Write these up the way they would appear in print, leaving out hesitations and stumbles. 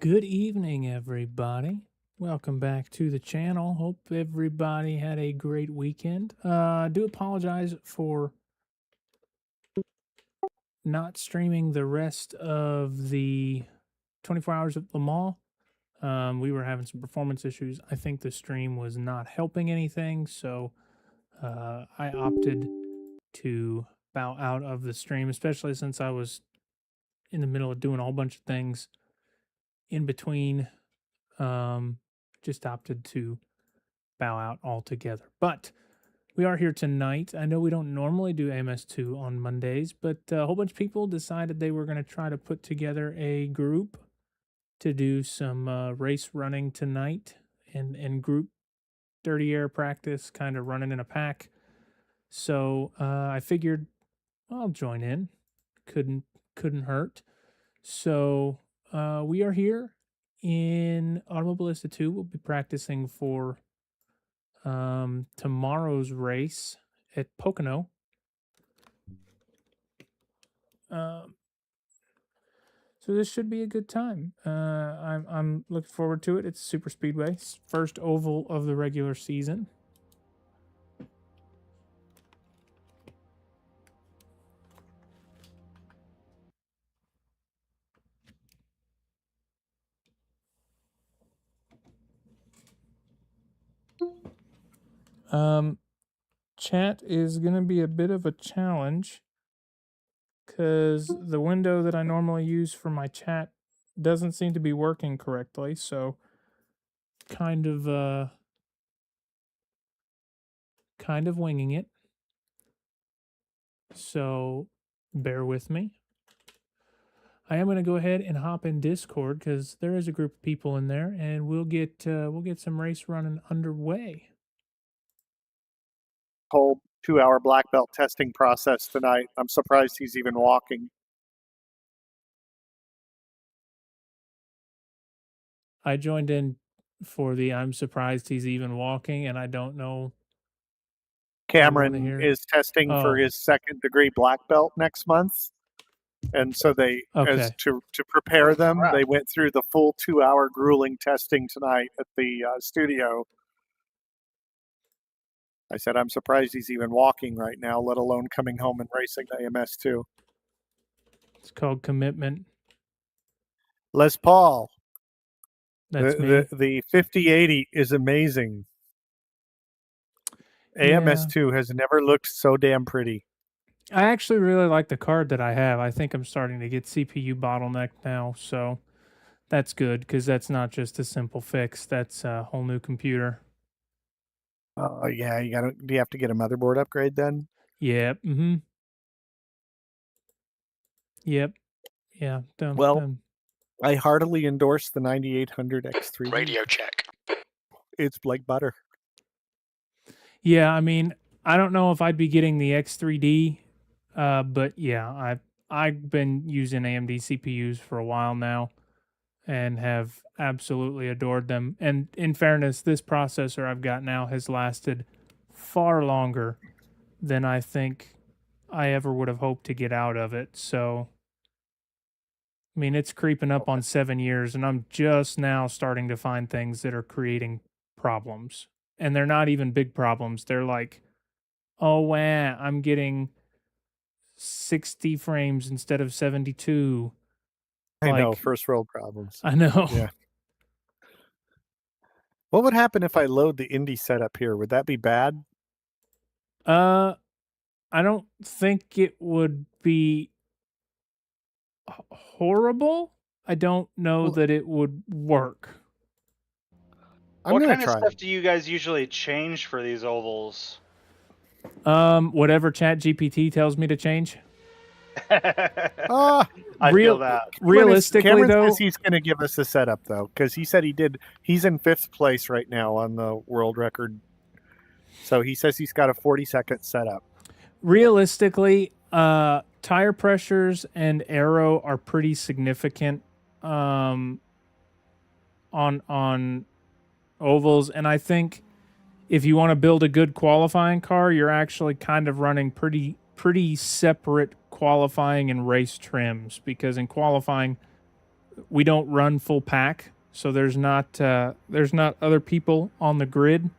Good evening, everybody. Welcome back to the channel. Hope everybody had a great weekend. I do apologize for not streaming the rest of the 24 hours of Le Mans. We were having some performance issues. I think the stream was not helping anything, so I opted to bow out of the stream, especially since I was in the middle of doing a whole bunch of things in between. Just opted to bow out altogether. But we are here tonight. I know we don't normally do AMS2 on Mondays, but a whole bunch of people decided they were going to try to put together a group to do some race running tonight and group dirty air practice, kind of running in a pack. So I figured I'll join in. Couldn't hurt. So we are here in Automobilista 2. We'll be practicing for tomorrow's race at Pocono. So this should be a good time. I'm looking forward to it. It's Super Speedway, first oval of the regular season. Chat is going to be a bit of a challenge because the window that I normally use for my chat doesn't seem to be working correctly. So kind of winging it. So bear with me. I am going to go ahead and hop in Discord because there is a group of people in there, and we'll get some race running underway. Whole 2-hour black belt testing process tonight. I'm surprised he's even walking. I joined in for the I'm surprised he's even walking, and I don't know. Cameron is testing for his second degree black belt next month. And so they, as to prepare them, they went through the full 2-hour grueling testing tonight at the studio. I said, I'm surprised he's even walking right now, let alone coming home and racing AMS2. It's called commitment. Les Paul. That's me. The 5080 is amazing. AMS2 has never looked so damn pretty. I actually really like the card that I have. I think I'm starting to get CPU bottleneck now, so that's good because that's not just a simple fix. That's a whole new computer. Oh yeah, do you have to get a motherboard upgrade then? Yep. Mm-hmm. Yep. Yeah. I heartily endorse the 9800 X3. Radio check. It's like butter. Yeah, I mean, I don't know if I'd be getting the X3D, but yeah, I've been using AMD CPUs for a while now and have absolutely adored them. And in fairness, this processor I've got now has lasted far longer than I think I ever would have hoped to get out of it. So, I mean, it's creeping up on 7 years, and I'm just now starting to find things that are creating problems. And they're not even big problems. They're like, oh, wow, I'm getting 60 frames instead of 72. I know, first world problems. I know. Yeah. What would happen if I load the Indy setup here? Would that be bad? I don't think it would be horrible. I don't know that it would work. What kind of stuff do you guys usually change for these ovals? Whatever ChatGPT tells me to change. I feel that. Realistically, though, says he's going to give us a setup, though, because he said he's in 5th place right now on the world record. So he says he's got a 40-second setup. Realistically, tire pressures and aero are pretty significant on ovals, and I think if you want to build a good qualifying car, you're actually kind of running pretty separate qualifying and race trims, because in qualifying we don't run full pack, so there's not other people on the grid.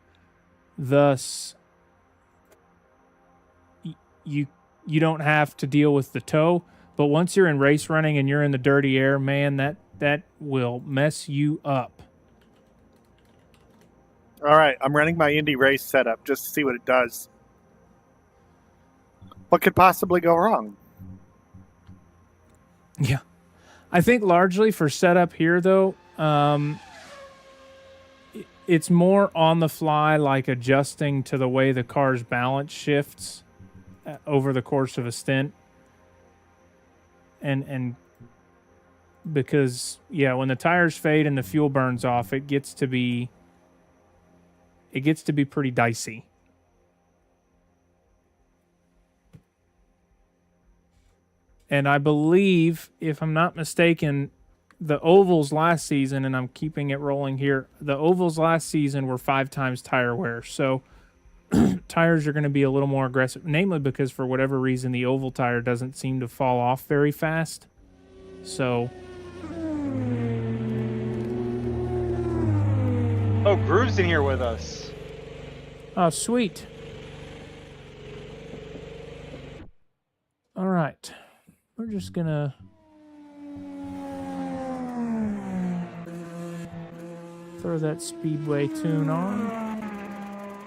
Thus, you don't have to deal with the tow. But once you're in race running and you're in the dirty air, man, that will mess you up. All right, I'm running my Indy race setup just to see what it does. What could possibly go wrong? Yeah. I think largely for setup here, though, it's more on the fly, like adjusting to the way the car's balance shifts over the course of a stint. And because, yeah, when the tires fade and the fuel burns off, it gets to be pretty dicey. And I believe, if I'm not mistaken, the ovals last season, and I'm keeping it rolling here, the ovals last season were 5 times tire wear. So tires are going to be a little more aggressive, namely because for whatever reason, the oval tire doesn't seem to fall off very fast. So... Oh, Groove's in here with us. Oh, sweet. All right. We're just gonna throw that Speedway tune on.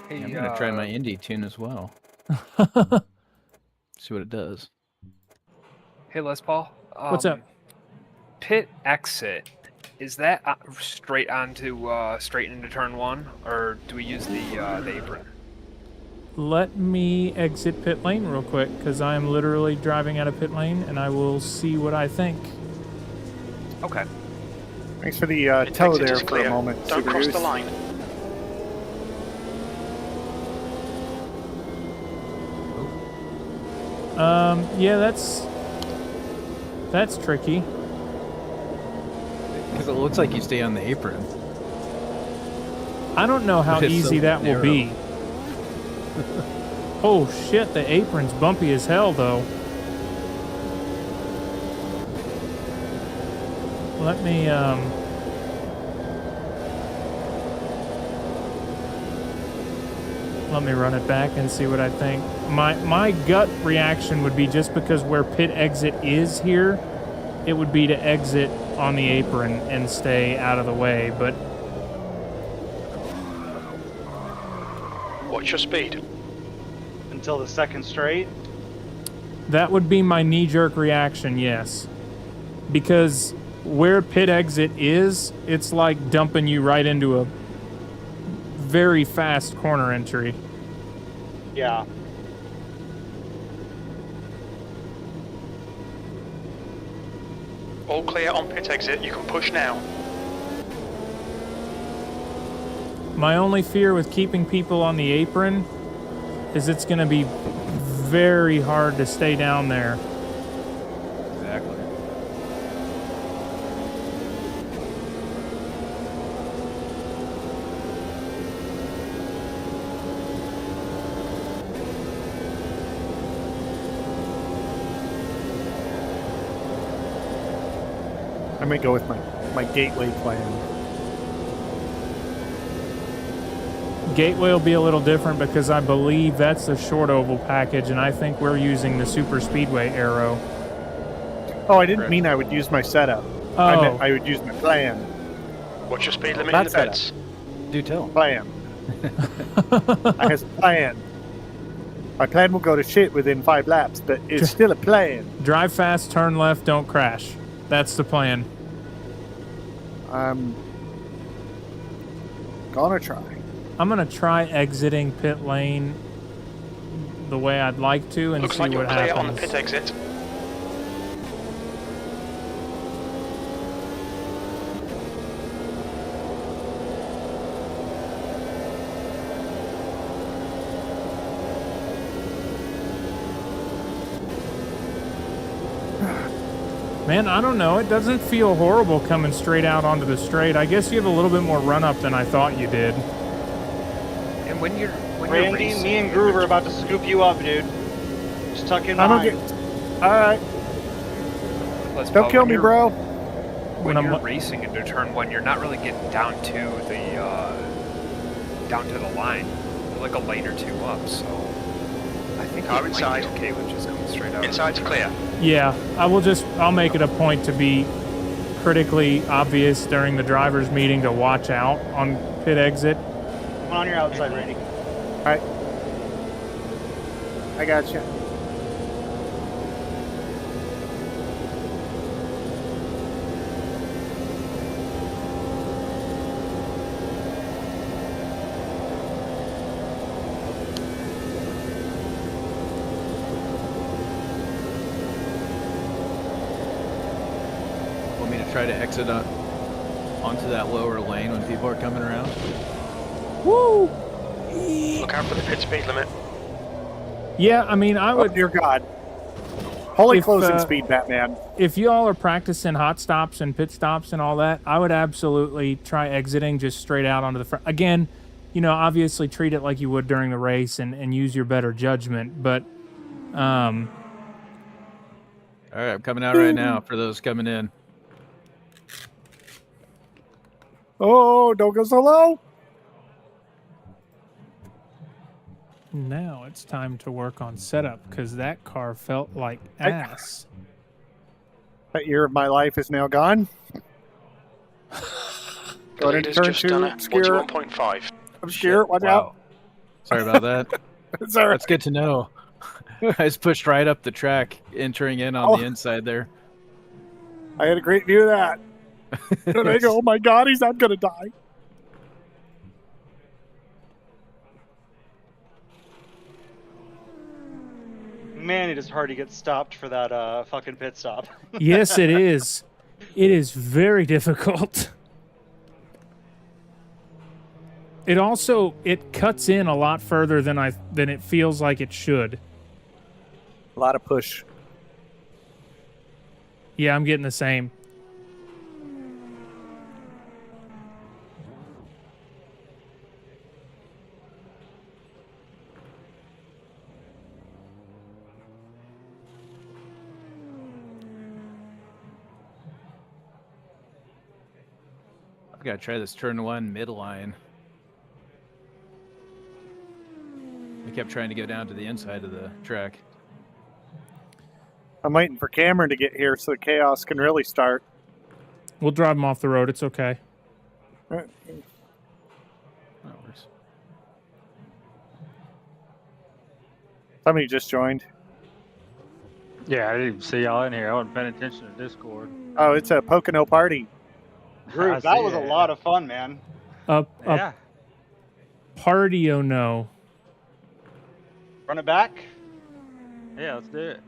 Hey, I'm gonna try my Indy tune as well. See what it does. Hey, Les Paul. What's up? Pit exit. Is that straight into turn 1, or do we use the apron? Let me exit pit lane real quick, because I am literally driving out of pit lane, and I will see what I think. Okay. Thanks for the tow there for a moment. Don't cross the line. Yeah, that's tricky. Because it looks like you stay on the apron. I don't know how easy that will be. Oh shit, the apron's bumpy as hell though. Let me run it back and see what I think. My gut reaction would be, just because where pit exit is here, it would be to exit on the apron and stay out of the way, but What's your speed? Until the second straight? that would be my knee-jerk reaction, yes. Because where pit exit is, it's like dumping you right into a very fast corner entry. Yeah. All clear on pit exit. You can push now. My only fear with keeping people on the apron is it's going to be very hard to stay down there. Exactly. I may go with my gateway plan. Gateway will be a little different because I believe that's the short oval package, and I think we're using the super speedway arrow. Oh, I didn't mean I would use my setup. Oh. I meant I would use my plan. What's your speed limit Not in the pits? Do tell. Plan. I has a plan. My plan will go to shit within 5 laps, but it's still a plan. Drive fast, turn left, don't crash. That's the plan. I'm gonna try. I'm going to try exiting pit lane the way I'd like to and Looks see like you're what clear happens. on the pit exit. Man, I don't know. It doesn't feel horrible coming straight out onto the straight. I guess you have a little bit more run-up than I thought you did. And when you're Randy, racing, me and Groove are about to scoop you up, dude. Just tuck in I don't behind. get. All right. Les Don't Paul, kill when me, you're- bro. when you're racing into turn 1, you're not really getting down to the line. You're like a lane or 2 up, so I think car inside. Okay with just going straight out. Inside's clear. Yeah, I'll make it a point to be critically obvious during the driver's meeting to watch out on pit exit. I'm on your outside, Randy. All right. I got you. Want me to try to exit onto that lower lane when people are coming around? Woo! Look out for the pit speed limit. Yeah, I mean, I would. Oh, dear God. Holy closing speed, Batman. If you all are practicing hot stops and pit stops and all that, I would absolutely try exiting just straight out onto the front. Again, you know, obviously treat it like you would during the race and use your better judgment. But, All right, I'm coming out right now for those coming in. Oh, don't go so low. now it's time to work on setup because that car felt like ass. That year of my life is now gone. The leader's just done it. 41.5. Obscure, watch out. Sorry about that. It's all right. That's good to know. I was pushed right up the track, entering in on the inside there. I had a great view of that. And I go, oh my God, he's not going to die. Man, it is hard to get stopped for that fucking pit stop. Yes, it is. It is very difficult. It also cuts in a lot further than it feels like it should. A lot of push. Yeah, I'm getting the same. I've got to try this turn one midline. I kept trying to go down to the inside of the track. I'm waiting for Cameron to get here so the chaos can really start. We'll drive him off the road. It's okay. That works. Somebody just joined. Yeah, I didn't even see y'all in here. I wasn't paying attention to Discord. Oh, it's a Pocono party. Group, that was a lot of fun, man. Yeah. Party, oh no. Run it back? Yeah, let's do it.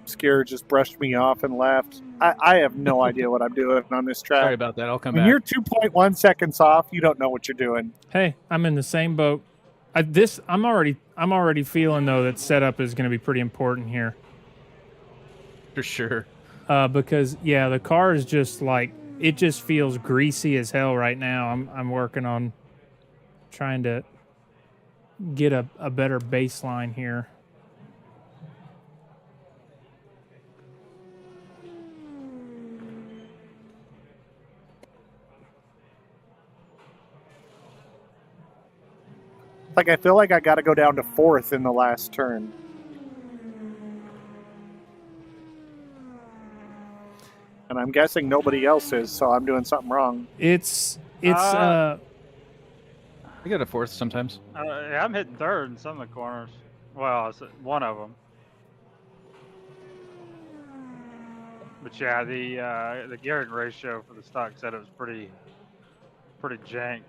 Obscure just brushed me off and left. I have no idea what I'm doing on this track. Sorry about that. I'll come when back. you're 2.1 seconds off, you don't know what you're doing. Hey, I'm in the same boat. I'm already feeling though that setup is going to be pretty important here. For sure. Because yeah, the car is just like it just feels greasy as hell right now. I'm working on trying to get a better baseline here. Like I feel like I got to go down to fourth in the last turn. And I'm guessing nobody else is, so I'm doing something wrong. It's I go to fourth sometimes. Yeah, I'm hitting third in some of the corners. Well, it's one of them. But yeah, the gearing ratio for the stock said it was pretty jank.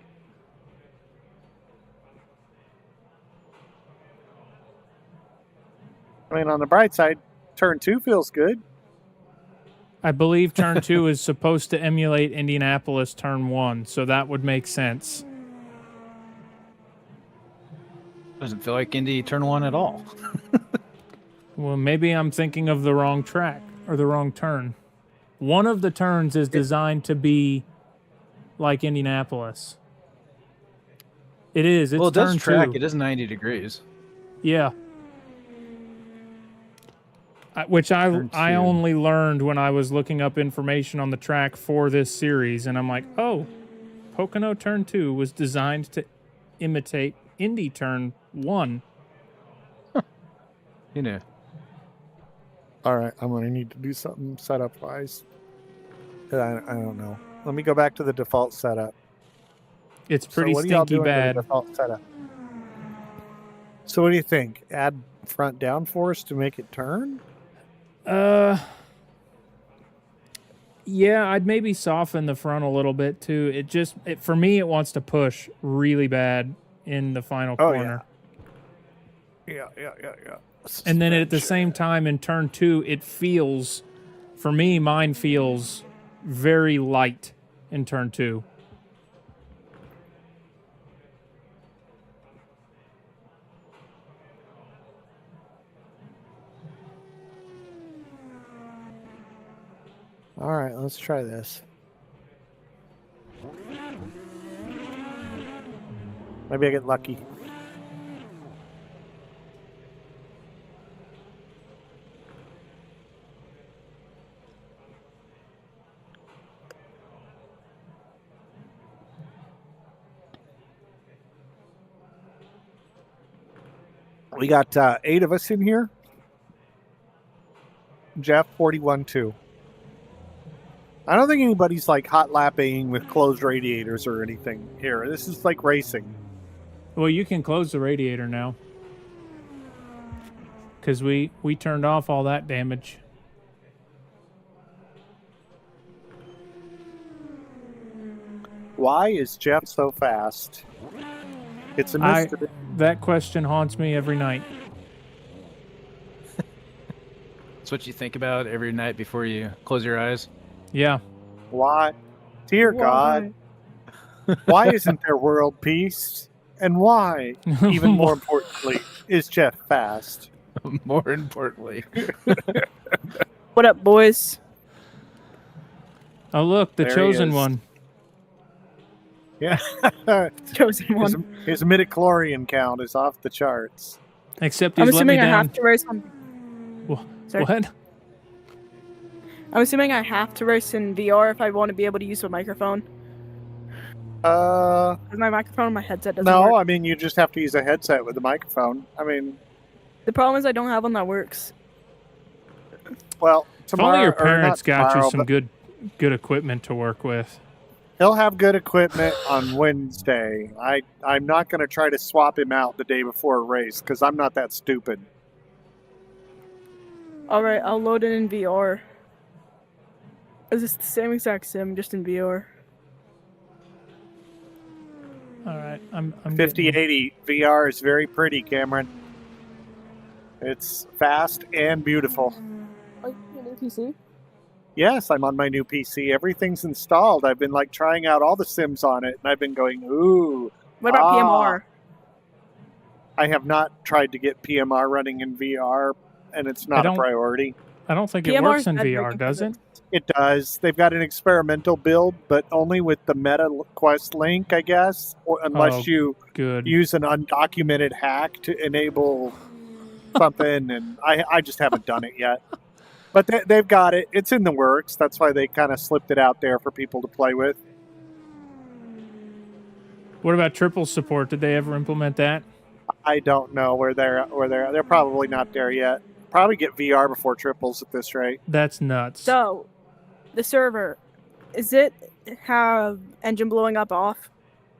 I mean, on the bright side, turn 2 feels good. I believe turn 2 is supposed to emulate Indianapolis turn 1, so that would make sense. Doesn't feel like Indy turn 1 at all. Well, maybe I'm thinking of the wrong track or the wrong turn. One of the turns is designed to be like Indianapolis. It is. It's well, it does turn track. 2. It is 90 degrees. Yeah. Which I Turn 2. only learned when I was looking up information on the track for this series, and I'm like, oh, Pocono Turn 2 was designed to imitate Indy Turn 1. You know. All right, I'm going to need to do something setup-wise. I don't know. Let me go back to the default setup. It's pretty what are y'all stinky doing to bad. the default setup? So what do you think? Add front downforce to make it turn? Yeah, I'd maybe soften the front a little bit too. For me, it wants to push really bad in the final corner. Yeah. And then at the same time in turn 2, it feels, for me, mine feels very light in turn 2. All right, let's try this. Maybe I get lucky. We got 8 of us in here. Jeff, 41-2. I don't think anybody's like hot lapping with closed radiators or anything here. This is like racing. Well, you can close the radiator now. Because we turned off all that damage. Why is Jeff so fast? It's a mystery. That question haunts me every night. That's what you think about every night before you close your eyes. Yeah. Why? Dear God. Why isn't there world peace? And why, even more importantly, is Jeff fast? More importantly. What up, boys? Oh, look, the There he chosen is. one. Yeah. Chosen one. His midichlorian count is off the charts. Except I'm he's let me assuming I down. have to race on. Sorry. What? I'm assuming I have to race in VR if I want to be able to use a microphone. 'Cause my microphone on my headset doesn't No, work. I mean, you just have to use a headset with a microphone. I mean, The problem is I don't have one that works. well, If tomorrow. only your or not parents got tomorrow, you some but good equipment to work with. He'll have good equipment on Wednesday. I'm not going to try to swap him out the day before a race because I'm not that stupid. Alright, I'll load it in VR. Is this the same exact sim, just in VR? All right, I'm 5080 VR is very pretty, Cameron. It's fast and beautiful. Like, your new PC? Yes, I'm on my new PC. Everything's installed. I've been like trying out all the sims on it, and I've been going, ooh. What about PMR? I have not tried to get PMR running in VR, and it's not a priority. I don't think it PMR works is in bad VR, breaking does it? It does. They've got an experimental build, but only with the Meta Quest link, I guess, or unless you use an undocumented hack to enable something, and I just haven't done it yet. But they've got it. It's in the works. That's why they kind of slipped it out there for people to play with. What about triple support? Did they ever implement that? I don't know where they're probably not there yet. Probably get VR before triples at this rate. That's nuts. So, the server, is it have engine blowing up off?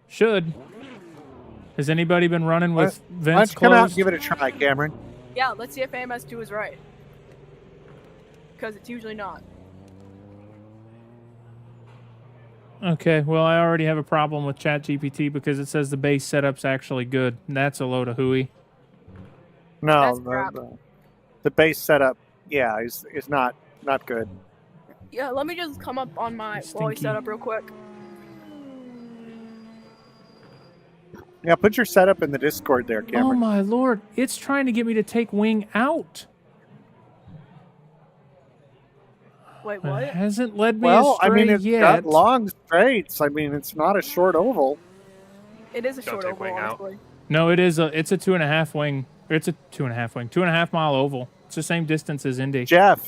Should. Has anybody been running with Why vents don't you come out and closed? give it a try, Cameron? Yeah, let's see if AMS2 is right. Because it's usually not. Okay, well, I already have a problem with ChatGPT because it says the base setup's actually good. And that's a load of hooey. No, That's crap. the base setup, yeah, is not good. Yeah, let me just come up on my Wally Stinky. setup real quick. Yeah, put your setup in the Discord there, Oh Cameron. my lord, it's trying to get me to take wing out. Wait, It what? hasn't led me Well, I astray mean, it's yet. got long straights. I mean, it's not a short oval. It is a Don't short take oval, wing out. honestly. No, it's a 2.5 wing. Or it's a 2.5 wing. 2.5 mile oval. It's the same distance as Indy. Jeff,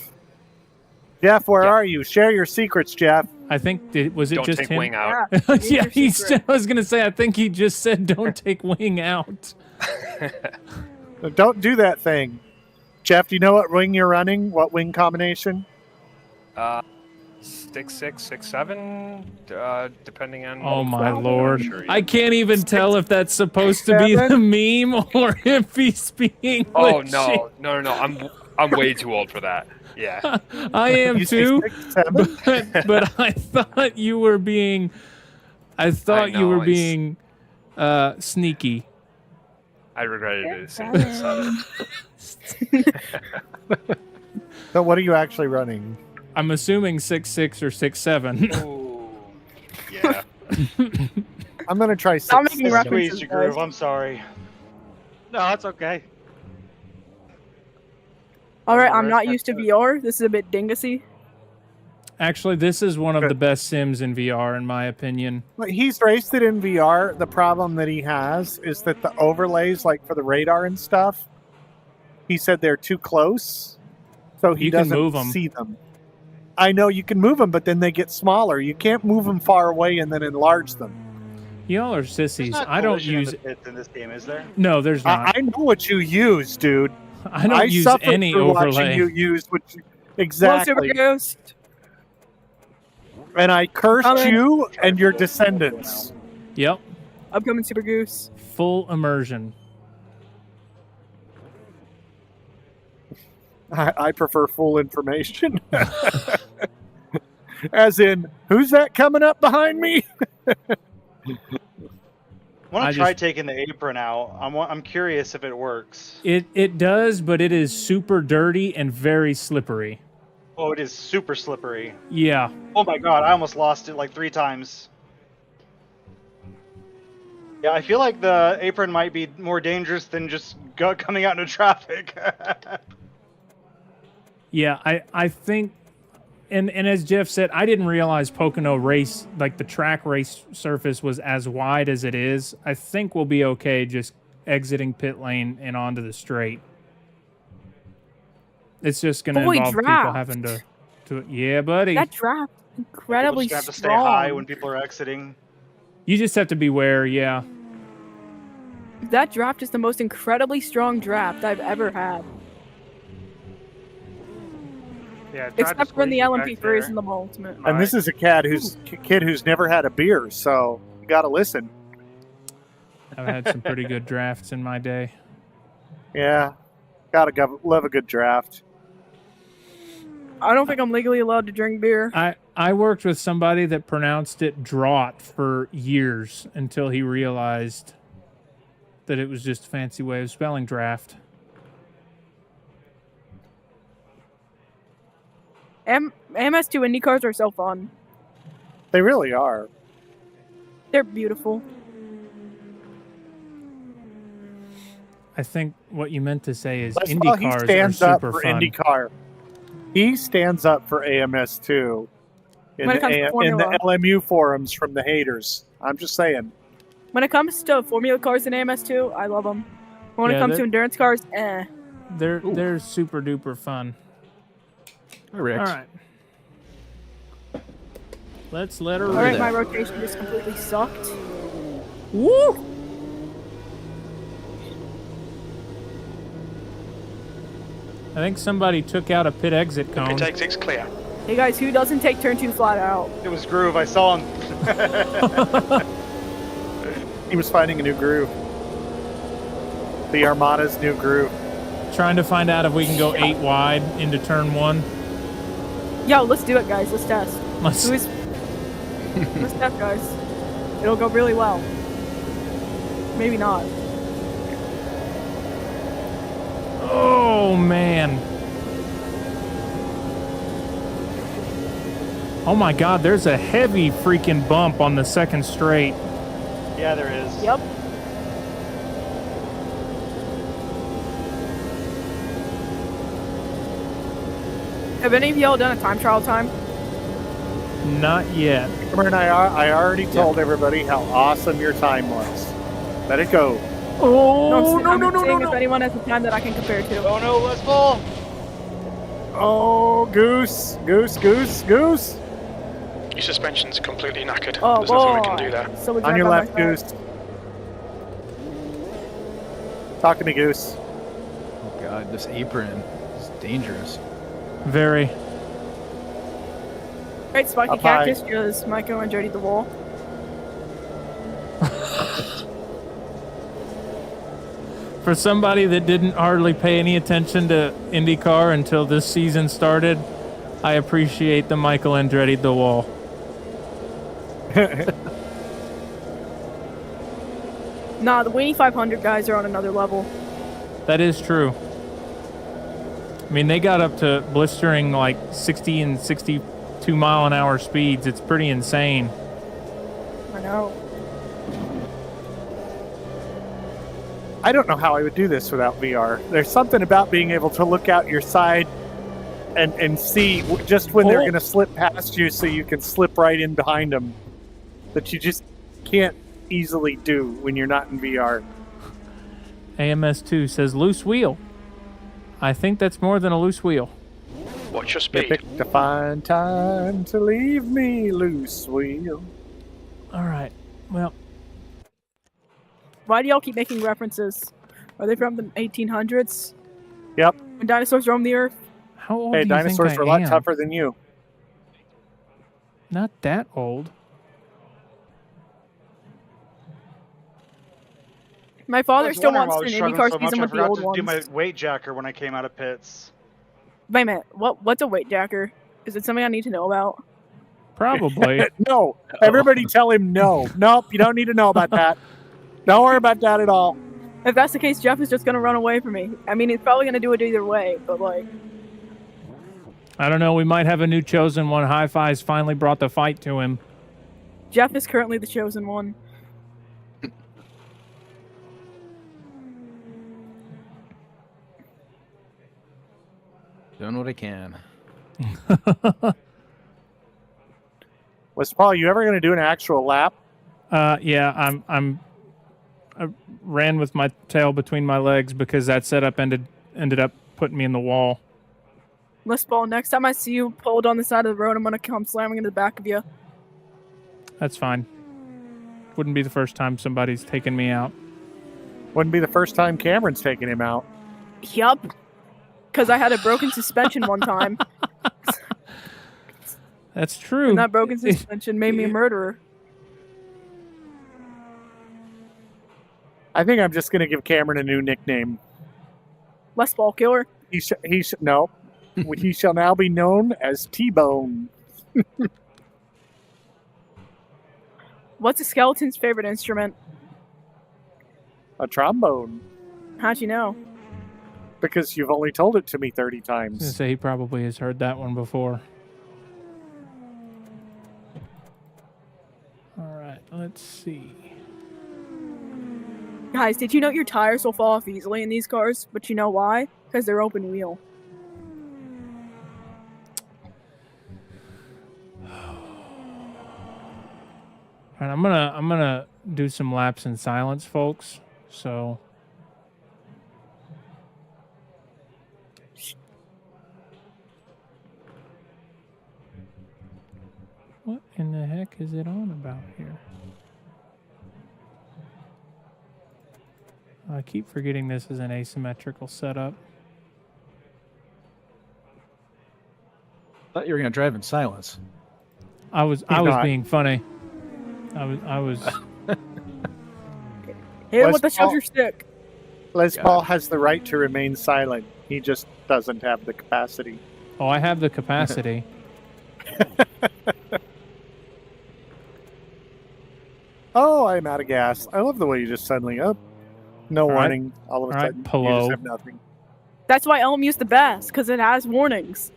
where Yeah. are you? Share your secrets, Jeff. I think was it Don't just take him? wing out. Yeah, Yeah, here's your secret. I was gonna say. I think he just said, "Don't take wing out." Don't do that thing. Jeff, do you know what wing you're running? What wing combination? 6.6, 6.7, depending on. Oh my Well, lord! sure, yeah. I can't even tell if that's supposed to be the meme or if he's being. Oh legit. no! I'm way too old for that. Yeah. I am You say too. 6, 7? But I thought you were being. I thought you were being sneaky. I regretted it as soon as I saw it. So what are you actually running? I'm assuming 6.6 or 6.7. Ooh. Yeah. I'm gonna try 6. I'm making references, Squeeze your groove. guys. I'm sorry. No, that's okay. All right, Don't I'm worry, not it's used to good. VR. This is a bit dingusy. Actually, this is one of Good. the best sims in VR, in my opinion. Well, he's raced it in VR. The problem that he has is that the overlays, like for the radar and stuff, he said they're too close, so he You can doesn't move 'em. see them. I know you can move them, but then they get smaller. You can't move them far away and then enlarge them. Y'all are There's sissies. not I don't collision in use. the pits in this game, is there? No, there's not. I know what you use, dude. I don't use suffered any through watching overlay. you use what you, Hello, exactly, Super Ghost. and I cursed Coming. you and your descendants. Yep, Upcoming Super Goose. full immersion. I prefer full information. As in, who's that coming up behind me? I want I to try just- taking the apron out. I'm curious if it works. It does, but it is super dirty and very slippery. Oh, it is super slippery. Yeah, Oh my god, I almost lost it like 3 times. Yeah, I feel like the apron might be more dangerous than just coming out into traffic. yeah. I think, and as Jeff said, I didn't realize Pocono race, like the track race surface, was as wide as it is. I think we'll be okay just exiting pit lane and onto the straight. It's just going to Holy involve people draft. having to. Yeah, buddy. That draft incredibly People just have to stay strong. high when people are exiting. You just have to beware. Yeah. That draft is the most incredibly strong draft I've ever had. Yeah, I tried to Except for when the squeeze you back LMP3s there. and the Ultimate. And this is a kid who's never had a beer, so you got to listen. I've had some pretty good drafts in my day. Yeah, love a good draft. I don't think I'm legally allowed to drink beer. I worked with somebody that pronounced it draught for years until he realized that it was just a fancy way of spelling draft. MS2 Indy cars are so fun. They really are. They're beautiful. I think what you meant to say is He Indy cars are stands up super for fun. IndyCar. He stands up for AMS2 in When it comes to the Formula. LMU forums from the haters. I'm just saying. When it comes to Formula cars in MS2, I love them. When Yeah, it comes they're- to endurance cars, eh. They're super duper fun. All right. All right. Let's let her Alright, rip. my rotation just completely sucked. Woo! I think somebody took out a pit exit cone. Pit exit's clear. Hey guys, who doesn't take turn 2 flat out? It was Groove. I saw him. He was finding a new groove. The Armada's new groove. Trying to find out if we can go 8 wide into turn 1. Yo, let's do it, guys. Let's test. Let's. Let's test, guys. It'll go really well. Maybe not. Oh man. Oh my god, there's a heavy freaking bump on the second straight. Yeah, there is. Yep. Have any of y'all done a time trial time? Not yet. Cameron, I already told everybody how awesome your time was. Let it go. Oh, no, seeing if anyone has a time that I can compare to. Oh no, let's fall. Oh, goose. Your suspension's completely knackered. Oh, There's nothing we can do there. So On your left, Goose. Talking to Goose. Oh God, this apron is dangerous. Very. Right, Spiky Up high. Cactus goes Michael and Jody the Wall. For somebody that didn't hardly pay any attention to IndyCar until this season started, I appreciate the Michael Andretti the wall. Nah, the Weenie 500 guys are on another level. That is true. I mean, they got up to blistering like 60 and 62 mile an hour speeds. It's pretty insane. I know. I don't know how I would do this without VR. There's something about being able to look out your side and see just when they're going to slip past you so you can slip right in behind them that you just can't easily do when you're not in VR. AMS2 says loose wheel. I think that's more than a loose wheel. What's your You speed? picked a fine time to leave me loose wheel. All right. Well, Why do y'all keep making references? Are they from the 1800s? Yep. When dinosaurs roamed the earth? how old Hey, do you dinosaurs think were a I lot am? tougher than you. Not that old. My father still wants an IndyCar season with the old I forgot to do my ones. weight jacker when I came out of pits. Wait a minute, what's a weight jacker? Is it something I need to know about? Probably. No. Everybody tell him no. Nope, you don't need to know about that. Don't worry about that at all. If that's the case, Jeff is just gonna run away from me. I mean, he's probably gonna do it either way, but like, I don't know. We might have a new chosen one. Hi-Fi's finally brought the fight to him. Jeff is currently the chosen one. Doing what I can. Was Paul, you ever going to do an actual lap? Yeah, I ran with my tail between my legs because that setup ended up putting me in the wall. Les Paul, next time I see you pulled on the side of the road, I'm gonna come slamming into the back of you. That's fine. Wouldn't be the first time somebody's taken me out. Wouldn't be the first time Cameron's taking him out. Yup. Because I had a broken suspension one time, That's true. and that broken suspension made me a murderer. I think I'm just going to give Cameron a new nickname. Les Paul Killer. He shall now be known as T-Bone. What's a skeleton's favorite instrument? A trombone. How'd you know? Because you've only told it to me 30 I was gonna times. say he probably has heard that one before. All right, let's see. Guys, did you know your tires will fall off easily in these cars? But you know why? Because they're open wheel. All right, I'm gonna do some laps in silence, folks. So. What in the heck is it on about here? I keep forgetting this is an asymmetrical setup. Thought you were gonna drive in silence. I was not. being funny. I was Hit him Les with the Paul- shutter stick. Les God. Paul has the right to remain silent. He just doesn't have the capacity. Oh, I have the capacity. Oh, I'm out of gas. I love the way you just suddenly, no right. warning. All of a All right, sudden, you Polo. just have nothing. That's why LMU's the best, because it has warnings.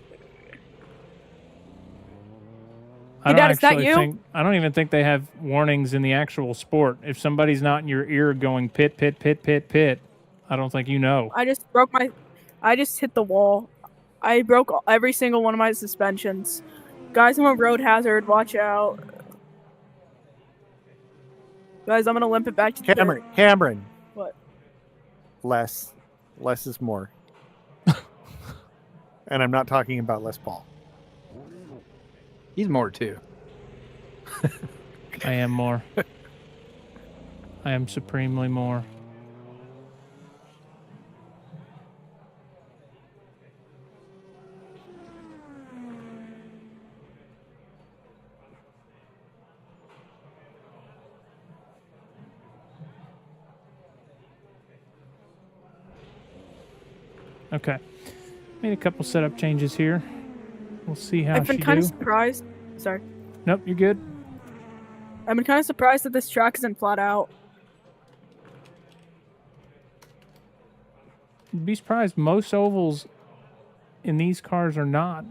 I Hey, don't Dad, is that actually you? think I don't even think they have warnings in the actual sport. If somebody's not in your ear going pit pit pit pit pit, I don't think you know. I just hit the wall. I broke every single one of my suspensions. Guys, I'm a road hazard. Watch out. Guys, I'm gonna limp it back to the pit. Cameron. What? Less is more. And I'm not talking about Les Paul. He's more too. I am more. I am supremely more. Okay. Made a couple setup changes here. We'll see how I've been kind of surprised. Sorry. Nope, you're good. I've been kind of surprised that this track isn't flat out. You'd be surprised. Most ovals in these cars are not.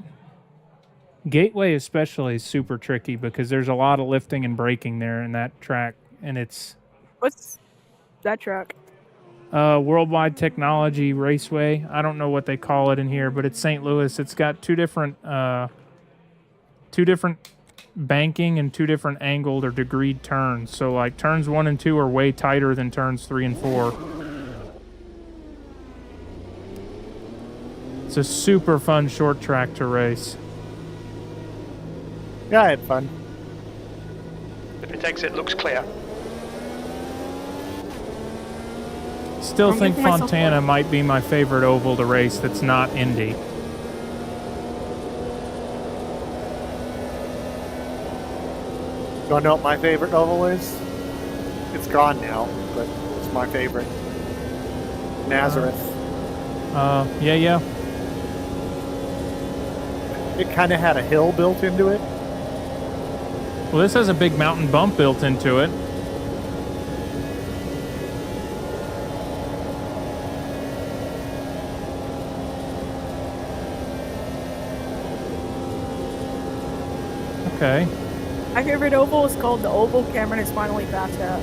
Gateway especially is super tricky because there's a lot of lifting and braking there in that track, and it's... What's that track? Worldwide Technology Raceway. I don't know what they call it in here, but it's St. Louis. It's got two different banking and two different angled or degreed turns. So like turns 1 and 2 are way tighter than turns 3 and 4. It's a super fun short track to race. Yeah, I had fun. The pit exit looks clear. Still think Fontana might be my favorite oval to race that's not Indy. You want to know what my favorite oval is? It's gone now, but it's my favorite. Nazareth. Yeah. It kind of had a hill built into it. Well, this has a big mountain bump built into it. Okay. My favorite oval is called the oval Cameron is finally passed at.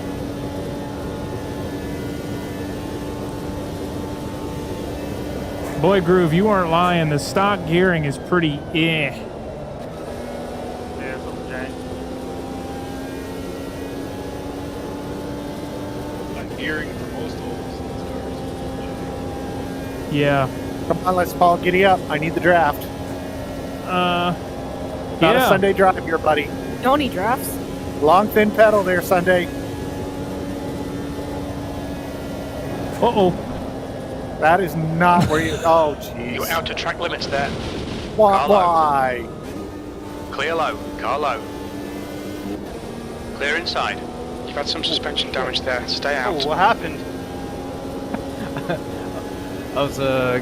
Boy, Groove, you weren't lying. The stock gearing is pretty Yeah, something changed. Gearing for most ovals in these cars. Yeah. Come on, let's Paul, giddy up. I need the draft. Not a Sunday drive here, buddy. Don't need drafts. Long, thin pedal there, Sunday. Uh-oh. That is not where you... Oh, jeez. You're out to track limits there. Why? Clear low. Car low. Clear inside. You've had some suspension damage there. Stay out. Oh, what happened? I was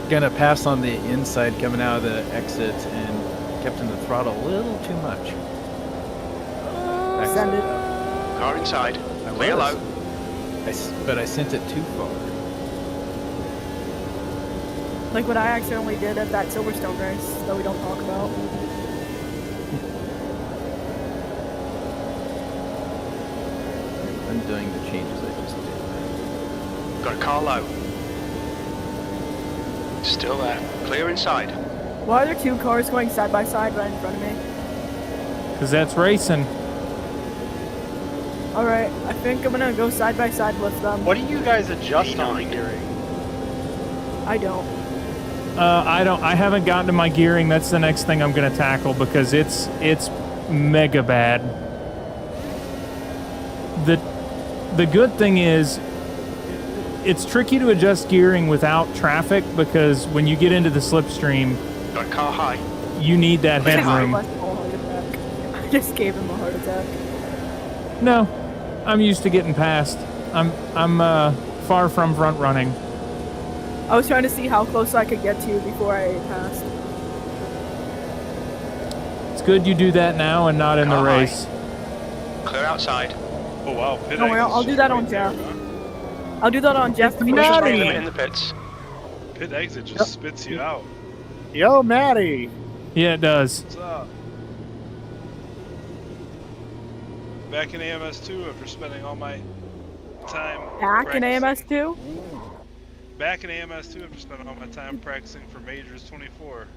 gonna pass on the inside coming out of the exit and kept in the throttle a little too much. Send it. Car inside. Clear low. But I sent it too far. Like what I accidentally did at that Silverstone race that we don't talk about. I'm doing the changes I just did. Got a car low. Still there. Clear inside. Why are there two cars going side by side right in front of me? Because that's racing. Alright, I think I'm gonna go side by side with them. What do you guys adjust on the gearing? I don't. I haven't gotten to my gearing. That's the next thing I'm going to tackle because it's mega bad. The good thing is it's tricky to adjust gearing without traffic because when you get into the slipstream, Got a car high. you need that headroom. I just gave him a heart attack. No, I'm used to getting past. I'm far from front running. I was trying to see how close I could get to you before I passed. It's good you do that now and not in the race. Clear outside. Oh wow, pit Don't worry, I'll do that on Jeff. I'll do that on Jeff. Push speed limit in the pits. Pit exit just spits you out. Yo, Maddie. Yeah, it does. What's up? Back in AMS2 after spending all my time Back in practicing. AMS2? Back in AMS2 after spending all my time practicing for Majors 24.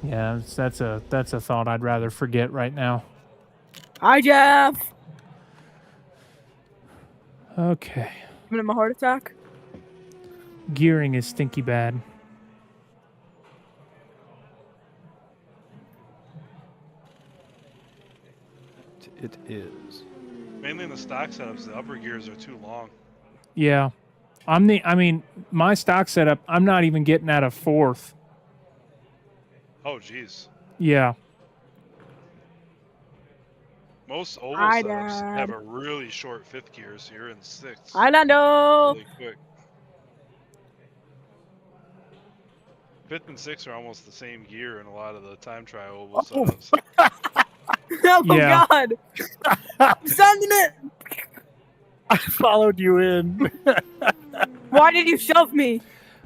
Yeah, that's a thought I'd rather forget right now. Hi, Jeff. Okay. Giving him a heart attack. Gearing is stinky bad. It is. Mainly in the stock setups, the upper gears are too long. Yeah. I mean, my stock setup, I'm not even getting out of fourth. Oh, jeez. Yeah. Most oval Hi, setups Dad. have a really short fifth gear, so you're in sixth. I don't know. Really quick. Fifth and sixth are almost the same gear in a lot of the time trial oval setups. Oh Yeah. God! I'm sending it. I followed you in. Why did you shove me?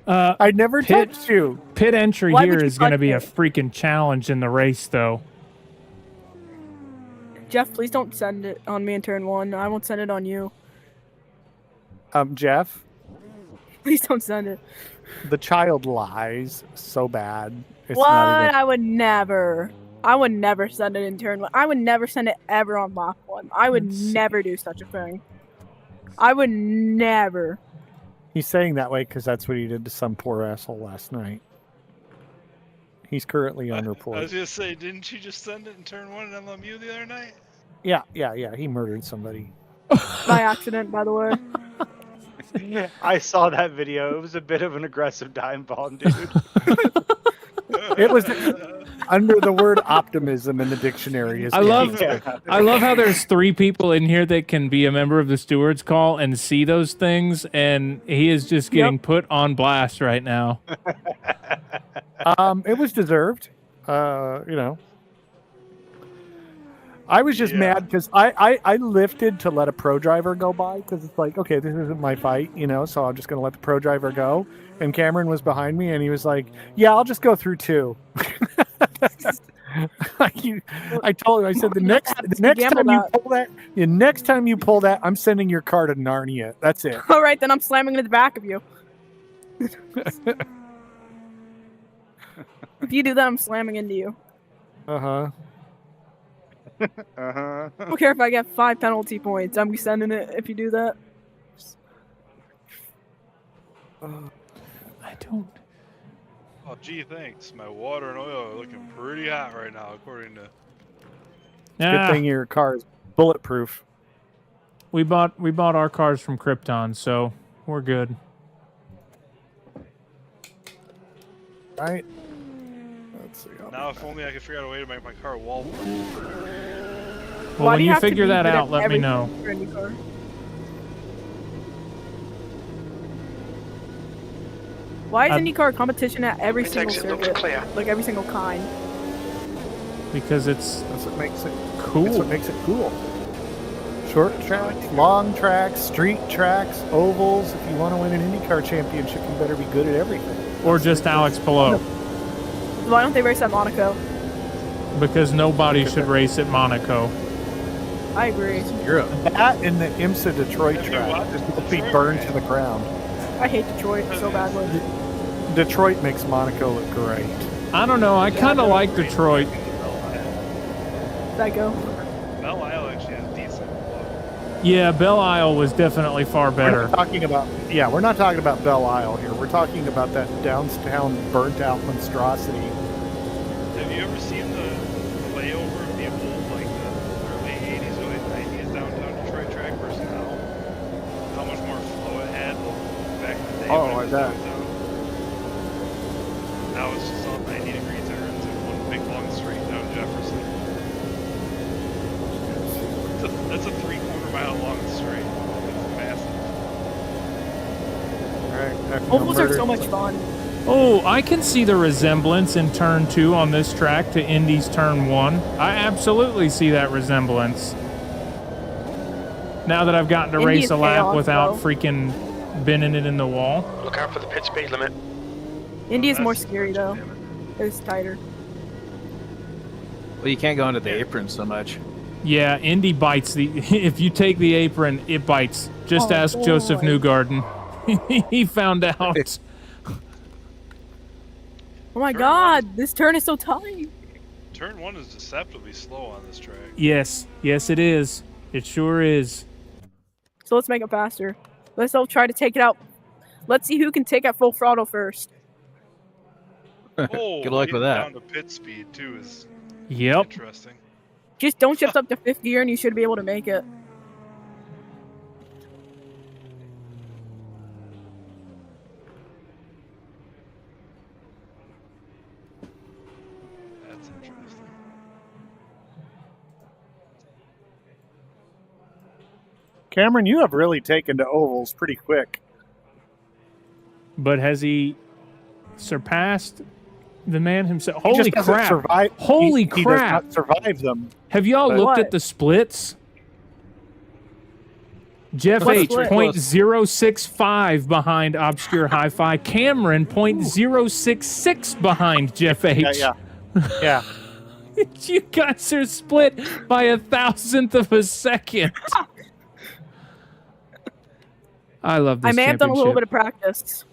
I never touched you. Pit entry Why here would you is going to touch be me? a freaking challenge in the race, though. Jeff, please don't send it on me in turn 1. I won't send it on you. Jeff, Please don't send it. the child lies so bad. It's What? not even. I would never. I would never send it in turn 1. I would never send it ever on lap 1. I would never do such a thing. I would never. He's saying that way because that's what he did to some poor asshole last night. He's currently on I report. was gonna say, didn't you just send it in turn 1 at LMU the other night? Yeah. He murdered somebody. By accident, by the way. I saw that video. It was a bit of an aggressive dime bomb, dude. It was under the word optimism in the dictionary. I love how there's 3 people in here that can be a member of the Stewards Call and see those things, and he is just getting put on blast right now. It was deserved. I was just mad because I lifted to let a pro driver go by because it's like, okay, this isn't my fight, so I'm just going to let the pro driver go. And Cameron was behind me and he was like, yeah, I'll just go through 2. I told him, I said, the next time you pull that, I'm sending your car to Narnia. That's it. All right, then I'm slamming into the back of you. If you do that, I'm slamming into you. Uh-huh. Uh-huh. I don't care if I get 5 penalty points. I'm sending it if you do that. I don't. Oh, gee, thanks. My water and oil are looking pretty hot right now, according to. Good thing your car is bulletproof. We bought our cars from Krypton, so we're good. Right. Let's see. Now, if only I could figure out a way to make my car wall-proof. Well, when you figure that out, let me know. Why is IndyCar competition at every single Exit looks circuit? clear. Like every single kind. Because that's what makes it cool. That's what makes it cool. Short tracks, long tracks, street tracks, ovals. If you want to win an IndyCar championship, you better be good at everything. Or just Alex Palou. Why don't they race at Monaco? Because nobody should race at Monaco. I agree. Europe. That and the IMSA Detroit track will be burned to the ground. I hate Detroit so badly. Detroit makes Monaco look great. I don't know. I kind of like Detroit. Psycho. Belle Isle actually has decent. Yeah, Belle Isle was definitely far better. We're not talking about Belle Isle here. We're talking about that downtown burnt out monstrosity. Have you ever seen the layover of the old, like the early 80s, early 90s downtown Detroit track versus now? How much more flow it had back in the day? Oh, when it like was that. downtown? Now it's just all 90 degree turns and one big long straight down Jefferson. That's a 3/4 mile long straight. It's massive. Ovals are so much fun. Oh, I can see the resemblance in turn 2 on this track to Indy's turn 1. I absolutely see that resemblance. Now that I've gotten to Indy race is a lap chaos, without though. freaking bending it in the wall. Look out for the pit speed limit. Indy is more scary though. It's tighter. Well, you can't go into the apron so much. Yeah, Indy bites the. If you take the apron, it bites. Just ask Joseph Newgarden. He found out. Oh my god, this turn is so tight. Turn 1 is deceptively slow on this track. Yes, it is. It sure is. So let's make it faster. Let's all try to take it out. Let's see who can take at full throttle first. Oh, Good luck with getting that. Down to pit speed too is Yep. interesting. Just don't shift up to 5th gear and you should be able to make it. That's interesting. Cameron, you have really taken to ovals pretty quick. But has he surpassed the man himself? He Holy just doesn't crap! survive- Holy he does crap! not survive them. Have y'all But- looked What? at the splits? Jeff What H. split? 0.065 behind Obscure Hi-Fi. Cameron 0.066 behind Jeff H. Yeah. You guys are split by 1,000th of a second. I love this I may have done a little bit championship. of practice.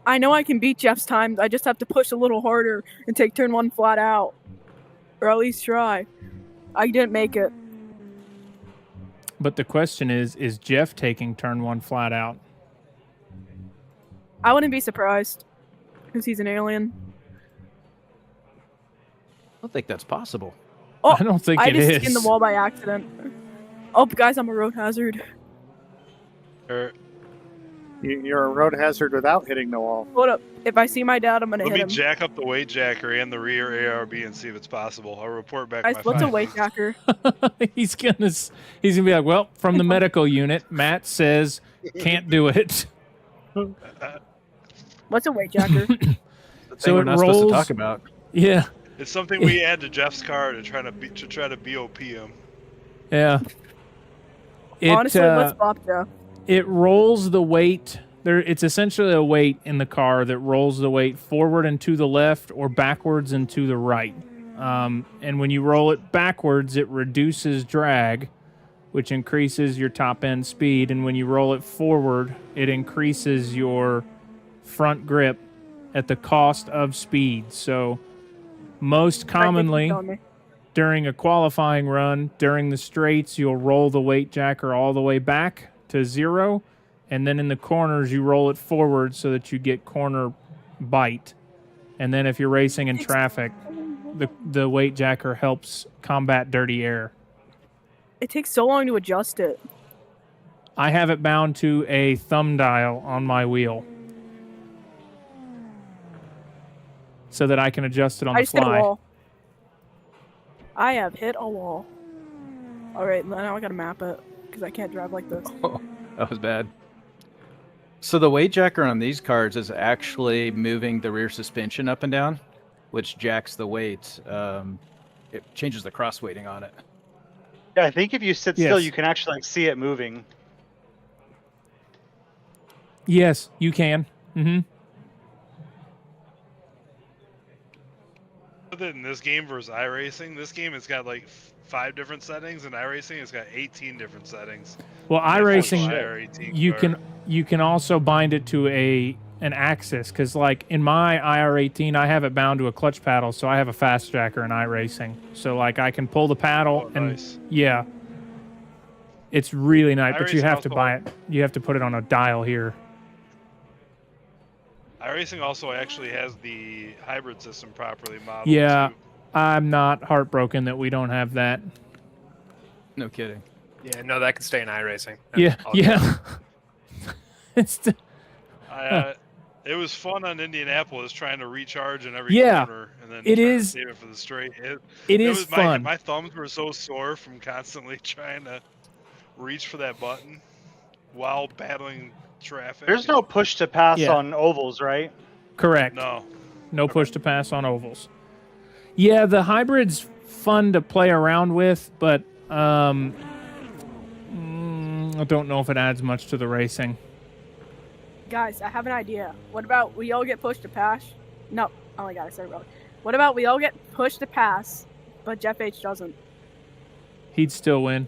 I know I can beat Jeff's times. I just have to push a little harder and take turn 1 flat out. Or at least try. I didn't make it. But the question is Jeff taking turn 1 flat out? I wouldn't be surprised. Because he's an alien. I don't think that's possible. Oh, I don't think I it just is. skinned the wall by accident. Oh, guys, I'm a road hazard. You're a road hazard without hitting the wall. Hold up. If I see my dad, I'm gonna Let hit me him. jack up the weight jacker and the rear ARB and see if it's possible. I'll report back Guys, my what's a findings. weight jacker? he's gonna be like, well, from the medical unit, Matt says can't do it. What's a weight jacker? So we're it not supposed to rolls- talk about. Yeah, It's something we add to Jeff's car to try to BOP him. yeah. It, Honestly, let's bop Jeff. it rolls the weight. It's essentially a weight in the car that rolls the weight forward and to the left or backwards and to the right. And when you roll it backwards, it reduces drag, which increases your top end speed. And when you roll it forward, it increases your front grip at the cost of speed. So most commonly during a qualifying run, during the straights, you'll roll the weight jacker all the way back to 0. And then in the corners, you roll it forward so that you get corner bite. And then if you're racing in traffic, the weight jacker helps combat dirty air. It takes so long to adjust it. I have it bound to a thumb dial on my wheel so that I can adjust it on I the just hit a fly. wall. I have hit a wall. Alright, now I gotta map it. Because I can't drive like this. Oh, that was bad. So the weight jacker on these cars is actually moving the rear suspension up and down, which jacks the weight. It changes the cross weighting on it. Yeah, I think if you sit still, Yes. you can actually see it moving. Yes, you can. Mm-hmm. Other than this game versus iRacing, this game has got like 5 different settings, and iRacing has got 18 different settings. Well, That's a iRacing, IR18 you car. can also bind it to an axis, because like in my IR18, I have it bound to a clutch paddle, so I have a fast jacker in iRacing. So like I can pull the paddle and nice. yeah, it's really nice. But you iRacing have to also- buy it. You have to put it on a dial here. iRacing also actually has the hybrid system properly modeled. Yeah, too. I'm not heartbroken that we don't have that. No kidding. Yeah, no, that can stay in iRacing. Yeah, All good. yeah. It's the, It was fun on Indianapolis trying to recharge in every Yeah, corner and then it trying to is- save it for the straight. it is was fun. My thumbs were so sore from constantly trying to reach for that button while battling traffic. There's no push to pass Yeah. on ovals, right? Correct. No. No push to pass on ovals. Yeah, the hybrid's fun to play around with, but I don't know if it adds much to the racing. Guys, I have an idea. What about we all get pushed to pass? No. Oh my god, I said it wrong. What about we all get pushed to pass, but Jeff H doesn't? He'd still win.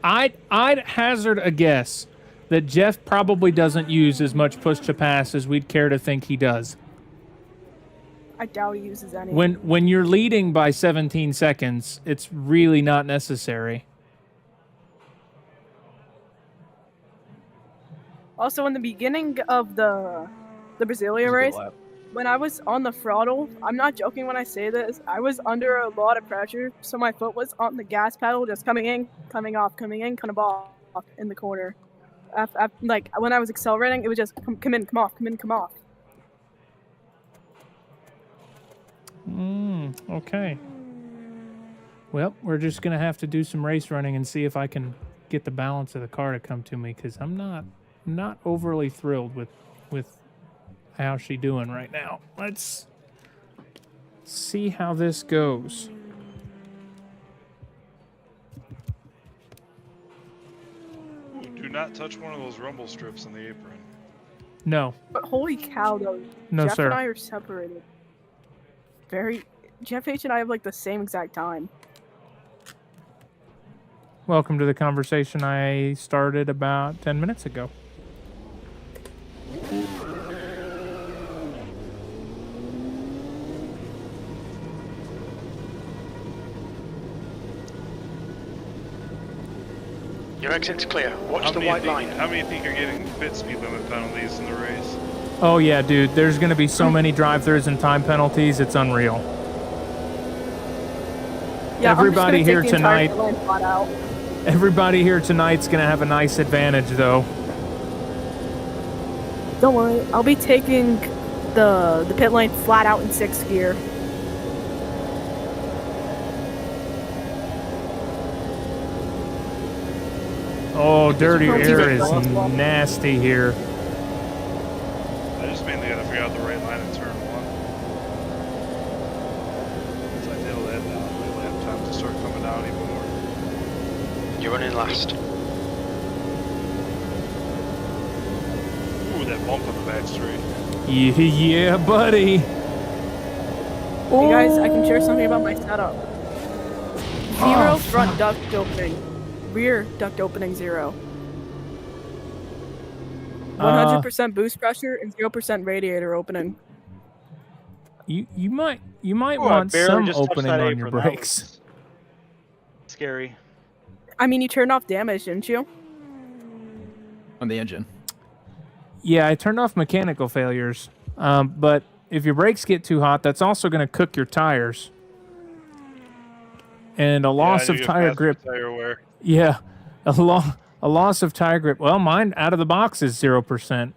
I'd hazard a guess that Jeff probably doesn't use as much push to pass as we'd care to think he does. I doubt he uses any. When you're leading by 17 seconds, it's really not necessary. Also, in the beginning of the Brasilia race, when I was on the throttle, I'm not joking when I say this, I was under a lot of pressure, so my foot was on the gas pedal, just coming in, coming off, coming in, kind of off in the corner. Like, when I was accelerating, it was just come in, come off, come in, come off. Okay. Well, we're just going to have to do some race running and see if I can get the balance of the car to come to me, because I'm not overly thrilled with how's she doing right now. Let's see how this goes. Do not touch one of those rumble strips on the apron. No. But holy cow, though. No, Jeff sir. and I are separated. Jeff H and I have like the same exact time. Welcome to the conversation I started about 10 minutes ago. Your exit's clear. Watch the white line. How many think are getting pit speed limit penalties in the race? Oh yeah, dude. There's going to be so many drive-thrus and time penalties. It's unreal. Yeah, everybody here take the tonight. entire pit lane flat out. Everybody here tonight's going to have a nice advantage, though. Don't worry, I'll be taking the pit lane flat out in 6th gear. Oh, dirty air is nasty here. I just mainly gotta figure out the right line in turn 1. Once I nail that down, we'll have time to start coming down even more. You're running last. Ooh, that bump on the back straight. Yeah, buddy. Hey guys, I can share something about my setup. 0 front duct opening. Rear duct opening 0. 100% boost pressure and 0% radiator opening. You might Ooh, want I barely some just touched opening that on apron. your That brakes. was scary. I mean, you turned off damage, didn't you? On the engine. Yeah, I turned off mechanical failures. But if your brakes get too hot, that's also going to cook your tires. And a loss of tire grip. Tire wear. Yeah, a loss of tire grip. Well, mine out of the box is 0%.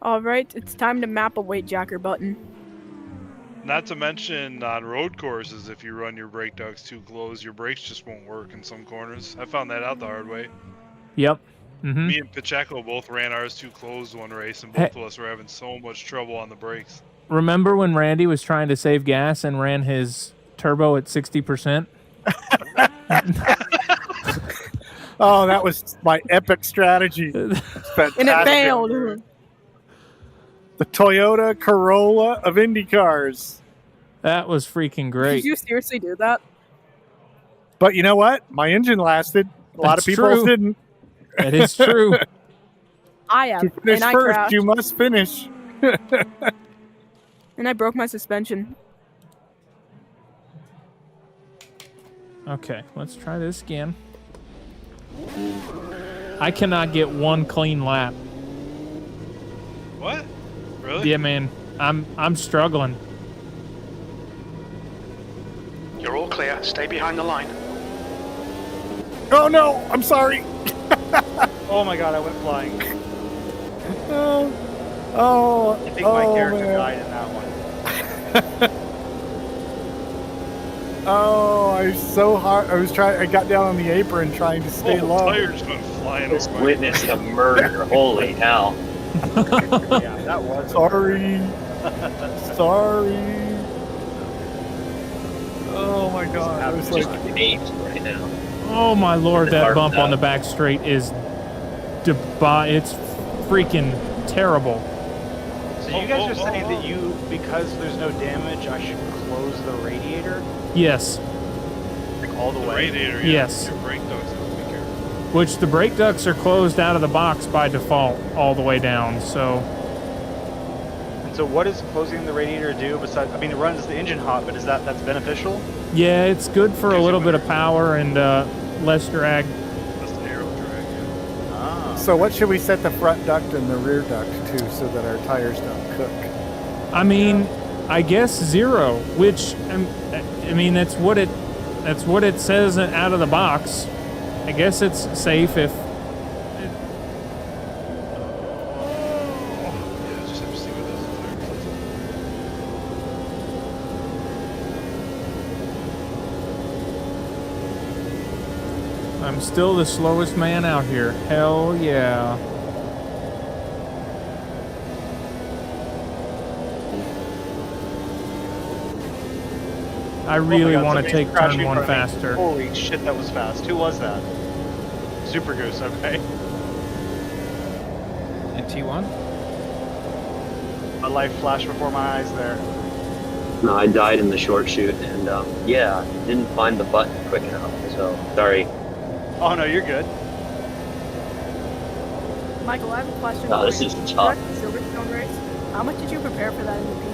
All right, it's time to map a weight jacker button. Not to mention on road courses, if you run your brake ducts too close, your brakes just won't work in some corners. I found that out the hard way. Yep. Mm-hmm. Me and Pacheco both ran ours too close one race, and both of us were having so much trouble on the brakes. Remember when Randy was trying to save gas and ran his turbo at 60%? Oh, that was my epic strategy. And it failed. The Toyota Corolla of Indy cars. That was freaking great. Did you seriously do that? But you know what? My engine lasted. A lot of That's people true. didn't. That is true. I have, To finish and I first, crashed, you must finish. and I broke my suspension. Okay, let's try this again. I cannot get one clean lap. What? Really? Yeah, man. I'm struggling. You're all clear. Stay behind the line. Oh no! I'm sorry. Oh my god, I went flying. I think my character died in that one. Oh, I was so hard. I got down on the apron trying to stay low. Tires went flying over my Witnessed a murder. Holy hell. Yeah, that was. Sorry. Sorry. Oh my god. I was like, Just apes right now. Oh my lord, that Hard bump on the enough. back straight is it's freaking terrible. So you guys are saying that because there's no damage, I should close the radiator? Yes. Like all the The way? radiator, yeah. Yes. Your brake ducts have to be careful. Which the brake ducts are closed out of the box by default all the way down, so And So what does closing the radiator do besides? I mean, it runs the engine hot, but that's beneficial? Yeah, it's good for a little bit of power and less drag. That's the aero drag. Yeah. Ah. So what should we set the front duct and the rear duct to so that our tires don't cook? I mean, I guess 0, which I mean that's what it says out of the box. I guess it's safe if. Yeah, just have to see what those tires. I'm still the slowest man out here. Hell yeah. I really want to take turn 1 faster. Holy shit, that was fast. Who was that? Super Goose, okay. In T1? My life flashed before my eyes there. No, I died in the short shoot, and yeah, didn't find the button quick enough, so sorry. Oh no, you're good. Michael, I have a question. No, this is tough. Silverstone race. How much did you prepare for that in the P2?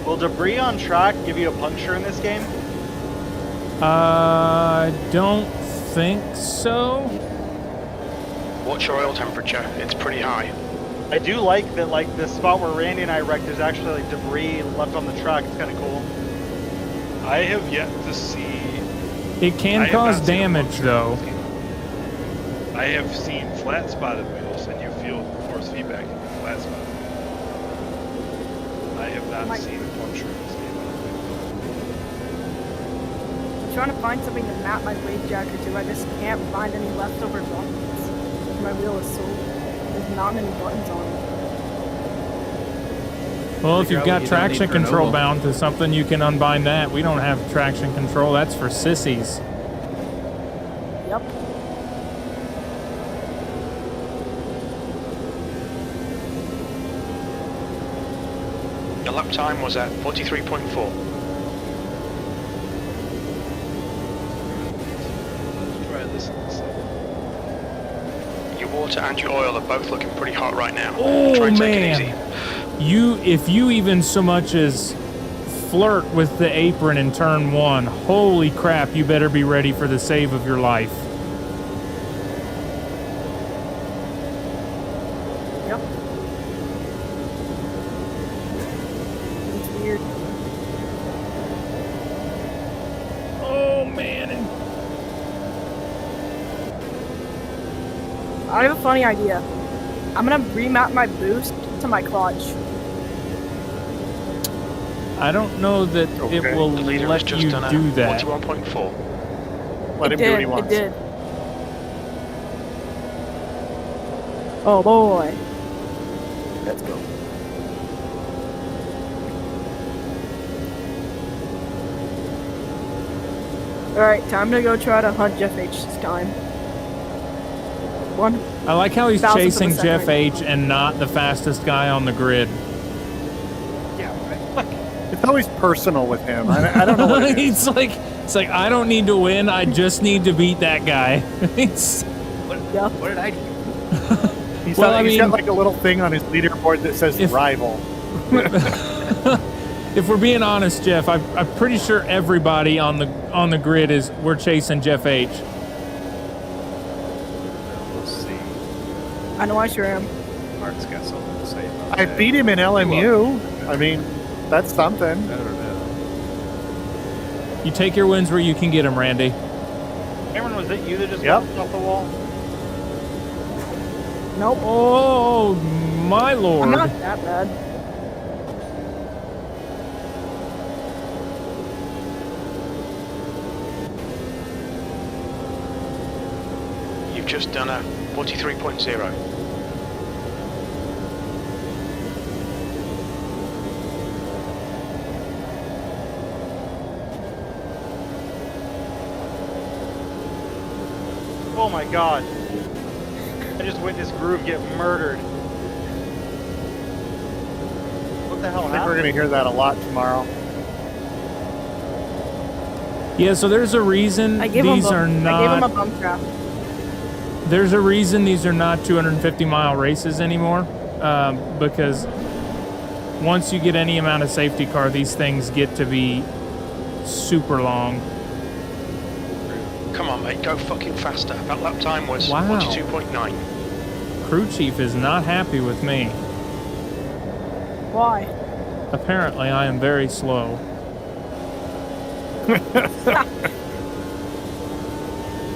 Will debris on track give you a puncture in this game? Don't think so. Watch your oil temperature. It's pretty high. I do like that, like the spot where Randy and I wrecked, there's actually like debris left on the track. It's kind of cool. I have yet to see. It can cause damage though. I have seen flat spotted wheels, and you feel force feedback in the flat spotted wheels. I have not seen a puncture in this game. I'm trying to find something to map my wave jacker to. I just can't find any leftover buttons. My wheel is so there's not many buttons on it. Well, if you've got traction control bound to something, you can unbind that. We don't have traction control. That's for sissies. Yep. Your lap time was at 43.4. Let's try this in a second. Your water and your oil are both looking pretty hot right now. Oh Try and take man, it easy. if you even so much as flirt with the apron in turn 1, holy crap! You better be ready for the save of your life. Yep. It's weird. Oh man. I have a funny idea. I'm gonna remap my boost to my clutch. I don't know that it will let you do that. 41.4. Let him do what he wants. It did. Oh boy. Let's go. Alright, time to go try to hunt Jeff H this time. I like how he's 1,000th of a chasing second Jeff right H and not the fastest guy on the grid. Yeah, right. It's always personal with him. I don't know what it is. It's like I don't need to win. I just need to beat that guy. What did I do? He's Well, he's got like a little thing on his leaderboard that says rival. If we're being honest, Jeff, I'm pretty sure everybody on the grid we're chasing Jeff H. We'll see. I know I sure am. Mark's got something to say about I that. beat him in LMU. I mean, that's something. I don't know. You take your wins where you can get them, Randy. Cameron, was it you that just Yep. bounced off the wall? Nope. Oh my lord! I'm not that bad. You've just done a 43.0. Oh my god. I just witnessed Groove get murdered. What the hell I think happened? we're going to hear that a lot tomorrow. Yeah, so there's a reason these are not. I gave him a bump trap. There's a reason these are not 250-mile races anymore, because once you get any amount of safety car, these things get to be super long. Come on, mate, go fucking faster. That lap time was Wow. 42.9. Crew chief is not happy with me. Why? Apparently, I am very slow.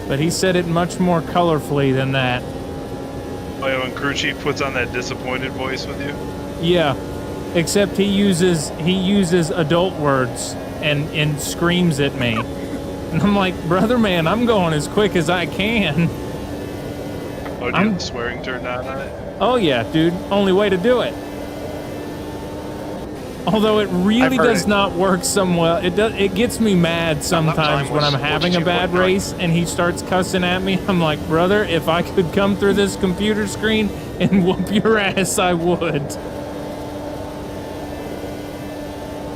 But he said it much more colorfully than that. Oh yeah, when crew chief puts on that disappointed voice with you. Yeah, except he uses adult words and screams at me. And I'm like, brother man, I'm going as quick as I can. Oh, do you have the swearing turned on it? Oh yeah, dude. Only way to do it. Although it really does not work somewhat. It gets me mad sometimes when I'm having a bad race and he starts cussing at me. I'm like, brother, if I could come through this computer screen and whoop your ass, I would.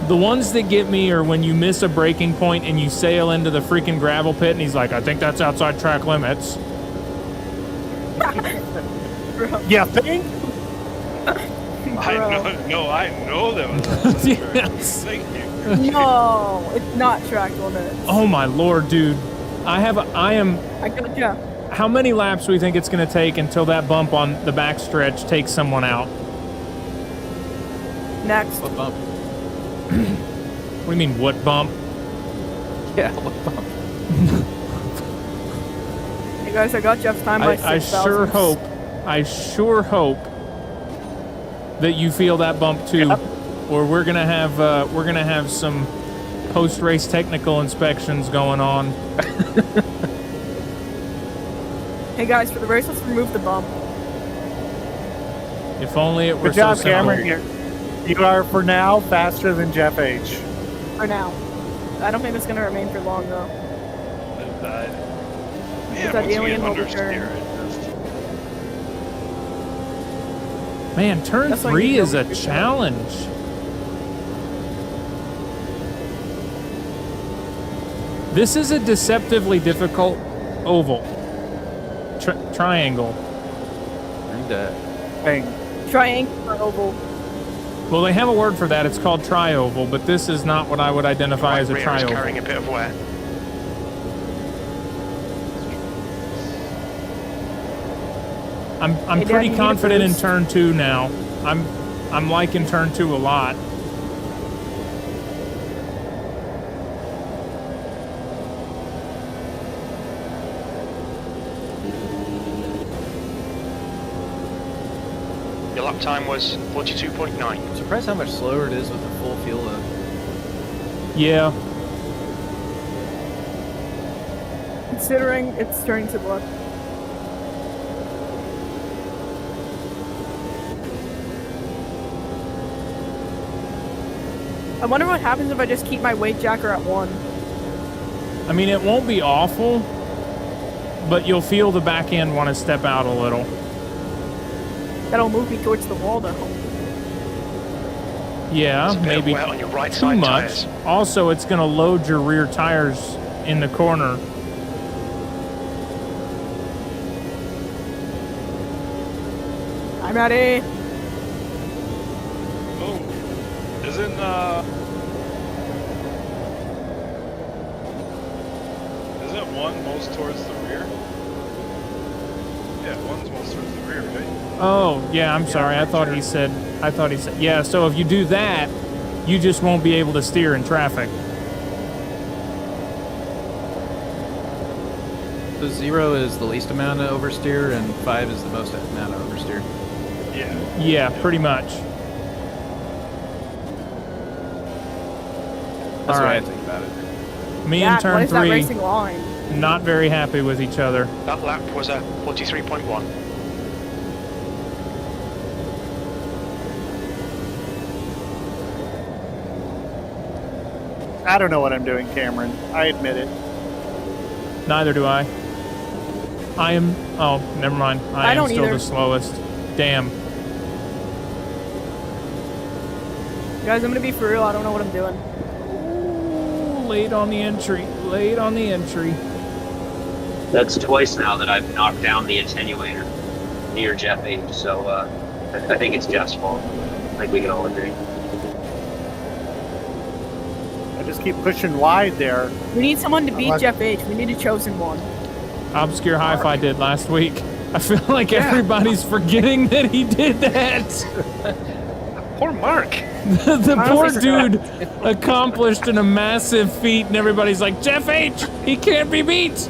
The ones that get me are when you miss a braking point and you sail into the freaking gravel pit and he's like, I think that's outside track limits. Yeah, think? I know that was outside track. Yes. Thank you. No, it's not track limits. Oh my lord, dude. I gotcha. How many laps do we think it's going to take until that bump on the backstretch takes someone out? Next. What bump? What do you mean, what bump? Yeah, what bump? Hey guys, I got Jeff's time by 6,000. I sure hope that you feel that bump too, or we're gonna have some post-race technical inspections going on. Hey guys, for the race, let's remove the bump. If only it were Good job, so Cameron. simple. You are, for now, faster than Jeff H. For now. I don't think that's gonna remain for long though. Yeah, that once you alien get will understeer, return. it just... Man, turn That's why 3 you is a don't- challenge. This is a deceptively difficult oval. Triangle. Read that. Thing. Triangular oval. Well, they have a word for that. It's called tri-oval, but this is not what I would identify as a Rear is tri-oval. carrying a bit of wear. I'm Hey, Dad, pretty you need a confident in boost? turn 2 now. I'm liking turn 2 a lot. Your lap time was 42.9. I'm surprised how much slower it is with the full fuel load. Yeah. Considering it's turning to blood. I wonder what happens if I just keep my weight jacker at 1. I mean, it won't be awful, but you'll feel the back end want to step out a little. That'll move me towards the wall though. Yeah, It's a bit of maybe wear on your right too side much. tires. Also, it's going to load your rear tires in the corner. I'm ready. Oh, isn't one most towards the rear? Yeah, one's most towards the rear, right? Oh, yeah, I'm sorry. I thought he said, yeah, so if you do that, you just won't be able to steer in traffic. So 0 is the least amount of oversteer, and 5 is the most amount of oversteer. Yeah. Yeah, pretty much. That's All what I right. think about it. Me Yeah, and turn what is that 3, racing line? not very happy with each other. That lap was a 43.1. I don't know what I'm doing, Cameron. I admit it. Neither do I. I am. Oh, never mind. I am don't still either. the slowest. Damn. Guys, I'm gonna be for real. I don't know what I'm doing. Ooh, late on the entry. Late on the entry. That's twice now that I've knocked down the attenuator near Jeff H. So I think it's Jeff's fault. I think we can all agree. I just keep pushing wide there. We need someone to beat Jeff H. We need a chosen one. Obscure Hi-Fi did last week. I feel like everybody's forgetting that he did that. Poor Mark. The poor dude accomplished a massive feat, and everybody's like, Jeff H., he can't be beat.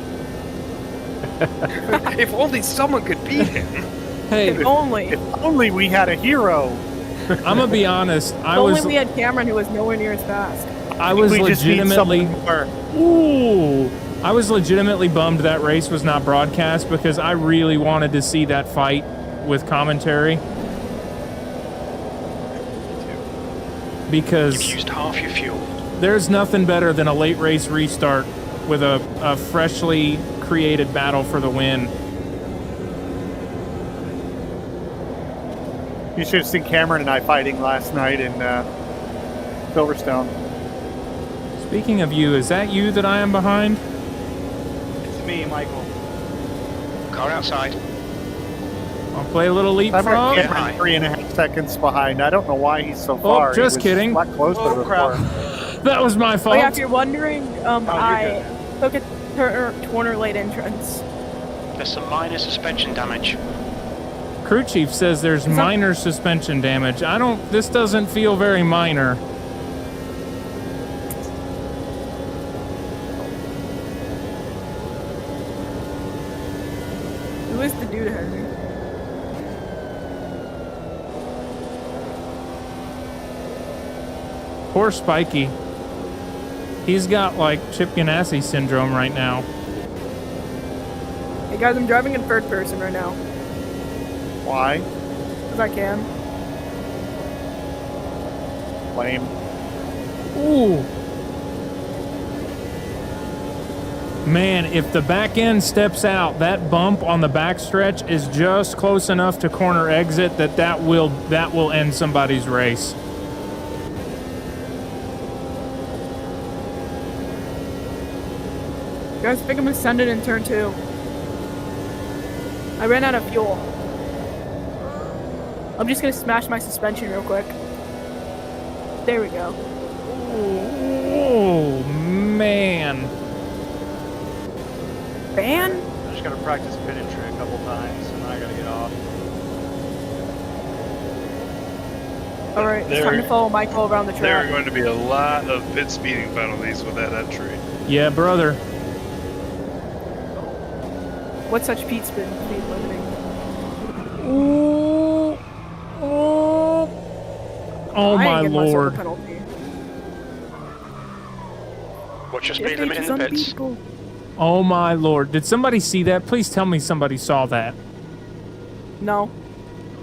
If only someone could beat him. Hey, If only. If only we had a hero. I'm gonna be honest. If only we had Cameron, who was nowhere near as fast. I was legitimately. Ooh. I was legitimately bummed that race was not broadcast because I really wanted to see that fight with commentary. Because You've used half your fuel. there's nothing better than a late race restart with a freshly created battle for the win. You should have seen Cameron and I fighting last night in Silverstone. Speaking of you, is that you that I am behind? It's me, Michael. Car outside. I'll play a little leapfrog. Cameron 3.5 seconds behind. I don't know why he's so far. just He was kidding. A lot closer Oh, crap. before. That was my Oh fault. yeah, if you're wondering, I good. took a corner late entrance. There's some minor suspension damage. Crew chief says there's minor suspension damage. This doesn't feel very minor. Who is the dude ahead of me? Poor Spiky. He's got like Chip Ganassi syndrome right now. Hey guys, I'm driving in third person right now. Why? Because I can. Lame. Ooh. Man, if the back end steps out, that bump on the back stretch is just close enough to corner exit that will end somebody's race. Guys, I think I'm gonna send it in turn 2. I ran out of fuel. I'm just gonna smash my suspension real quick. There we go. Oh, man. Ban? I just gotta practice pit entry a couple times, and then I gotta get off. Alright, it's time to follow Michael around the There are track. going to be a lot of pit speeding penalties with that entry. Yeah, brother. What's such speed limiting? Ooh. Oh my lord. What's your speed limit in the pits? Oh my lord. Did somebody see that? Please tell me somebody saw that. No.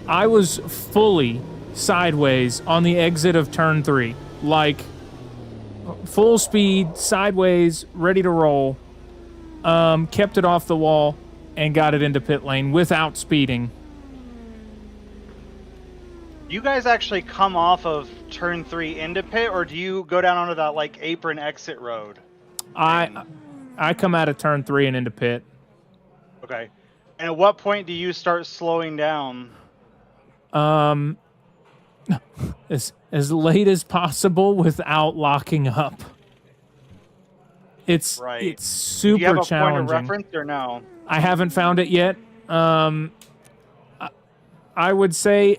I was fully sideways on the exit of turn 3. Like, full speed, sideways, ready to roll. Kept it off the wall and got it into pit lane without speeding. Do you guys actually come off of turn 3 into pit, or do you go down onto that like apron exit road? I come out of turn 3 and into pit. Okay. And at what point do you start slowing down? As late as possible without locking up. It's super do you have a challenging. point of reference or no? I haven't found it yet. I would say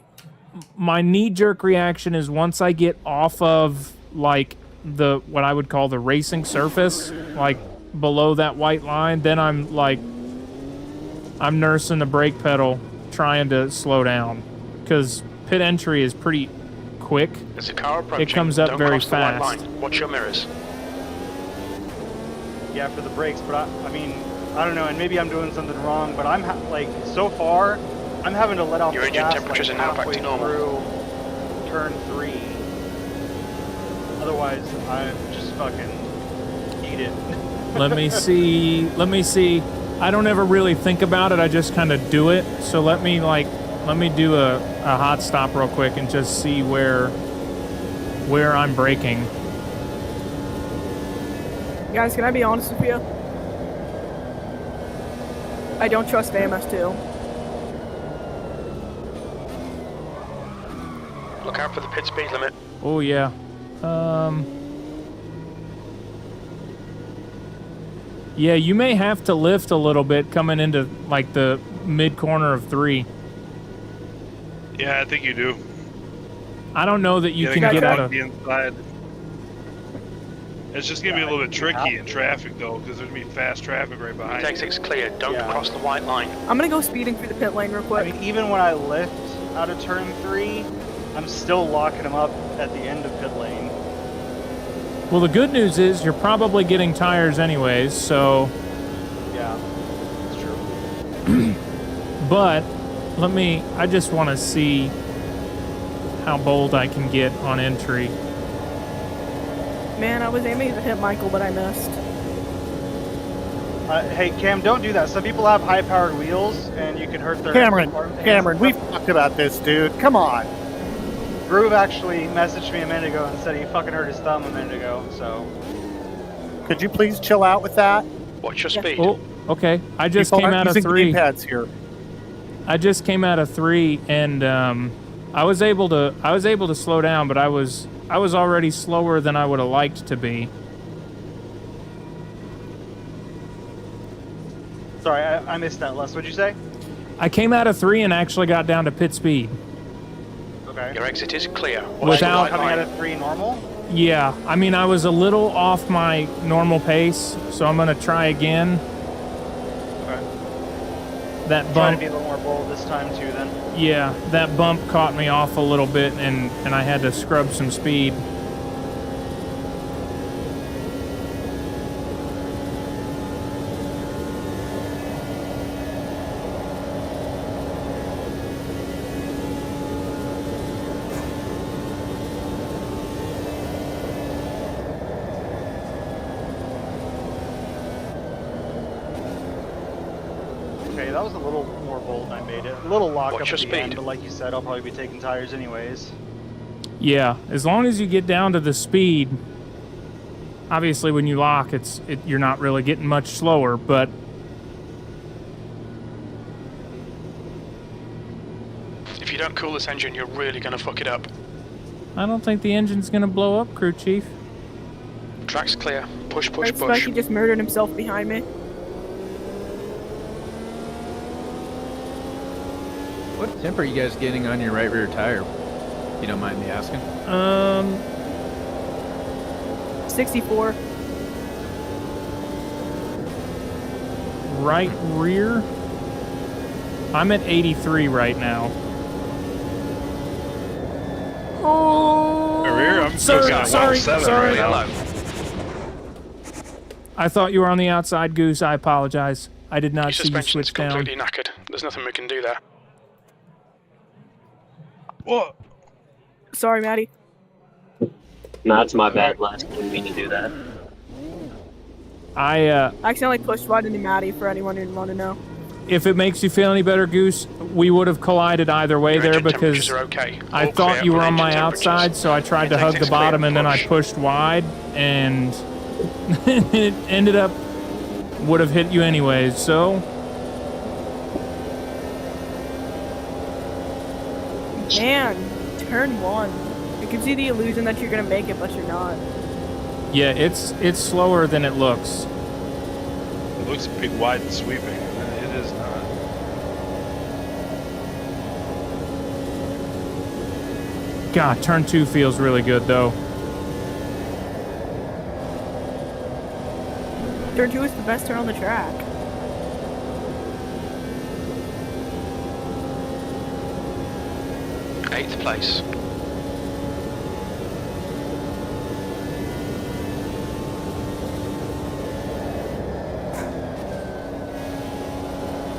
my knee-jerk reaction is once I get off of like what I would call the racing surface, like below that white line, then I'm nursing the brake pedal, trying to slow down, because pit entry is pretty quick. There's a car approaching. It comes up Don't very cross the white fast. line. Watch your mirrors. Yeah, for the brakes, but I mean, I don't know, and maybe I'm doing something wrong, but I'm like so far, I'm having to let off Your the engine gas temperatures like are now back to halfway normal. through turn 3. Otherwise, I just fucking eat it. Let me see. I don't ever really think about it. I just kind of do it. So let me do a hot stop real quick and just see where I'm braking. Guys, can I be honest with you? I don't trust AMS2. Look out for the pit speed limit. Oh yeah. Yeah, you may have to lift a little bit coming into like the mid corner of 3. Yeah, I think you do. I don't know that you can gotta get out of the inside. It's just gonna be a little bit tricky in traffic though, because there's gonna be fast traffic right behind you. Exit's clear. Don't cross the white line. I'm gonna go speeding through the pit lane real quick. I mean, even when I lift out of turn 3, I'm still locking them up at the end of pit lane. Well, the good news is you're probably getting tires anyways, so. Yeah, that's true. But I just want to see how bold I can get on entry. Man, I was aiming to hit Michael, but I missed. Hey, Cam, don't do that. Some people have high-powered wheels, and you can hurt their... Cameron, we've talked about this, dude. Come on. Groove actually messaged me a minute ago and said he fucking hurt his thumb a minute ago, so... Could you please chill out with that? What's your speed? Oh, okay. I just People came aren't out of using 3. gamepads here. I just came out of 3, and I was able to slow down, but I was already slower than I would have liked to be. Sorry, I missed that, Les. What'd you say? I came out of 3 and actually got down to pit speed. Okay. Your exit is clear. Without coming out of 3 normal? Yeah, I mean, I was a little off my normal pace, so I'm gonna try again. Okay. That Trying bump. to be a little more bold this time too, then. Yeah, that bump caught me off a little bit, and I had to scrub some speed. Okay, that was a little more bold than I made it. A little lock What's up your at the end, speed? but like you said, I'll probably be taking tires anyways. Yeah, as long as you get down to the speed. Obviously, when you lock, you're not really getting much slower, but If you don't cool this engine, you're really gonna fuck it up. I don't think the engine's gonna blow up, crew chief. Track's clear. Push, push, I expect push. he just murdered himself behind me. What temp are you guys getting on your right rear tire? If you don't mind me asking. 64. Right rear. I'm at 83 right now. Oh, Rear, I'm sorry, got sorry, 107 sorry. right now. I thought you were on the outside, Goose. I apologize. I did Your not see you suspension's switch down. completely knackered. There's nothing we can do there. What? Sorry, Maddie. No, that's my bad, Les. Didn't mean to do that. I accidentally pushed right into Maddie, for anyone who didn't want to know. if it makes you feel any better, Goose, we would have collided either way Your there engine because temperatures are okay. I All thought clear you were on on my engine temperatures. outside, so I tried to It hug takes the bottom clear, and then I push. pushed wide, and it ended up would have hit you anyways. So Man, turn 1. It gives you the illusion that you're gonna make it, but you're not. yeah, it's slower than it looks. It looks big, wide, and sweeping. It is not. God, turn 2 feels really good though. Turn 2 is the best turn on the track. Eighth place.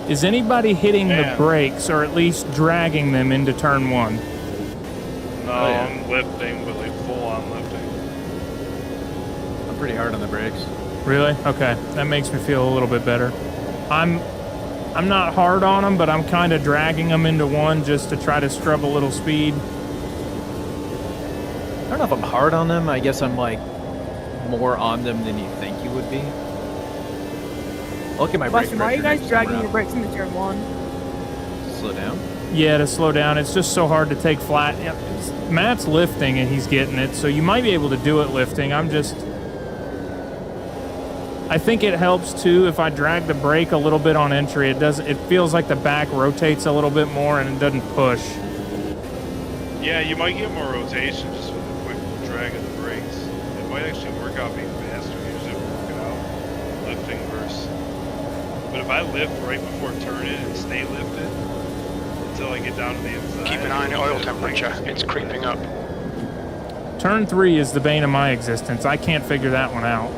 Is anybody hitting the Man. brakes or at least dragging them into turn 1? No, yeah. I'm lifting, but like full on lifting. I'm pretty hard on the brakes. Really? Okay, that makes me feel a little bit better. I'm not hard on them, but I'm kind of dragging them into one just to try to scrub a little speed. I don't know if I'm hard on them. I guess I'm like more on them than you think you would be. Look at my brake Buster, why are you pressure guys next dragging time your brakes into turn 1? around. Slow down. Yeah, to slow down. It's just so hard to take flat. Matt's lifting and he's getting it, so you might be able to do it lifting. I think it helps too if I drag the brake a little bit on entry. It feels like the back rotates a little bit more and it doesn't push. Yeah, you might get more rotation just with a quick drag of the brakes. It might actually work out being faster. Usually work it out lifting versus. But if I lift right before turning and stay lifted until I get down to the inside. Keep an eye on your oil temperature. It's creeping up. Turn 3 is the bane of my existence. I can't figure that one out.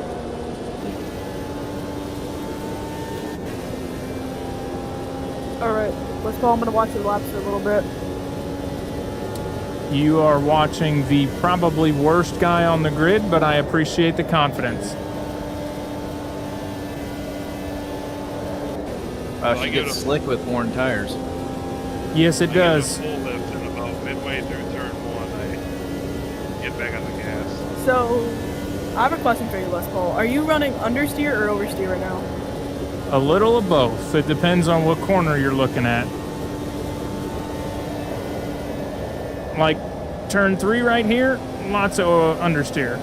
Alright, let's go. I'm gonna watch the laps for a little bit. You are watching the probably worst guy on the grid, but I appreciate the confidence. She gets slick with worn tires. Yes, it does. Full lift and about midway through turn 1, I get back on the gas. So, I have a question for you, Les Paul. Are you running understeer or oversteer right now? A little of both. It depends on what corner you're looking at. Like turn 3 right here, lots of understeer.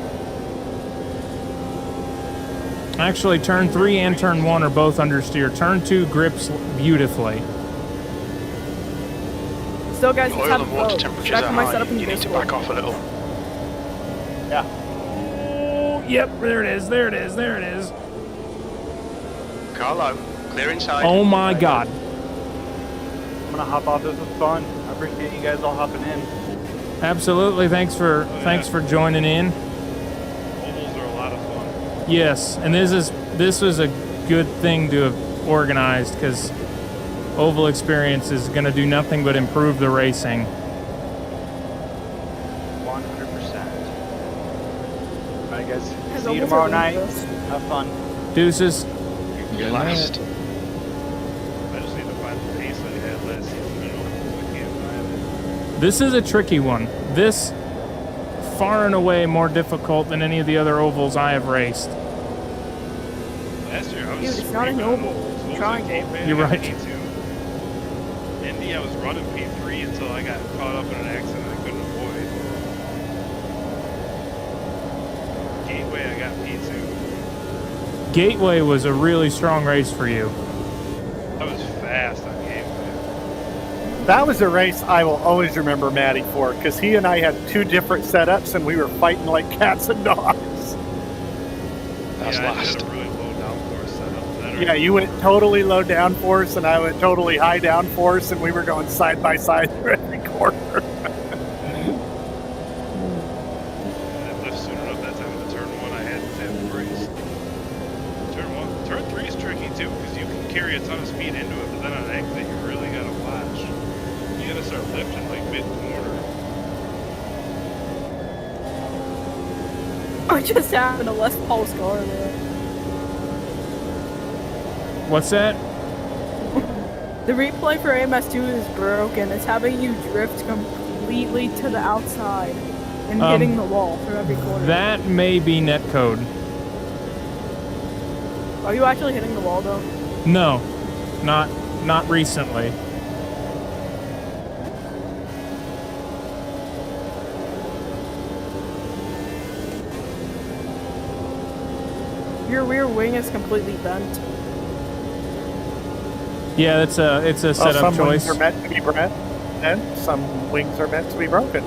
Actually, turn 3 and turn 1 are both understeer. Turn 2 grips beautifully. So guys, let's Oil have a and water vote. temperatures Back are to my high. setup in You need to Discord. back off a little. Yeah. Oh, yep, there it is, there it is, there it is. Carlo, clear inside. Oh my God. I'm gonna hop off. This was fun. I appreciate you guys all hopping in. Absolutely, thanks for joining in. Ovals are a lot of fun. Yes, and this was a good thing to have organized because Oval Experience is going to do nothing but improve the racing. 100%. Alright guys, Has see you Oval's tomorrow a night. link to Have fun. Deuces. Last. I just need to find the pace I had last season in Ovals. I can't find it. This is a tricky one. This far and away more difficult than any of the other ovals I have raced. Last year I was Dude, it's not an scraping oval. on Ovals. What was Trying. it, Gateway? You're I got right. P2. Indy, I was running P3 until I got caught up in an accident I couldn't avoid. Gateway, I got P2. Gateway was a really strong race for you. I was fast on Gateway. That was a race I will always remember Matty for, because he and I had 2 different setups and we were fighting like cats and dogs. That's yeah, last. I did a really low downforce setup. Then Yeah, you went totally low downforce and I went totally high downforce, and we were going side by side through every corner. I lift soon enough that time in the turn 1 I had to have the brakes. Turn 3 is tricky too, because you can carry a ton of speed into it, but then on exit you really gotta watch. You gotta start lifting like mid-corner. I just happened to Les Paul's car there. What's that? The replay for AMS2 is broken. It's having you drift completely to the outside and hitting the wall for every corner. That may be netcode. Are you actually hitting the wall though? No, not recently. Your rear wing is completely bent. Yeah, it's a setup some choice. wings are meant to be bent, and some wings are meant to be broken.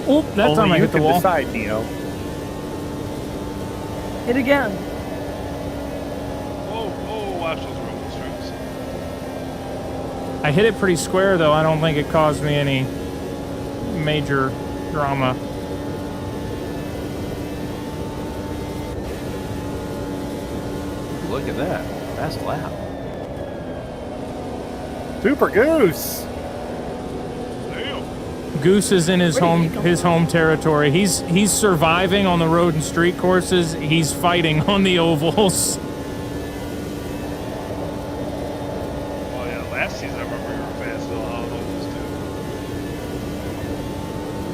Oop, that Only time I you hit the can wall. decide, Neo. Hit again. Oh, watch those rumble strips. I hit it pretty square though. I don't think it caused me any major drama. Look at that. Fast lap. Super Goose. Damn. Goose is in his Where did he come home territory. He's surviving on the road and street courses. He's fighting on the ovals.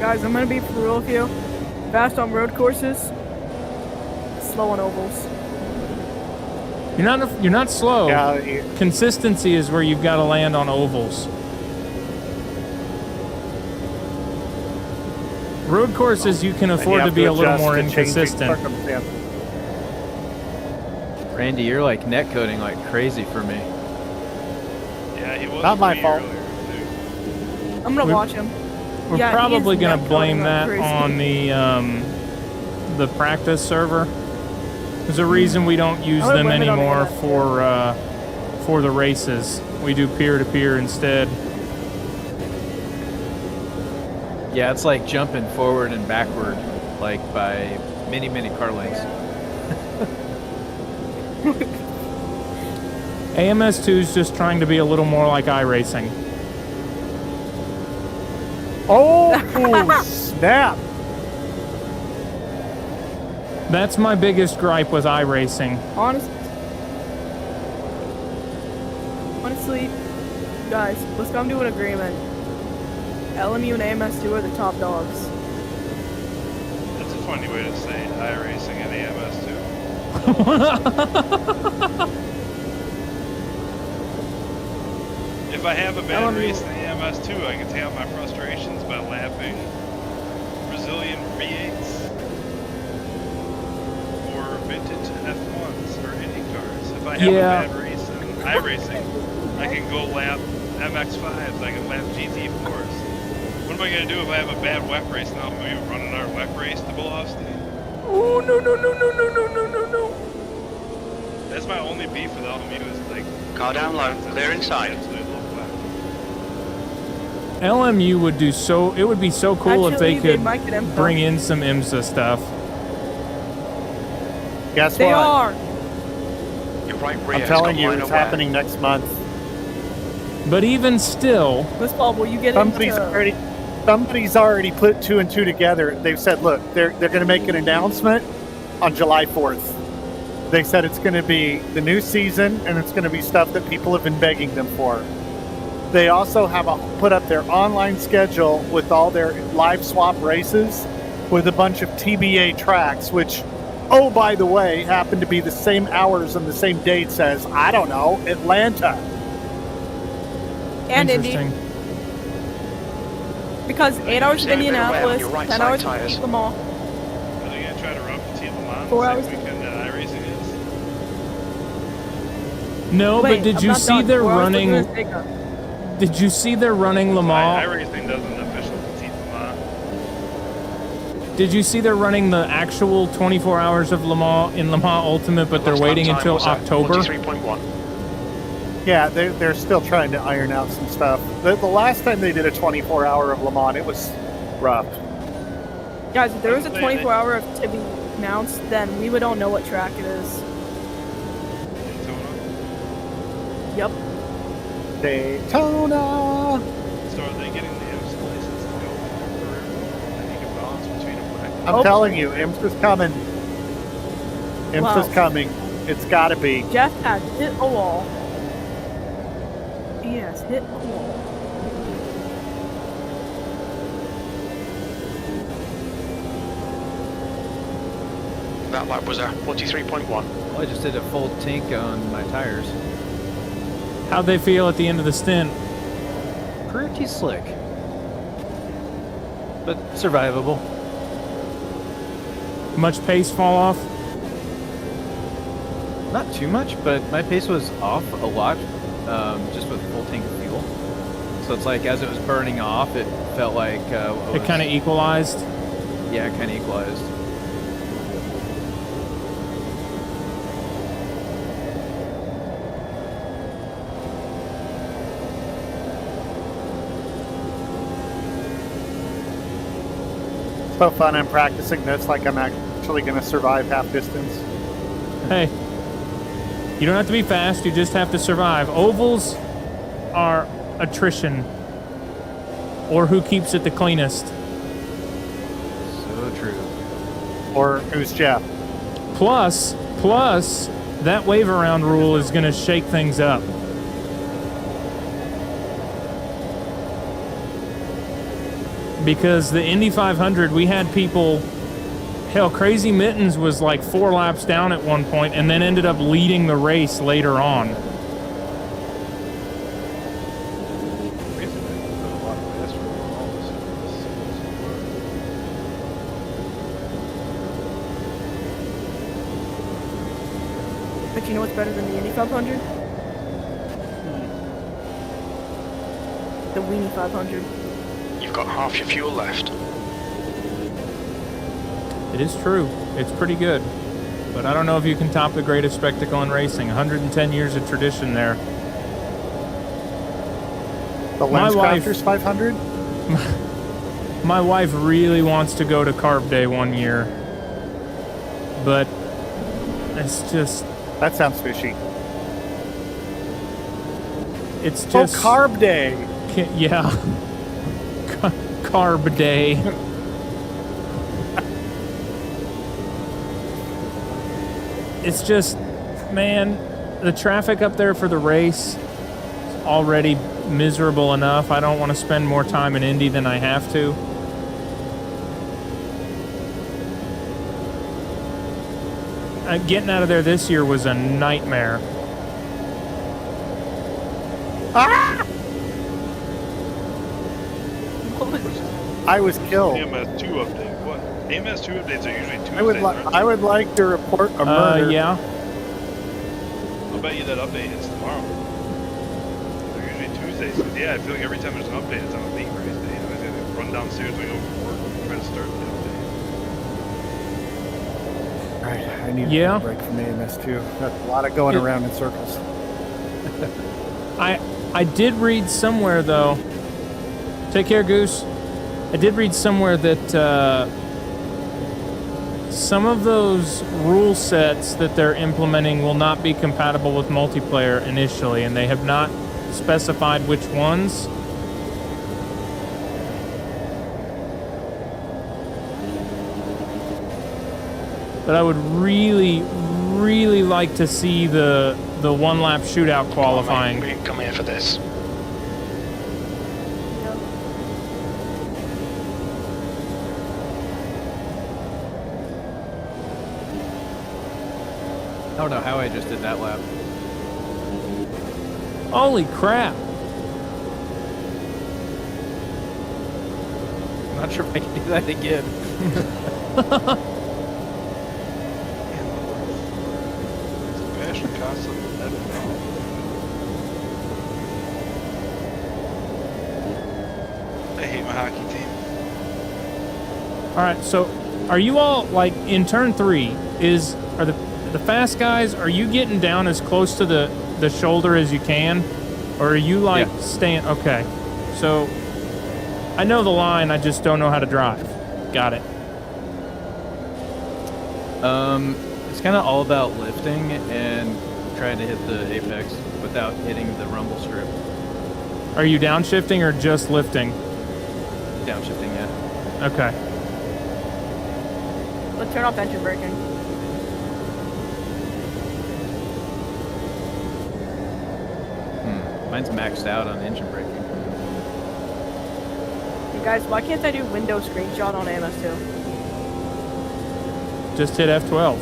Guys, I'm gonna be for real with you. Fast on road courses, slow on ovals. You're not slow. Yeah, Consistency is where you've got to land on ovals. Road courses, you can afford to be a little more inconsistent. Randy, you're like net coding like crazy for me. Yeah, he was. Not my fault. I'm gonna watch him. We're Yeah, probably he is going to net blame coding that like on the practice server. There's a reason we don't use I would them blame it on the anymore for the races. We do peer-to-peer instead. Yeah, it's like jumping forward and backward, like by many, many car lengths. AMS2 is just trying to be a little more like iRacing. Oh, snap. That's my biggest gripe with iRacing. Honestly, guys, let's come to an agreement. LMU and AMS2 are the top dogs. That's a funny way to say it, iRacing and AMS too. If I have a bad race in AMS too, I can take out my frustrations by lapping Brazilian V8s or vintage F1s or Indy cars. If I have a bad race in iRacing, I can go lap MX5s, I can lap GT4s. What am I going to do if I have a bad wet race now? Am I running our wet race to velocity? Oh, no. That's my only beef with LMU is like... Car down low, clear inside. LMU would do so... It would be so cool if they could bring in some IMSA stuff. Guess they what? Are. You're right, rear. I'm telling you, it's happening next month. But even still... Miss Paul, will you get Somebody's already put 2 and 2 together. They've said, look, they're going to make an announcement on July 4th. They said it's going to be the new season, and it's going to be stuff that people have been begging them for. They also have put up their online schedule with all their live swap races with a bunch of TBA tracks, which, oh, by the way, happen to be the same hours and the same dates as, I don't know, Atlanta. And Indy. Because 8 hours of Indianapolis, 10 hours of Le Mans. Are they going to try to replicate Le Mans 4 the hours. same weekend that iRacing is? No, Wait, but did you see they're running... Did you see they're running Le Mans? iRacing doesn't officially compete Le Mans. Did you see they're running the actual 24 hours of Le Mans in Le Mans Ultimate, but they're waiting until October? 43.1. Yeah, they're still trying to iron out some stuff. The last time they did a 24-hour of Le Mans, it was rough. Guys, if there was a 24-hour to be announced, then we would all know what track it is. Yep. Daytona. So are they getting the IMSA license to go forever? Then you can balance between them. I'm telling you, IMSA's coming. IMSA's coming. It's got to be. Jeff has hit a wall. He has hit a wall. That lap was a 43.1. Well, I just did a full tank on my tires. How'd they feel at the end of the stint? Pretty slick. But survivable. Much pace fall off? Not too much, but my pace was off a lot, just with full tank of fuel. So it's like as it was burning off, it felt like... it kind of equalized? Yeah, it kind of equalized. So fun. I'm practicing this like I'm actually going to survive half distance. Hey, you don't have to be fast. You just have to survive. Ovals are attrition, or who keeps it the cleanest. So true. Or who's Jeff? Plus, that wave around rule is going to shake things up. because the Indy 500, we had people. Hell, Crazy Mittens was like 4 laps down at one point, and then ended up leading the race later on. But you know what's better than the Indy 500? The Weenie 500. You've got half your fuel left. It is true. It's pretty good. But I don't know if you can top the greatest spectacle in racing. 110 years of tradition there. The LensCrafters 500? My wife really wants to go to Carb Day one year. But it's just... That sounds fishy. It's just... Oh, Carb Day! Yeah. Carb Day. It's just, man, the traffic up there for the race is already miserable enough. I don't want to spend more time in Indy than I have to. Getting out of there this year was a nightmare. Ah! I was killed. AMS2 update. What? AMS2 updates are usually Tuesdays. I would like to report a murder. Yeah. I'll bet you that update hits tomorrow. They're usually Tuesdays. But yeah, I feel like every time there's an update, it's on a league race day. I was gonna run downstairs when I go to work and try to start the update. Alright, I need Yeah. a break from AMS2. That's a lot of going around in circles. I did read somewhere, though. Take care, Goose. I did read somewhere that some of those rule sets that they're implementing will not be compatible with multiplayer initially, and they have not specified which ones. But I would really, really like to see the one-lap shootout qualifying. Come on, mate. Come here for this. I don't know how I just did that lap. Holy crap! I'm not sure if I can do that again. Passion constantly. I hate my hockey team. All right, so are you all like in turn 3? Are the fast guys? Are you getting down as close to the shoulder as you can, or are you like staying? Okay, so I know the line. I just don't know how to drive. Got it. It's kind of all about lifting and trying to hit the apex without hitting the rumble strip. Are you downshifting or just lifting? Downshifting, yeah. Okay. Let's turn off engine braking. Mine's maxed out on engine braking. You guys, why can't I do window screenshot on AMS2? Just hit F12.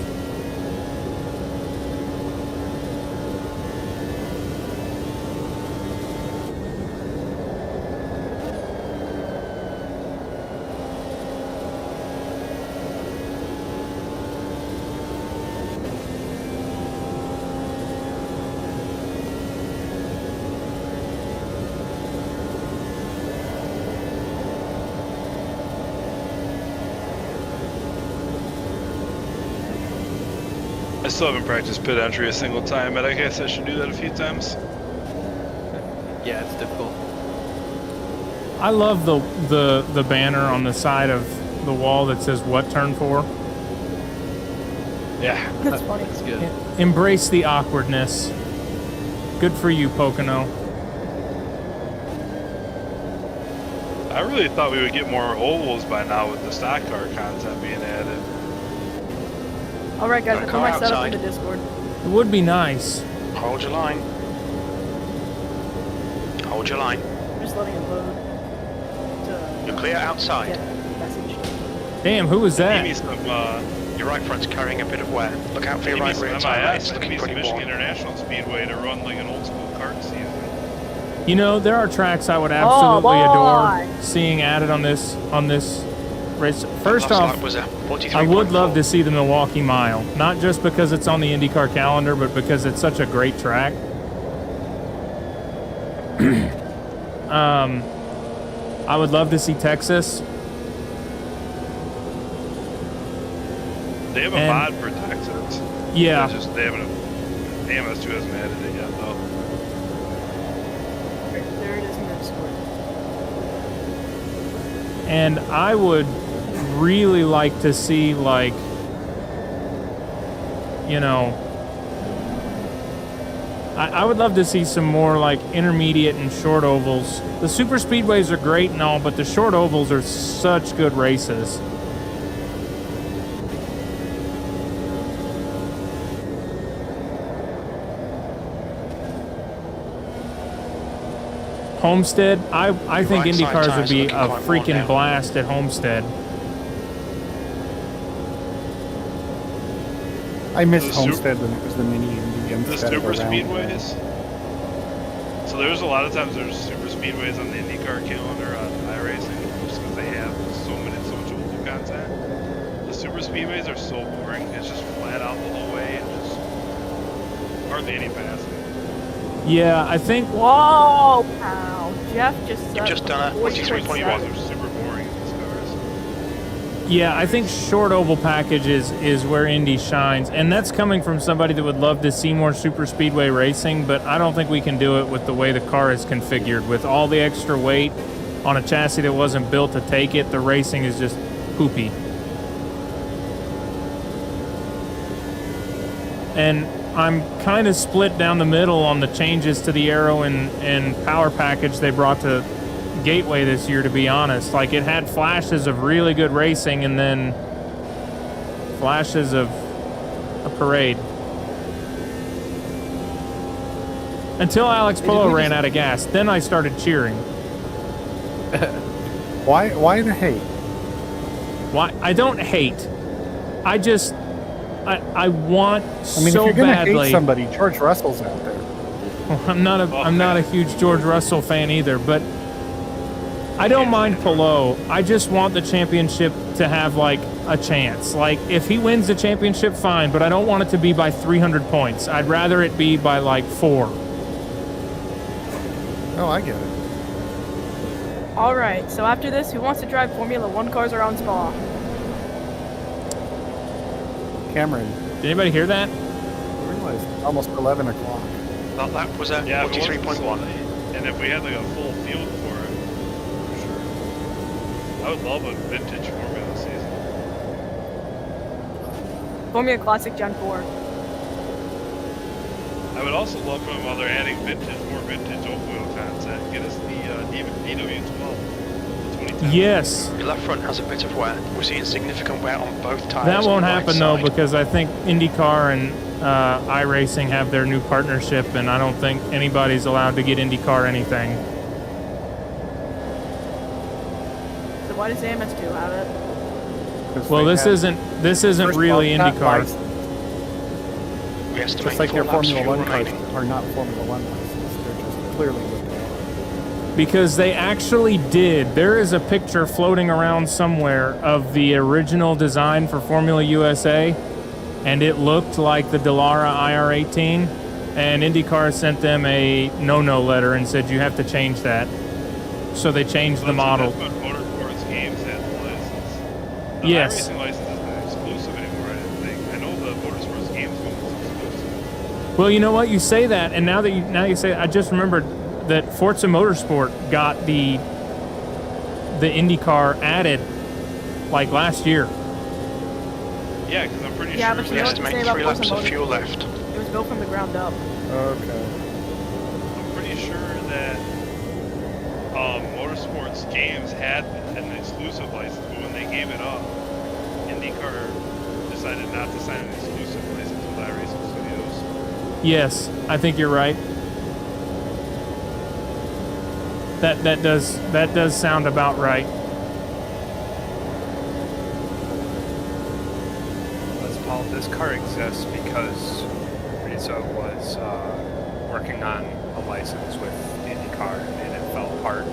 I still haven't practiced pit entry a single time, but I guess I should do that a few times. Yeah, it's difficult. I love the banner on the side of the wall that says "What turn for?" Yeah, That's funny. That's good. Embrace the awkwardness. Good for you, Pocono. I really thought we would get more ovals by now with the stock car content being added. Alright guys, I put my setup outside. in the Discord. It would be nice. Hold your line. Hold your line. I'm just letting it load. You're clear outside. Yeah, message. Damn, who was that? Maybe some, Your right front's carrying a bit of wear. Look out for your maybe right some rear MIS, tire. It's maybe looking some pretty Michigan worn. International Speedway to run like an old school kart season. You know, there are tracks I would absolutely adore seeing added on this race. First off, I would love to see the Milwaukee Mile, not just because it's on the IndyCar calendar, but because it's such a great track. I would love to see Texas. They have a mod for Texas. Yeah. Just, they haven't. AMS2 hasn't added it yet, though. There it is in the Discord. And I would really like to see, like, you know, I would love to see some more, like, intermediate and short ovals. The super speedways are great and all, but the short ovals are such good races. Homestead, I think IndyCars would be a freaking blast at Homestead. I missed Homestead when it was the mini Indy The instead of super around. speedways. So there's a lot of times there's super speedways on the IndyCar calendar on iRacing just because they have so much oval content. The super speedways are so boring. It's just flat out the whole way and just hardly any passing. Yeah, I think. Whoa! Wow. Jeff just said. You've just done a 43.1. Are super boring in these cars. Yeah, I think short oval package is where Indy shines, and that's coming from somebody that would love to see more super speedway racing, but I don't think we can do it with the way the car is configured. With all the extra weight on a chassis that wasn't built to take it, the racing is just poopy. And I'm kind of split down the middle on the changes to the aero and power package they brought to Gateway this year, to be honest. Like, it had flashes of really good racing and then flashes of a parade. Until Alex Polo ran out of gas, then I started cheering. Why the hate? Why? I don't hate. I just I want I mean, so if you're gonna badly. hate somebody, George Russell's out there. Well, I'm not a huge George Russell fan either, but I don't mind Palou. I just want the championship to have, like, a chance. Like, if he wins the championship, fine, but I don't want it to be by 300 points. I'd rather it be by, like, 4. Oh, I get it. Alright, so after this, who wants to drive Formula 1 cars around Spa? Cameron. Did anybody hear that? I realized it's almost 11 o'clock. That was a 43.1. And if we had like a full field for it, for sure. I would love a vintage Formula season. Formula Classic Gen 4. I would also love them while they're adding more vintage old wheel content. Get us the DW12. Yes. Your left front has a bit of wear. We're seeing significant wear on both tires. That won't on the right happen, though, side. because I think IndyCar and iRacing have their new partnership, and I don't think anybody's allowed to get IndyCar anything. So why does AMS2 have it? Well, this isn't really IndyCar. We estimate Just like 4 their laps Formula fuel 1 cars remaining. are not Formula 1 licenses. They're just clearly what they are. Because they actually did. There is a picture floating around somewhere of the original design for Formula USA, and it looked like the Dallara IR18, and IndyCar sent them a no-no letter and said you have to change that. So they changed the model. That's what Motorsports Games had the license. The Yes. iRacing license isn't exclusive anymore, I didn't think. I know the Motorsports Games one was exclusive. Well, you know what? You say that, and now you say it, I just remembered that Forza Motorsport got the IndyCar added like last year. Yeah, because I'm pretty Yeah, sure but We you know what to estimate say about 3 laps Forza of fuel Motorsport? left. It was built from the ground up. Okay. I'm pretty sure that Motorsports Games had an exclusive license, but when they gave it up, IndyCar decided not to sign an exclusive license with iRacing Studios. Yes, I think you're right. That does sound about right. Well, this car exists because Rizzo was working on a license with IndyCar, and it fell apart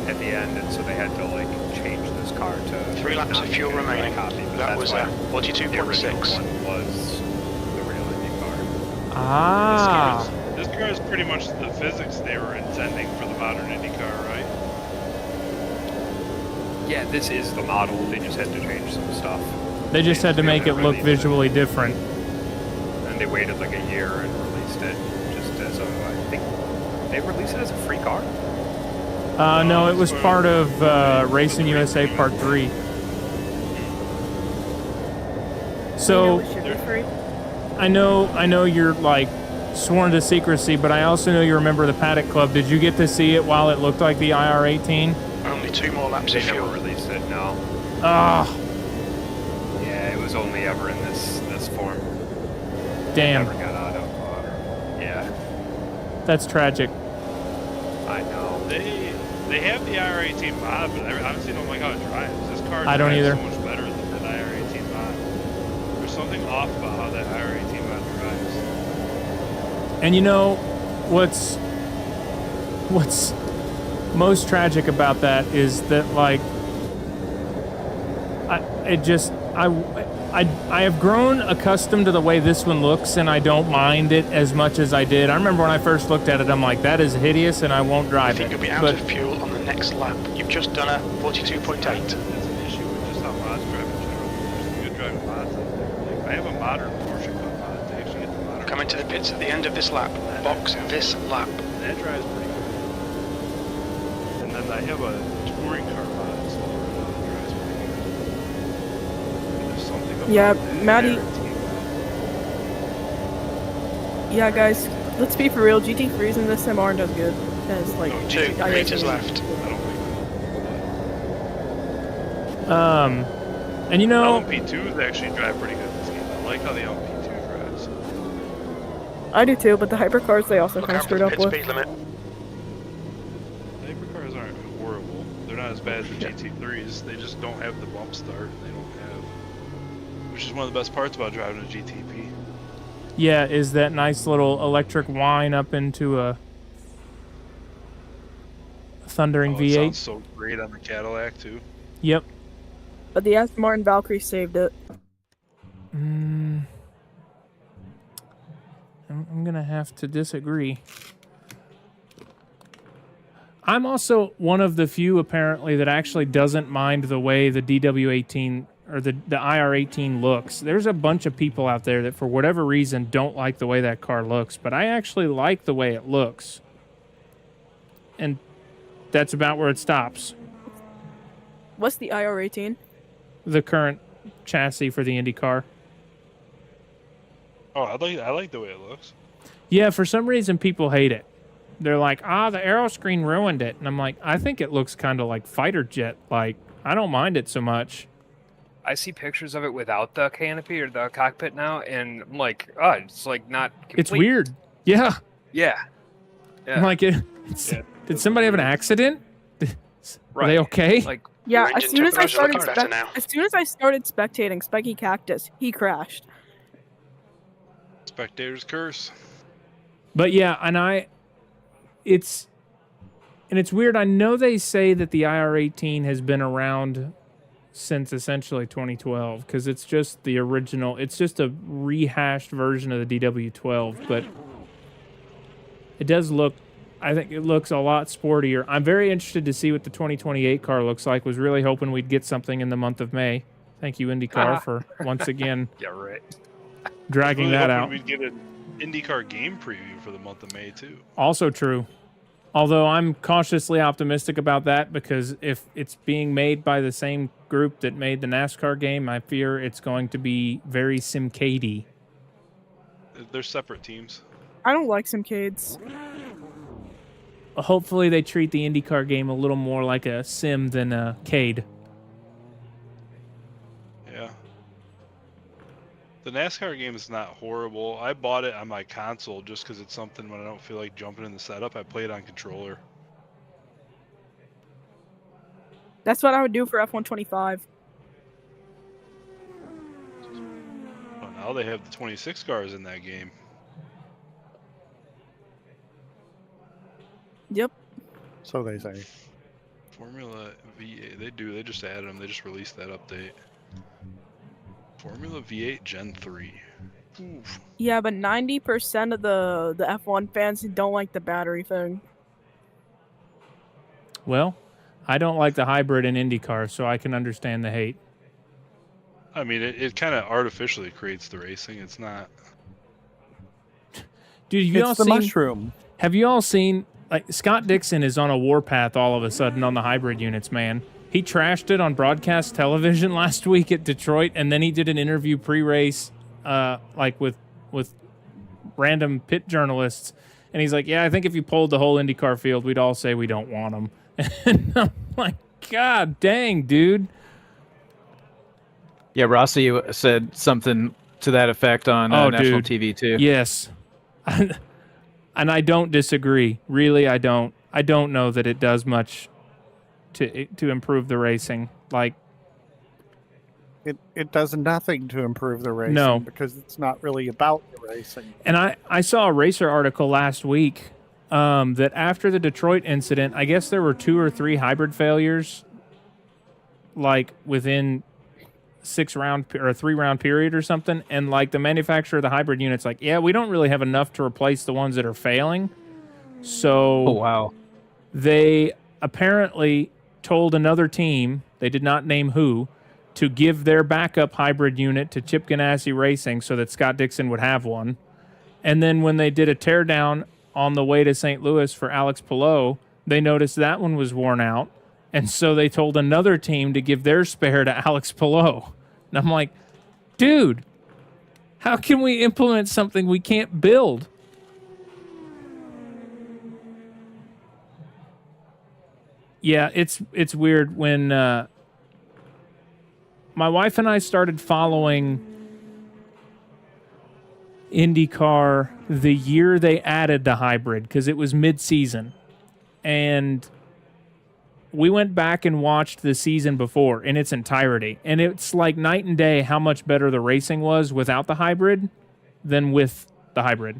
at the end, and so they had to like change this car to 3 laps of fuel remaining. That was 42.6. Was the real IndyCar. Ah. This car is pretty much the physics they were intending for the modern IndyCar, right? Yeah, this is the model. They just had to change some stuff. They just had to make it look visually different. And they waited like a year and released it just as a, I think, they released it as a free car? No, it was part of Racing USA Part 3. So, I know you're like sworn to secrecy, but I also know you're a member of the Paddock Club. Did you get to see it while it looked like the IR-18? Only 2 more laps of fuel. They never released it, no. Ah. Yeah, it was only ever in this form. Damn. Never got out of yeah. That's tragic. I know. They have the IR-18 mod, but I honestly don't like how it drives. This car I don't drives either. so much better than the IR-18 mod. There's something off about how that IR-18 mod drives. And you know what's most tragic about that is that like I have grown accustomed to the way this one looks, and I don't mind it as much as I did. I remember when I first looked at it, I'm like, that is hideous, and I won't drive it. I think you'll be out of fuel on the next lap. You've just done a 42.8. That's an issue with just how mods drive in general. There's some good driving mods out there. Like, I have a modern Porsche Cup mod. They actually get the modern. Coming to the pits at the end of this lap. Box this lap. That drives pretty good. And then I have a touring car mod installed right now that drives pretty good. And there's something about Yeah, that Maddie. IR-18 Yeah, guys, let's be for real. GT3's in this MR does good. As like 2 meters left. And you know, LMP2s actually drive pretty good in this game. I like how the LMP2 drives. I do too, but the hypercars they also Look kind of out for screwed the up pit with. speed limit. The hypercars aren't horrible. They're not as bad as the GT3s. They just don't have the bump start. They don't have, which is one of the best parts about driving a GTP. yeah, is that nice little electric whine up into a thundering It V8. sounds so great on the Cadillac too. Yep. But the Aston Martin Valkyrie saved it. I'm gonna have to disagree. I'm also one of the few, apparently, that actually doesn't mind the way the DW18 or the IR18 looks. There's a bunch of people out there that, for whatever reason, don't like the way that car looks, but I actually like the way it looks. And that's about where it stops. What's the IR18? The current chassis for the Indy car. Oh, I like the way it looks. Yeah, for some reason, people hate it. They're like, the aero screen ruined it. And I'm like, I think it looks kind of like fighter jet. Like, I don't mind it so much. I see pictures of it without the canopy or the cockpit now, and I'm like, oh, it's like not complete. It's weird. Yeah. Yeah. I'm like, did somebody have an accident? Are they okay? Like, Yeah, Your as engine soon as I temperatures look started better now. as soon as I started spectating Spiky Cactus, he crashed. Spectator's curse. But yeah, and it's weird. I know they say that the IR18 has been around since essentially 2012 because it's just the original. It's just a rehashed version of the DW12, but it does look. I think it looks a lot sportier. I'm very interested to see what the 2028 car looks like. Was really hoping we'd get something in the month of May. Thank you, IndyCar, for once again yeah, right. dragging that out. We'd get an IndyCar game preview for the month of May too. Also true. Although I'm cautiously optimistic about that because if it's being made by the same group that made the NASCAR game, I fear it's going to be very Simcade-y. They're separate teams. I don't like Simcades. Hopefully they treat the IndyCar game a little more like a sim than a Cade. Yeah. The NASCAR game is not horrible. I bought it on my console just because it's something when I don't feel like jumping in the setup, I play it on controller. That's what I would do for F125. Now they have the 26 cars in that game. Yep. So they say. Formula V8, they just added them. They just released that update. Formula V8 Gen 3. Oof. Yeah, but 90% of the F1 fans don't like the battery thing. Well, I don't like the hybrid in IndyCar, so I can understand the hate. I mean, it kind of artificially creates the racing. It's not. Dude, have you all seen mushroom? Have you all seen? Like, Scott Dixon is on a warpath all of a sudden on the hybrid units, man. He trashed it on broadcast television last week at Detroit, and then he did an interview pre-race, like with random pit journalists, and he's like, "Yeah, I think if you polled the whole IndyCar field, we'd all say we don't want them." And I'm like, "God dang, dude." Yeah, Rossi said something to that effect on national TV too. Yes, and I don't disagree. Really, I don't. I don't know that it does much to improve the racing. Like, it does nothing to improve the racing. No. Because it's not really about the racing. And I saw a racer article last week that after the Detroit incident, I guess there were 2 or 3 hybrid failures, like within 6-round or a 3-round period or something. And like the manufacturer of the hybrid unit's like, yeah, we don't really have enough to replace the ones that are failing. So Oh wow. They apparently told another team, they did not name who, to give their backup hybrid unit to Chip Ganassi Racing so that Scott Dixon would have one. And then when they did a teardown on the way to St. Louis for Alex Palou, they noticed that one was worn out. And so they told another team to give their spare to Alex Palou. And I'm like, dude, how can we implement something we can't build? Yeah, it's weird when my wife and I started following IndyCar the year they added the hybrid because it was mid-season. And we went back and watched the season before in its entirety. And it's like night and day how much better the racing was without the hybrid than with the hybrid.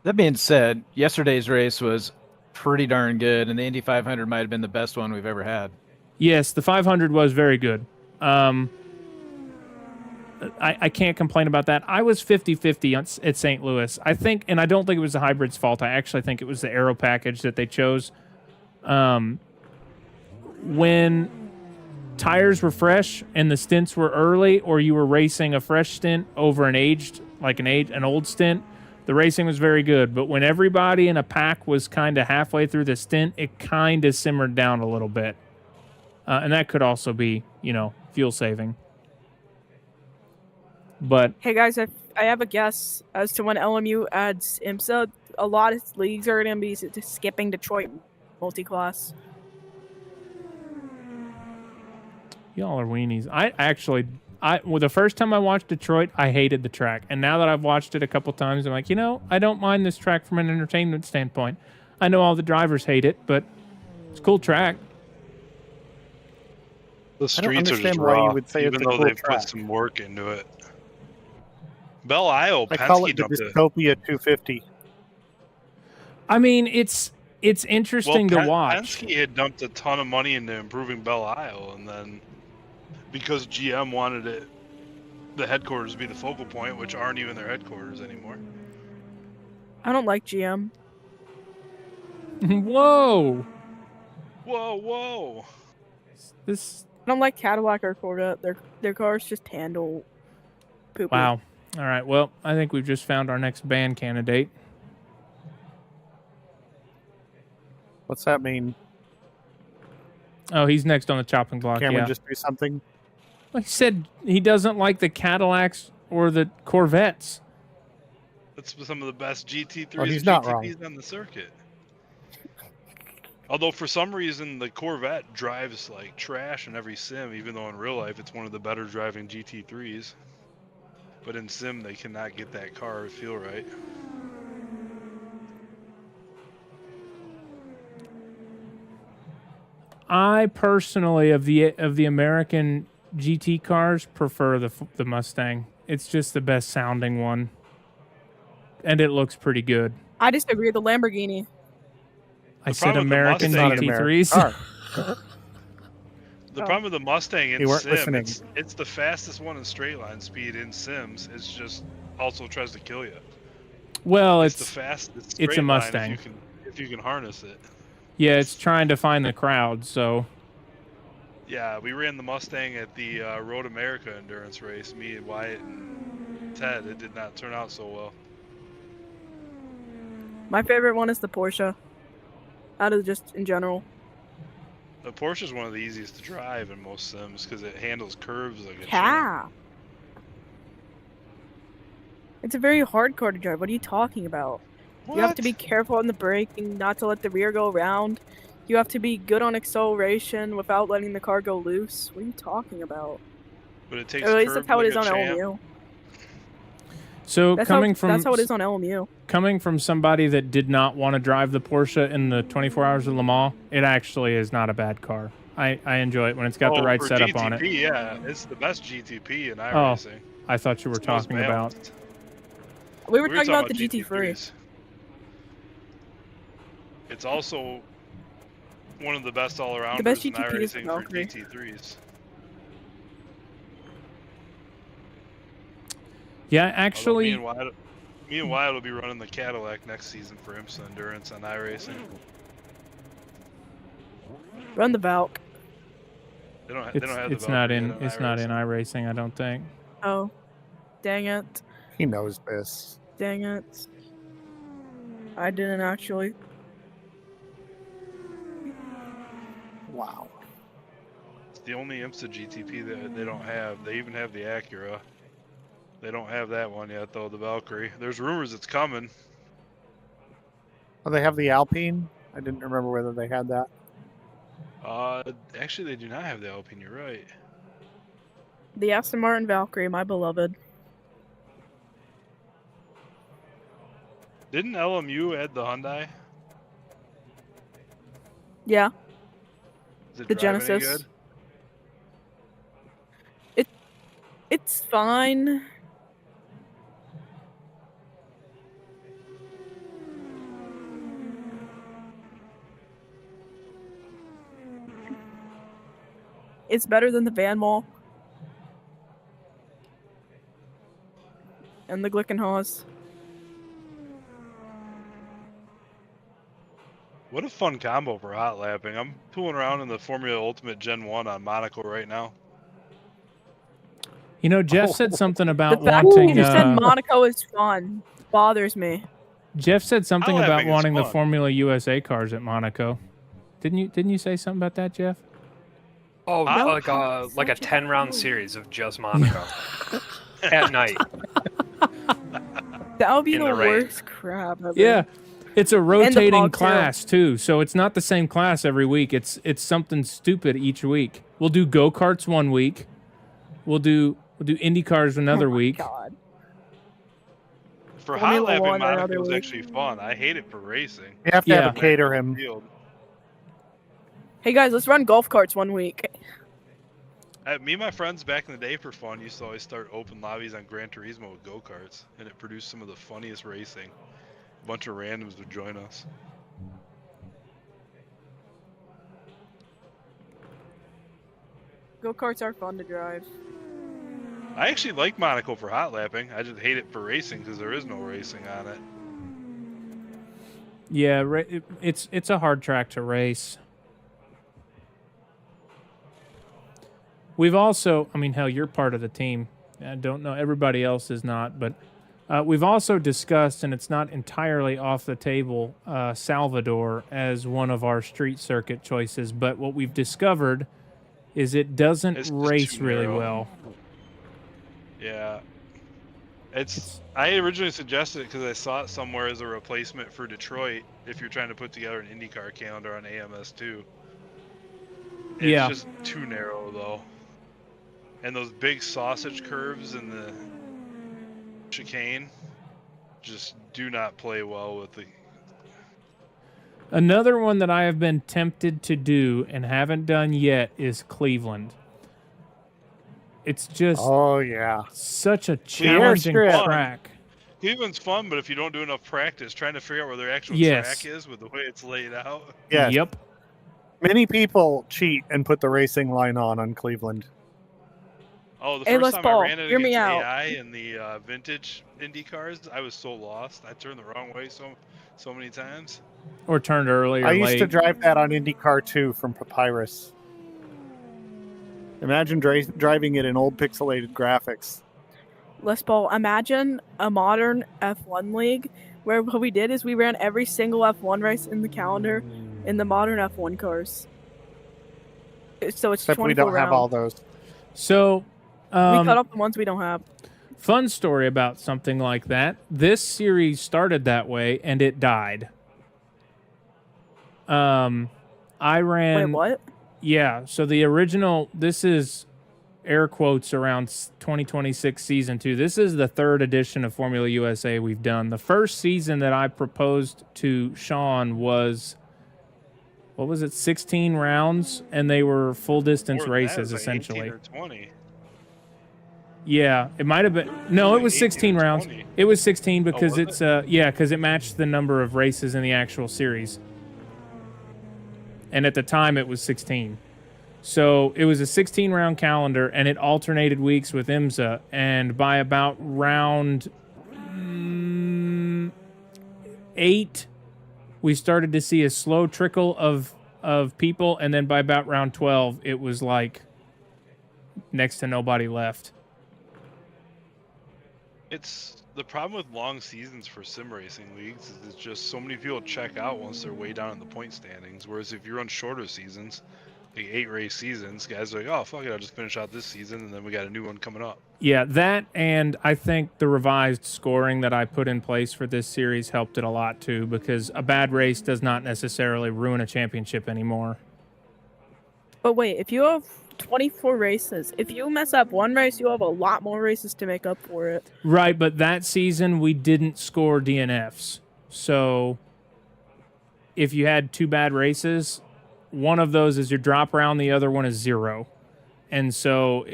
That being said, yesterday's race was pretty darn good, and the Indy 500 might have been the best one we've ever had. Yes, the 500 was very good. I can't complain about that. I was 50-50 at St. Louis. I think, and I don't think it was the hybrid's fault. I actually think it was the aero package that they chose. When tires were fresh and the stints were early, or you were racing a fresh stint over an old stint, the racing was very good. But when everybody in a pack was kind of halfway through the stint, it kind of simmered down a little bit. And that could also be, fuel saving. But hey guys, I have a guess as to when LMU adds IMSA. A lot of leagues are going to be skipping Detroit multi-class. Y'all are weenies. The first time I watched Detroit, I hated the track. And now that I've watched it a couple times, I'm like, I don't mind this track from an entertainment standpoint. I know all the drivers hate it, but it's a cool track. The streets are just raw, even though they've put some work into it. Belle Isle, I call it the Dystopia 250. I mean, it's interesting to watch. Penske had dumped a ton of money into improving Belle Isle, and then because GM wanted the headquarters to be the focal point, which aren't even their headquarters anymore. I don't like GM. Whoa! I don't like Cadillac or Corvette. Their cars just handle poopy. Wow. All right. Well, I think we've just found our next ban candidate. What's that mean? Oh, he's next on the chopping block. Can we just do something? Well, he said he doesn't like the Cadillacs or the Corvettes. That's some of the best GT3s and GTPs on the circuit. Although for some reason the Corvette drives like trash in every sim, even though in real life it's one of the better driving GT3s. But in sim they cannot get that car to feel right. I personally, of the American GT cars prefer the Mustang. It's just the best sounding one, and it looks pretty good. I disagree. The Lamborghini. I said American GT3s. The problem with the Mustang in weren't Sim, listening. it's the fastest one in straight line speed in Sims. It's just also tries to kill you. Well, it's the fastest. It's a Mustang. If you can harness it. Yeah, it's trying to find the crowd. So. Yeah, we ran the Mustang at the Road America endurance race. Me and Wyatt and Ted. It did not turn out so well. My favorite one is the Porsche. Out of just in general. The Porsche is one of the easiest to drive in most Sims because it handles curves like a champ. It's a very hard car to drive. What are you talking about? What? You have to be careful on the braking, not to let the rear go around. You have to be good on acceleration without letting the car go loose. What are you talking about? But it takes. Or at least that's how it is on champ. LMU. So that's coming that's how it is on LMU. Coming from somebody that did not want to drive the Porsche in the 24 Hours of Le Mans, it actually is not a bad car. I enjoy it when it's got the right setup GTP, on it. Yeah, it's the best GTP in iRacing. I thought you were talking about. We were talking about the GT3. It's also one of the best all-arounders the best in GTP is iRacing for GT3s. Yeah, actually, me and Wyatt will be running the Cadillac next season for IMSA Endurance on iRacing. Run the Valk. They don't have the it's not in Valkyrie it's not in iRacing, I don't think. Oh, dang it! He knows this. Dang it! I didn't actually. Wow. It's the only IMSA GTP that they don't have. They even have the Acura. They don't have that one yet, though, the Valkyrie. There's rumors it's coming. Oh, they have the Alpine? I didn't remember whether they had that. Actually, they do not have the Alpine, you're right. The Aston Martin Valkyrie, my beloved. Didn't LMU add the Hyundai? Yeah. Is it the driving any Genesis. good? It's fine. It's better than the Van Mall. And the Glickenhaus. What a fun combo for hot lapping. I'm tooling around in the Formula Ultimate Gen 1 on Monaco right now. You know, Jeff said something about The fact wanting. you said Monaco is fun bothers me. Jeff said something Hot about lapping is wanting the fun. Formula USA cars at Monaco. Didn't you say something about that, Jeff? Oh, like a 10-round series of just Monaco at night. That would be In the the rain. worst crap ever. Yeah. It's a the rotating bog, class too, so it's not the same class every week. It's something stupid each week. We'll do go-karts one week. We'll do Indy cars another week. God. For Formula hot lapping, One another Monaco is week. actually fun. I hate it for racing. You have to Yeah. cater him. Field. Hey guys, let's run golf carts one week. Me and my friends back in the day for fun used to always start open lobbies on Gran Turismo with go-karts, and it produced some of the funniest racing. A bunch of randoms would join us. Go karts are fun to drive. I actually like Monaco for hot lapping. I just hate it for racing because there is no racing on it. Yeah, it's a hard track to race. We've also, I mean, hell, you're part of the team. I don't know, everybody else is not, but we've also discussed, and it's not entirely off the table, Salvador as one of our street circuit choices. But what we've discovered is it doesn't It's just race too really narrow. well. Yeah. I originally suggested it because I saw it somewhere as a replacement for Detroit if you're trying to put together an IndyCar calendar on AMS2. It's Yeah. just too narrow, though. And those big sausage curves in the chicane just do not play well with the... Another one that I have been tempted to do and haven't done yet is Cleveland. it's just Oh yeah, such a challenging track. Cleveland's fun, but if you don't do enough practice trying to figure out where their actual Yes. track is with the way it's laid out. yes. Yep. Many people cheat and put the racing line on Cleveland. Oh, the Hey, first Les time Paul, I ran it hear me against out. AI in the vintage Indy cars, I was so lost. I turned the wrong way so many times. Or turned early or I used to late. drive that on IndyCar 2 from Papyrus. Imagine driving it in old pixelated graphics. Les Paul, imagine a modern F1 league where what we did is we ran every single F1 race in the calendar in the modern F1 cars. So it's Except 24 we don't rounds. have all those. So, we cut off the ones we don't have. Fun story about something like that. This series started that way and it died. I ran. Wait, what? Yeah. So the original. This is air quotes around 2026 season 2. This is the 3rd edition of Formula USA we've done. The first season that I proposed to Sean was, what was it, 16 rounds, and they were full distance races, essentially. 18 or 20. Yeah, it might have been. No, it was 16 rounds. 20. It was 16 because was it's because it matched the number of races in the actual series. And at the time it was 16. So it was a 16 round calendar and it alternated weeks with IMSA, and by about round 8 we started to see a slow trickle of people, and then by about round 12 it was like next to nobody left. It's the problem with long seasons for sim racing leagues is it's just so many people check out once they're way down in the point standings. Whereas if you run shorter seasons, like 8 race seasons, guys are like, oh fuck it, I'll just finish out this season and then we got a new one coming up. Yeah, that, and I think the revised scoring that I put in place for this series helped it a lot too, because a bad race does not necessarily ruin a championship anymore. But wait, if you have 24 races, if you mess up one race, you have a lot more races to make up for it. Right, but that season we didn't score DNFs. So if you had 2 bad races, one of those is your drop round, the other one is 0. And so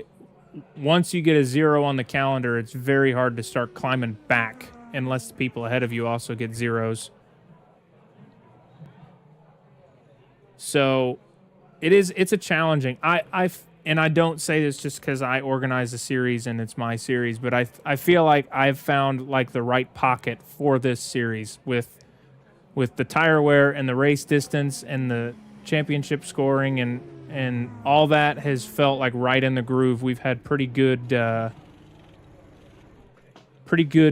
once you get a 0 on the calendar, it's very hard to start climbing back unless the people ahead of you also get 0s. So it's a challenging. And I don't say this just because I organize the series and it's my series, but I feel like I've found like the right pocket for this series with the tire wear and the race distance and the championship scoring and all that has felt like right in the groove. We've had pretty good.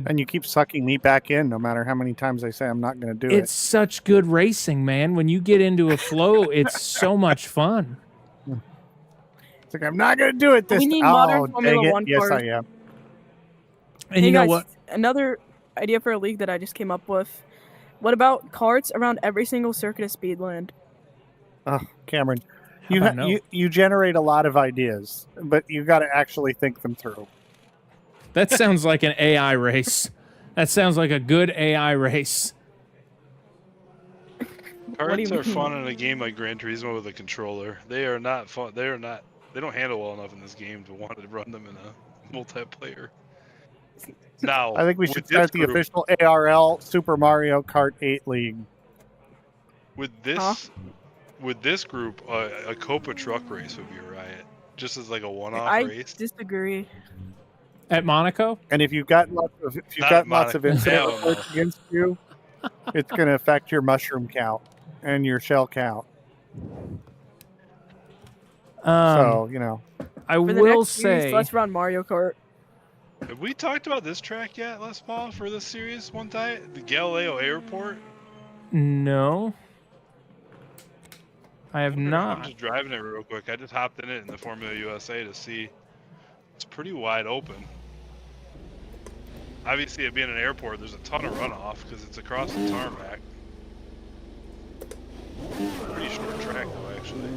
And you keep sucking me back in no matter how many times I say I'm not going to do it. It's such good racing, man. When you get into a flow, it's so much fun. It's like, I'm not going to do it this We need time. modern Formula 1 Yes, cars. I am. And hey you know guys, what? Another idea for a league that I just came up with. What about carts around every single circuit of Speedland? Oh, Cameron, How about you generate a lot of ideas, but you got to actually think them through. That sounds like an AI race. That sounds like a good AI race. Carts are fun in a game like Gran Turismo with a controller. They are not fun. They don't handle well enough in this game to want to run them in a multiplayer. Now, I think we should start the official ARL Super Mario Kart 8 League. With this group, a Copa truck race would be a riot. Just as like a one-off race. I disagree. At Monaco? And if you've got lots of incident reports against you, it's going to affect your mushroom count and your shell count. So, you know. I will say, series, let's run Mario Kart. Have we talked about this track yet, Les Paul, for this series one time? The Galileo Airport? No. I have not. I'm just driving it real quick. I just hopped in it in the Formula USA to see. It's pretty wide open. Obviously, it being an airport, there's a ton of runoff because it's across the tarmac. Pretty short track, though, actually.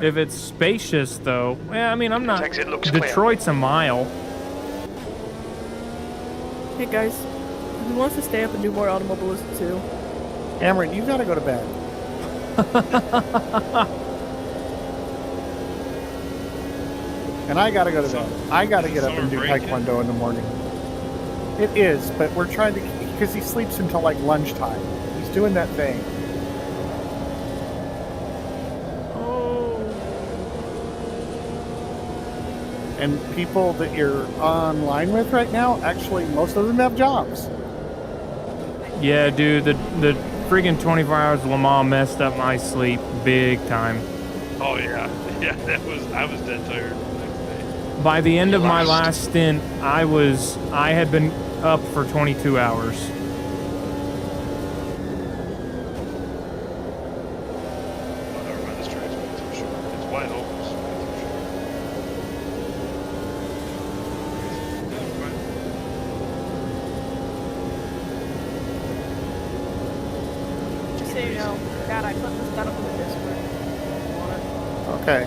If it's spacious, though, well, I mean, I'm not. Exit looks Detroit's clear. a mile. Hey guys, who wants to stay up and do more Automobilism too? Cameron, you got to go to bed. And I gotta go to bed. I gotta get up and do Summer break taekwondo in the morning. It is, but we're trying to, because he sleeps until like lunchtime. He's doing that thing. And people that you're online with right now, actually, most of them have jobs. Yeah, dude, the friggin' 24 hours of Le Mans messed up my sleep big time. Oh yeah, yeah. I was dead tired the next day. By the end of my last stint, I had been up for 22 hours. Oh, never mind. This track's way too short. It's wide open. So it's way too short. Yeah, fine. Just so you know, God, I put this down up in the Discord. Want it? Okay.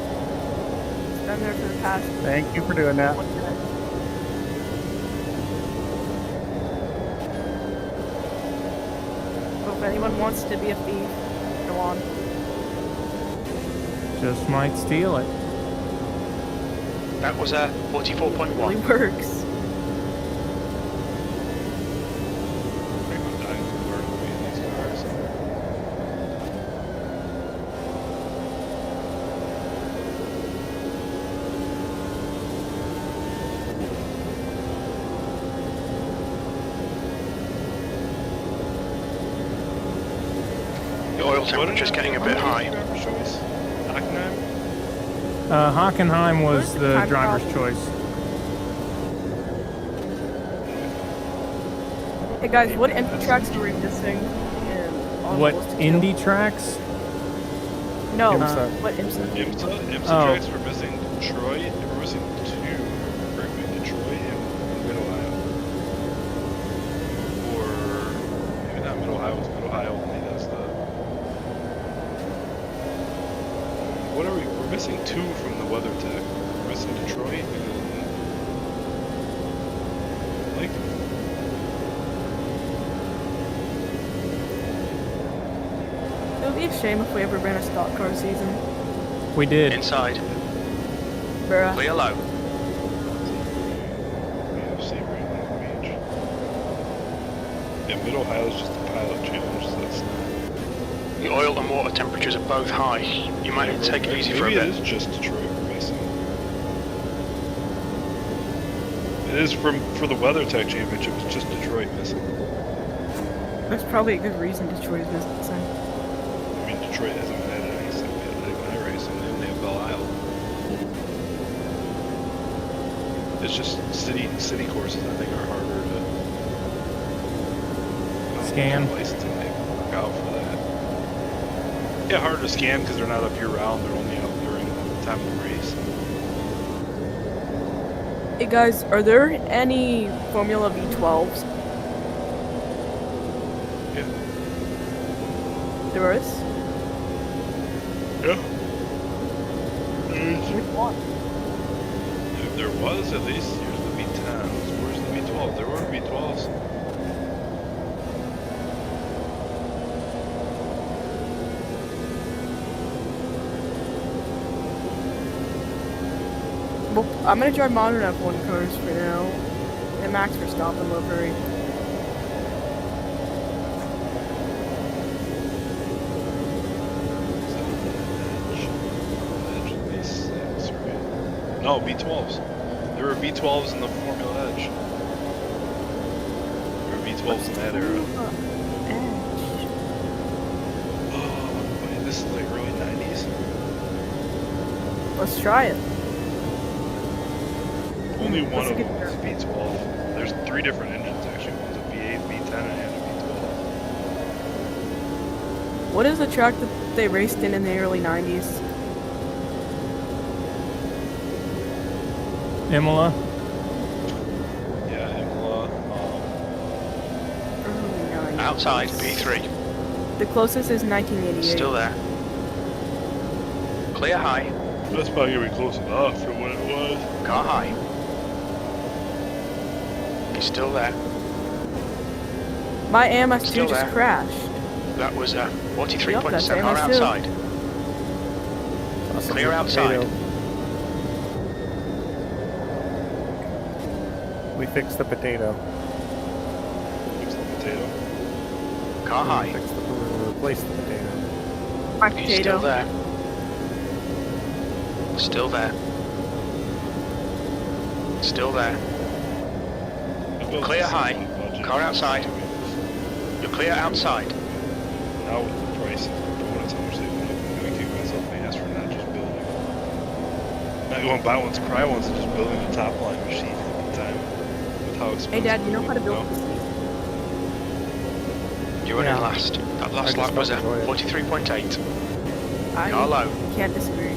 It's been there for the past. Thank you for doing that. 1 minute. So if anyone wants to be a thief, go on. Just might steal it. That was a 44.1. Really works. I'm dying to learn to be in these cars. The oil temperature's getting a bit high. Driver's choice. Hockenheim? Hockenheim was Where's the the time driver's problem? choice. Hey guys, what empty tracks are we missing? On What, the list of indie tracks? No, IMSA. what IMSA? IMSA Oh. tracks were missing Detroit. We're missing two. Correct me, Detroit and Mid-Ohio. Or maybe not Mid-Ohio. It's Mid-Ohio only. That's the. What are we? We're missing two from the weather tech. We're missing Detroit and like. It would be a shame if we ever ran a stock car season. We did. Inside. Bruh. Clear low. Yeah, Mid-Ohio is just a pilot challenge, so that's not. The oil and water temperatures are both high. You might need to take it easy for a Maybe bit. it is just Detroit we're missing. It is for the WeatherTech Championship. It's just Detroit missing. That's probably a good reason Detroit is missing. I mean, Detroit hasn't had any racing. They only have Belle Isle. It's just city courses. I think are harder to Scan. Licensing they work out for that. Yeah, harder to scan because they're not up year round. They're only up during the time of the race. Hey guys, are there any Formula V12s? Yeah. There is? Yeah. Which one? If there was, at least, here's the V10s. Where's the V12? There were V12s. Well, I'm gonna drive modern F1 cars for now. And Max Verstappen livery. V6, right? No, V12s. There were V12s in the Formula Edge. There were V12s in that era. Oh, wait, this is like early 90s? Let's try it. Only one Let's of get them is V12. There's three different engines actually. One's a V8, V10, and a V12. What is the track that they raced in the early 90s? Imola. Yeah, Imola. Early 90s. Outside, P3. The closest is 1988. Still there. Clear high. That's probably gonna be close enough for what it was. Car high. He's still there. My AMS2 Still just there. crashed. That was a Yep, 43.7 that's car AMS2. outside. Clear outside. We fixed the potato. Fix the potato. Car high. We replaced the potato. My Are you potato. still there? Still there. Still there. Clear high. Car outside. You're clear outside. Now with the price of components, how much they went up, I'm going to keep myself asked for not just building. Not going buy ones, cry ones, and just building a top line machine at the time. With how expensive Hey, Dad, you know how to build now. this? You were in Yeah. last. That last I lap was just at enjoy it. 43.8. I Car low. can't disagree.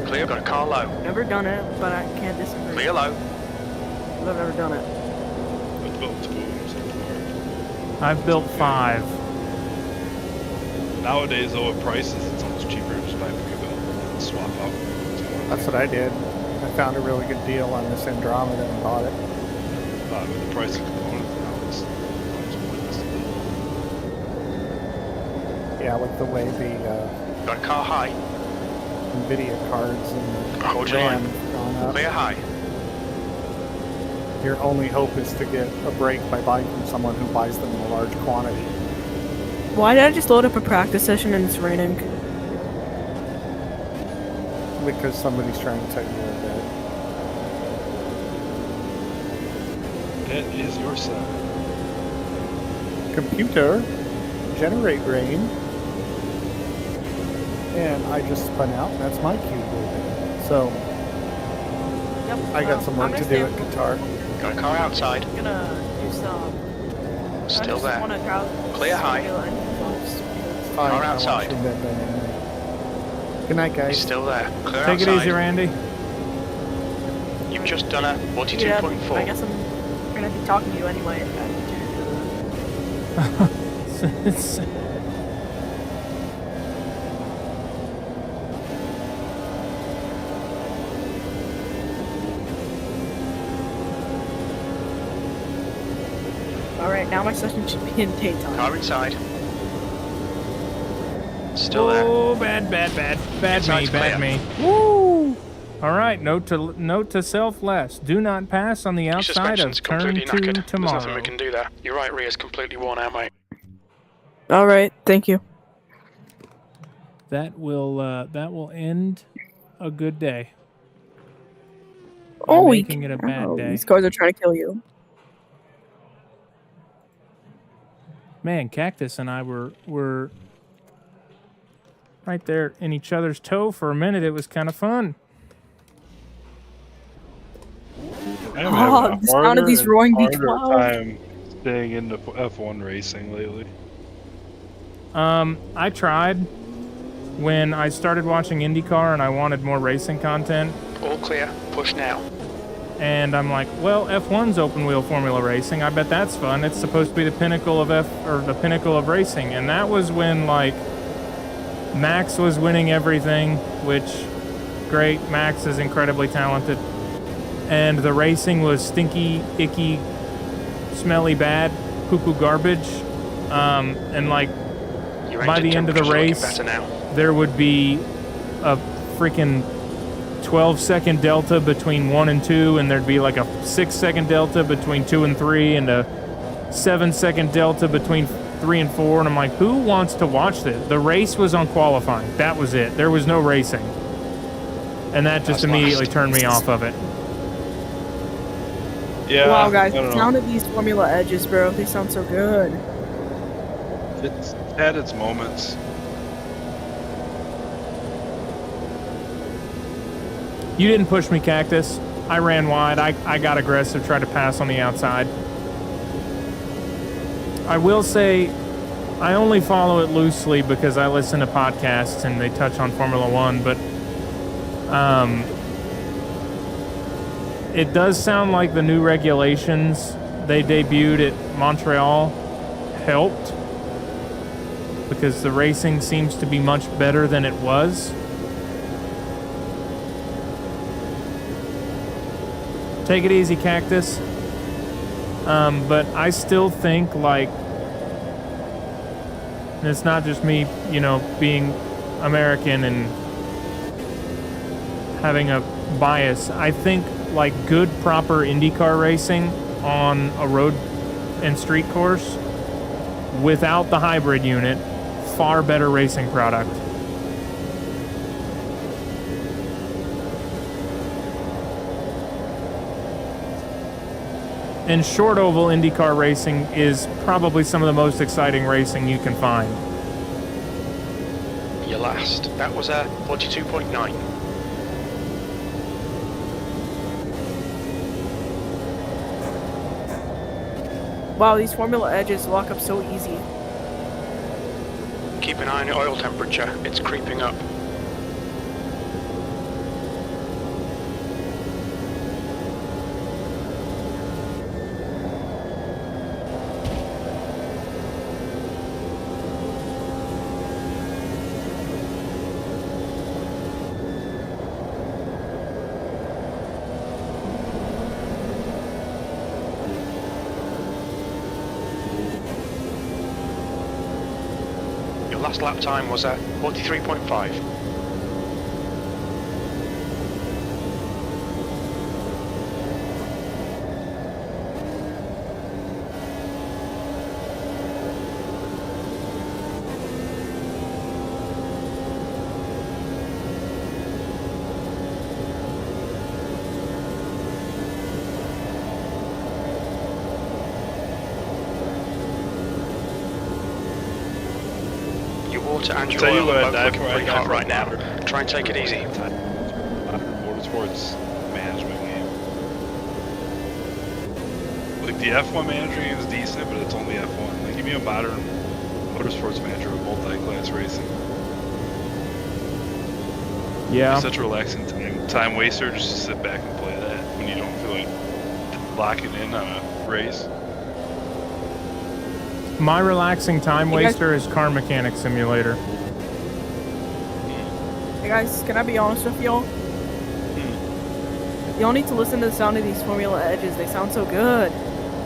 Clear, got a car low. Never done it, but I can't disagree. Clear low. I've never done it. I've built 2 of them so far. I've built 5. Nowadays, though, at prices, it's almost cheaper to just buy pre-built and swap out. That's what I did. I found a really good deal on this Andromeda and bought it. With the price of components now, it's pointless to build. Yeah, with the way the Got a car high. NVIDIA cards and the Hold your RAM line. have gone up. Clear high. Your only hope is to get a break by buying from someone who buys them in a large quantity. Why did I just load up a practice session and it's raining? Because somebody's trying to tell you they're dead. That is your son. Computer, generate rain. And I just spun out, and that's my cube moving. So, Yep. I got some work to do at Qatar. Got a car outside. I'm gonna do some. Still I there. just wanna try Clear high. It's fine. Car I want outside. you in bed then anyway. Good night, He's guys. still there. Clear Take outside. it easy, Randy. You've just done a Yeah, I 42.4. guess I'm gonna be talking to you anyway. Alright, now my session should be in daytime. Car inside. Still there. Oh, bad me, Inside's bad clear. me. Woo! All right, note to self less. Do not pass on the Your outside of suspension's turn completely 2 knackered. There's nothing tomorrow. we can do there. Your right rear's completely worn out, mate. Alright, thank you. That will end a good day. Oh, making it a bad day. These cars are trying to kill you. Man, Cactus and I were right there in each other's toe for a minute. It was kind of fun. I'm having a the sound of these harder roaring and harder V12. time staying into F1 racing lately. I tried when I started watching IndyCar and I wanted more racing content. All clear. Push now. And I'm like, well, F1's open wheel formula racing. I bet that's fun. It's supposed to be the pinnacle of the pinnacle of racing. And that was when like Max was winning everything, which great. Max is incredibly talented. And the racing was stinky, icky, smelly, bad, poo-poo garbage. And like Your by engine the end of the temperature's looking race, better now. there would be a freaking 12-second delta between 1 and 2, and there'd be like a 6-second delta between 2 and 3, and a 7-second delta between 3 and 4. And I'm like, who wants to watch this? The race was on qualifying. That was it. There was no racing. And that just That's immediately last. turned me off of it. Yeah. Wow, guys, I don't the know. sound of these Formula Edges, bro, they sound so good. It's had its moments. You didn't push me, Cactus. I ran wide. I got aggressive, tried to pass on the outside. I will say, I only follow it loosely because I listen to podcasts and they touch on Formula One, but it does sound like the new regulations they debuted at Montreal helped, because the racing seems to be much better than it was. Take it easy, Cactus. But I still think, like, and it's not just me, you know, being American and having a bias. I think like good proper IndyCar racing on a road and street course without the hybrid unit, far better racing product. And short oval IndyCar racing is probably some of the most exciting racing you can find. Your last. That was a 42.9. Wow, these Formula Edges lock up so easy. Keep an eye on your oil temperature. It's creeping up. Last lap time was at 43.5. Water and your oil are both looking pretty hot right now. Try and take it easy. Motorsports management game. Like the F1 manager game is decent, but it's only F1. Like give me a modern motorsports manager with multi-class racing. Yeah. It's such a relaxing time waster just to sit back and play that when you don't feel like locking in on a race. My relaxing time waster is Car Mechanic Simulator. Hey guys, can I be honest with y'all? Y'all need to listen to the sound of these Formula Edges. They sound so good.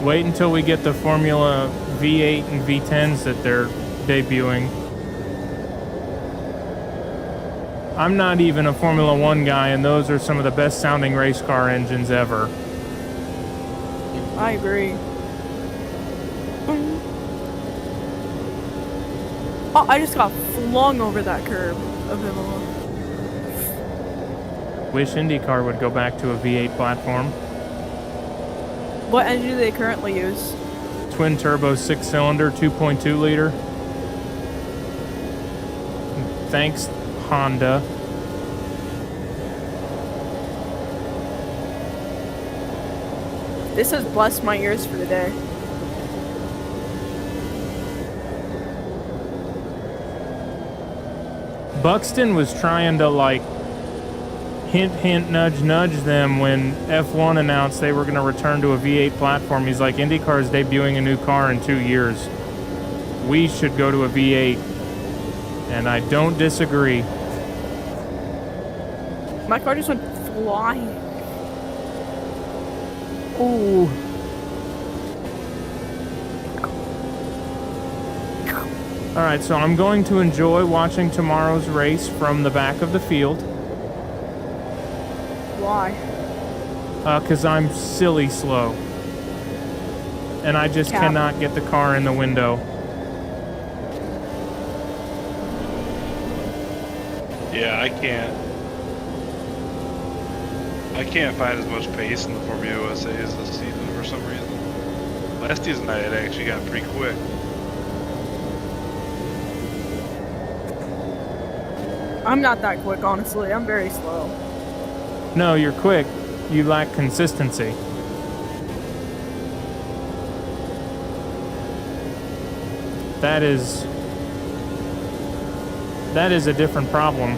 Wait until we get the Formula V8 and V10s that they're debuting. I'm not even a Formula 1 guy, and those are some of the best sounding race car engines ever. I agree. Oh, I just got flung over that curb of Imola. Wish IndyCar would go back to a V8 platform. What engine do they currently use? Twin turbo 6-cylinder 2.2 liter. Thanks, Honda. This has blessed my ears for the day. Buxton was trying to like hint, nudge them when F1 announced they were going to return to a V8 platform. He's like, IndyCar is debuting a new car in 2 years. We should go to a V8. And I don't disagree. My car just went flying. Ooh. Alright, so I'm going to enjoy watching tomorrow's race from the back of the field. Why? 'Cause I'm silly slow. And I just cannot get the car in the window. Yeah, I can't find as much pace in the Formula USAs this season for some reason. Last season I had actually got pretty quick. I'm not that quick, honestly. I'm very slow. No, you're quick. You lack consistency. That is a different problem.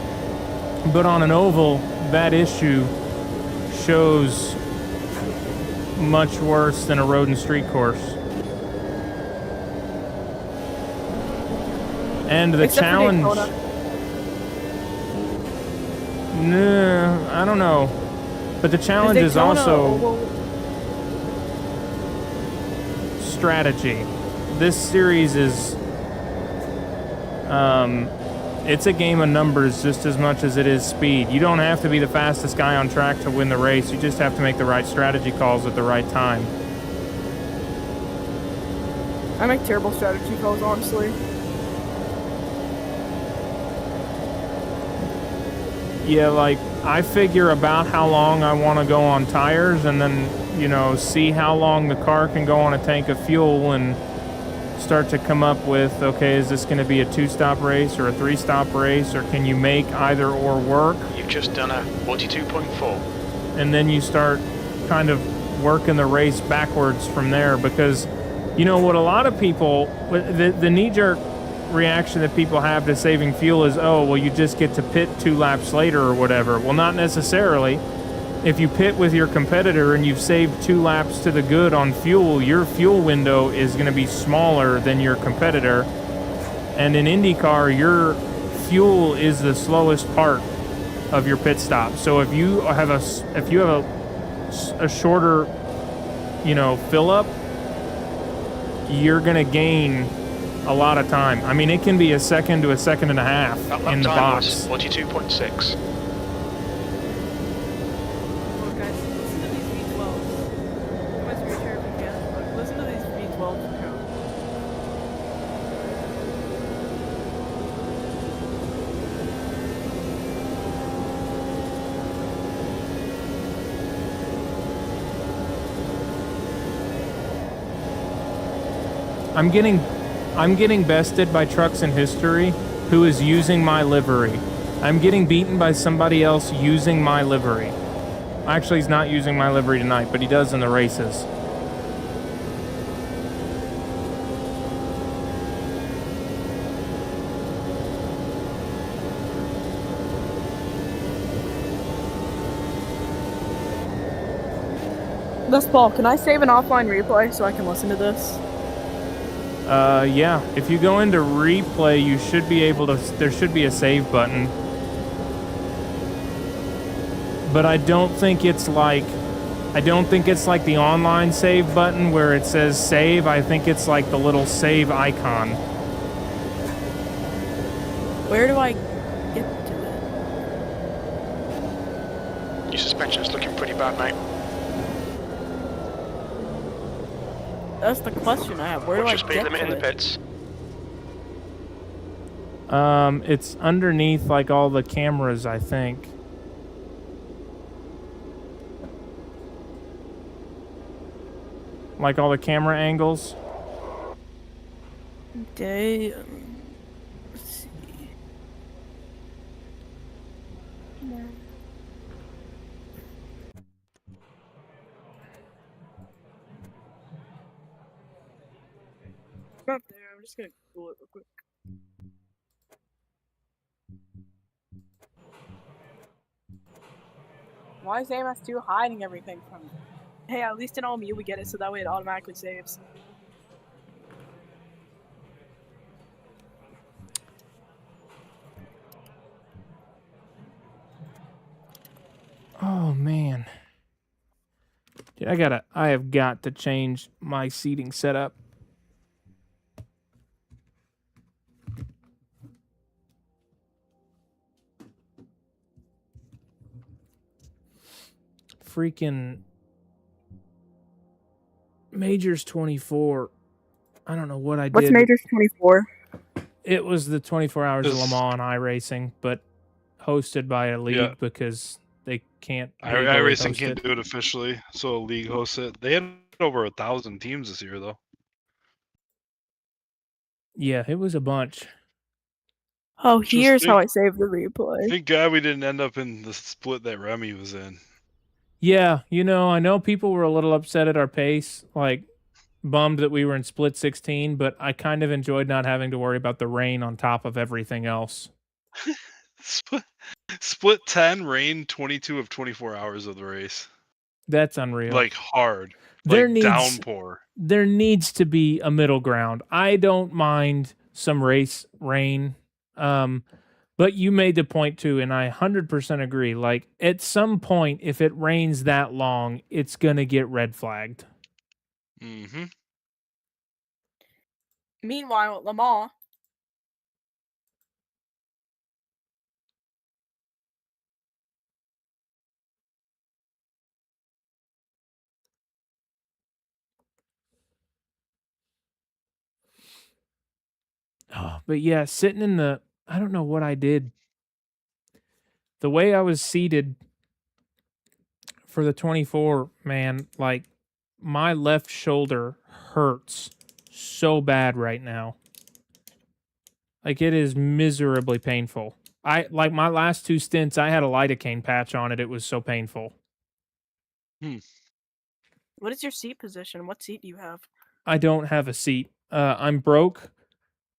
But on an oval, that issue shows much worse than a road and street course. And the challenge... No, I don't know. But the challenge is also strategy. This series is It's a game of numbers just as much as it is speed. You don't have to be the fastest guy on track to win the race. You just have to make the right strategy calls at the right time. I make terrible strategy calls, honestly. Yeah, like, I figure about how long I want to go on tires and then, you know, see how long the car can go on a tank of fuel and start to come up with, okay, is this going to be a 2-stop race or a 3-stop race, or can you make either or work? You've just done a 42.4. And then you start kind of working the race backwards from there, because, you know, what a lot of people, the knee-jerk reaction that people have to saving fuel is, oh, well, you just get to pit 2 laps later or whatever. Well, not necessarily. If you pit with your competitor and you've saved 2 laps to the good on fuel, your fuel window is going to be smaller than your competitor. And in IndyCar, your fuel is the slowest part of your pit stop. So if you have a shorter, you know, fill up, you're going to gain a lot of time. I mean, it can be a second to a second and a half in the box. 42.6. Listen to these V12s. I'm getting bested by trucks in history who is using my livery. I'm getting beaten by somebody else using my livery. Actually, he's not using my livery tonight, but he does in the races. This Paul, can I save an offline replay so I can listen to this? Yeah. If you go into replay, you should be able to. There should be a save button, but I don't think it's like the online save button where it says save. I think it's like the little save icon. Where do I get to it? Your suspension's looking pretty bad, mate. That's the question I have. Where do I What's your speed get limit to in the it? pits? It's underneath like all the cameras, I think. Like all the camera angles. Okay. Let's see. Not there. I'm just gonna Google it real quick. Why is AMS2 hiding everything from me? Hey, at least in OMU we get it so that way it automatically saves. Oh man. Dude, I have got to change my seating setup. Freaking Majors 24. I don't know what I did. What's Majors 24? It was the 24 Hours of Le Mans iRacing, but hosted by a league because they can't. iRacing can't do it officially, so a league hosts it. They had over 1,000 teams this year, though. Yeah, it was a bunch. Oh, here's how I saved the replay. Thank God we didn't end up in the split that Remy was in. Yeah, you know, I know people were a little upset at our pace, like bummed that we were in split 16, but I kind of enjoyed not having to worry about the rain on top of everything else. Split 10, rain 22 of 24 hours of the race. That's unreal. Like hard. Downpour. There needs to be a middle ground. I don't mind some race rain. But you made the point too, and I 100% agree. Like, at some point, if it rains that long, it's going to get red flagged. Mm-hmm. Meanwhile, at Le Mans, But yeah, sitting in the, I don't know what I did. The way I was seated for the 24, man, like my left shoulder hurts so bad right now. Like it is miserably painful. I like my last 2 stints, I had a lidocaine patch on it. It was so painful. What is your seat position? What seat do you have? I don't have a seat. I'm broke,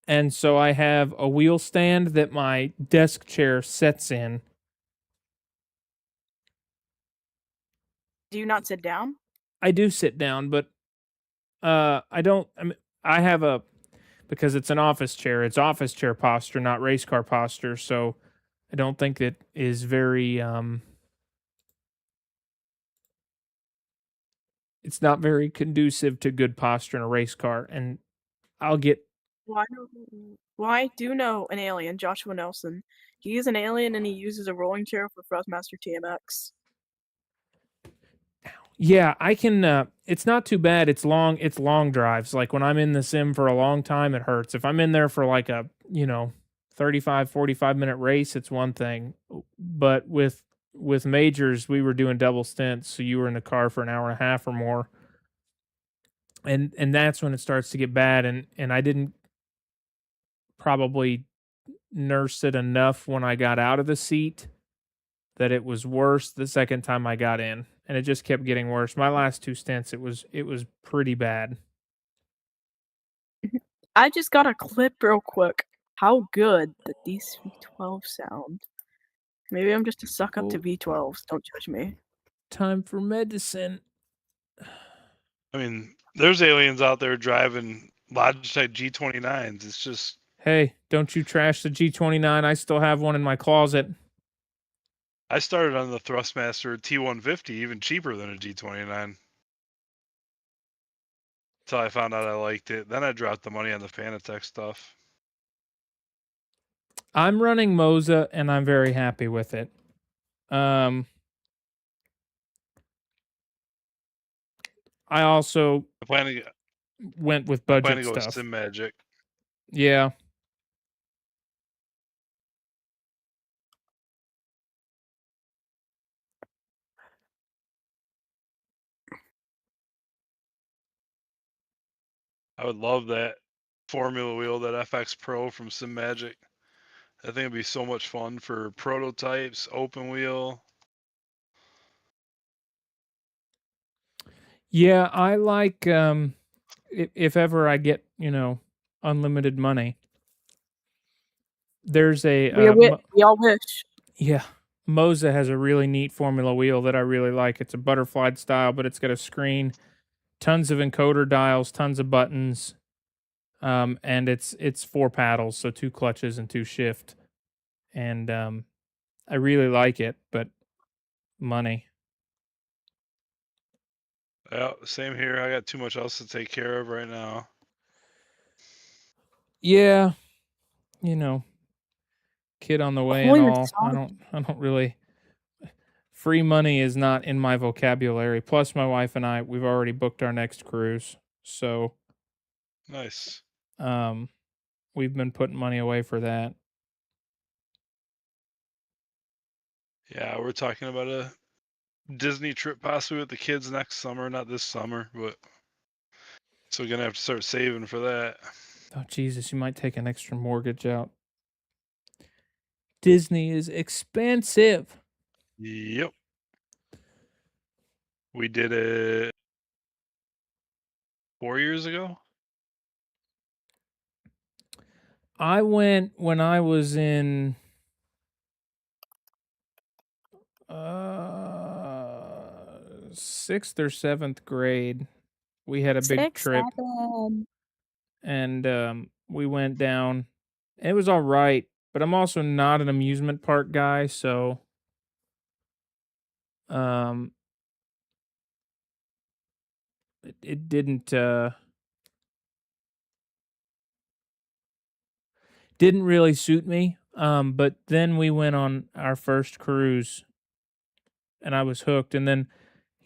and so I have a wheel stand that my desk chair sits in. Do you not sit down? I do sit down, but I don't. I mean, I have a, because it's an office chair. It's office chair posture, not race car posture. So I don't think it is very. It's not very conducive to good posture in a race car, and I'll get. Well, I do know an alien, Joshua Nelson. He is an alien, and he uses a rolling chair for Thrustmaster TMX. Yeah, I can. It's not too bad. It's long. It's long drives. Like when I'm in the sim for a long time, it hurts. If I'm in there for like a 35, 45-minute race, it's one thing. But with majors, we were doing double stints, so you were in the car for an hour and a half or more, and that's when it starts to get bad. And I didn't probably nurse it enough when I got out of the seat that it was worse the second time I got in, and it just kept getting worse. My last 2 stints, it was pretty bad. I just got a clip real quick. How good that these V12 sound. Maybe I'm just a suck up to V12s. Don't judge me. Time for medicine. I mean, there's aliens out there driving Logitech G29s. It's just. Hey, don't you trash the G29. I still have one in my closet. I started on the Thrustmaster T150, even cheaper than a G29. Until I found out I liked it. Then I dropped the money on the Fanatec stuff. I'm running Moza, and I'm very happy with it. I also went with budget plan to go stuff. with Sim Magic. Yeah. I would love that Formula Wheel, that FX Pro from Sim Magic. I think it'd be so much fun for prototypes, open wheel. Yeah, I like if ever I get, unlimited money. There's a we all wish. Yeah. Moza has a really neat formula wheel that I really like. It's a butterfly style, but it's got a screen, tons of encoder dials, tons of buttons. And it's 4 paddles, so 2 clutches and 2 shift. And I really like it, but money. Yeah, same here. I got too much else to take care of right now. Yeah. Kid on the way and all. I don't really, free money is not in my vocabulary. Plus my wife and we've already booked our next cruise. So nice. We've been putting money away for that. Yeah, we're talking about a Disney trip possibly with the kids next summer, not this summer, but so we're gonna have to start saving for that. Oh Jesus, you might take an extra mortgage out. Disney is expensive. Yep. We did it 4 years ago. I went when I was in 6th or 7th grade. We had a big trip. 7. And we went down. It was all right, but I'm also not an amusement park guy, so it didn't really suit me. But then we went on our first cruise, and I was hooked. And then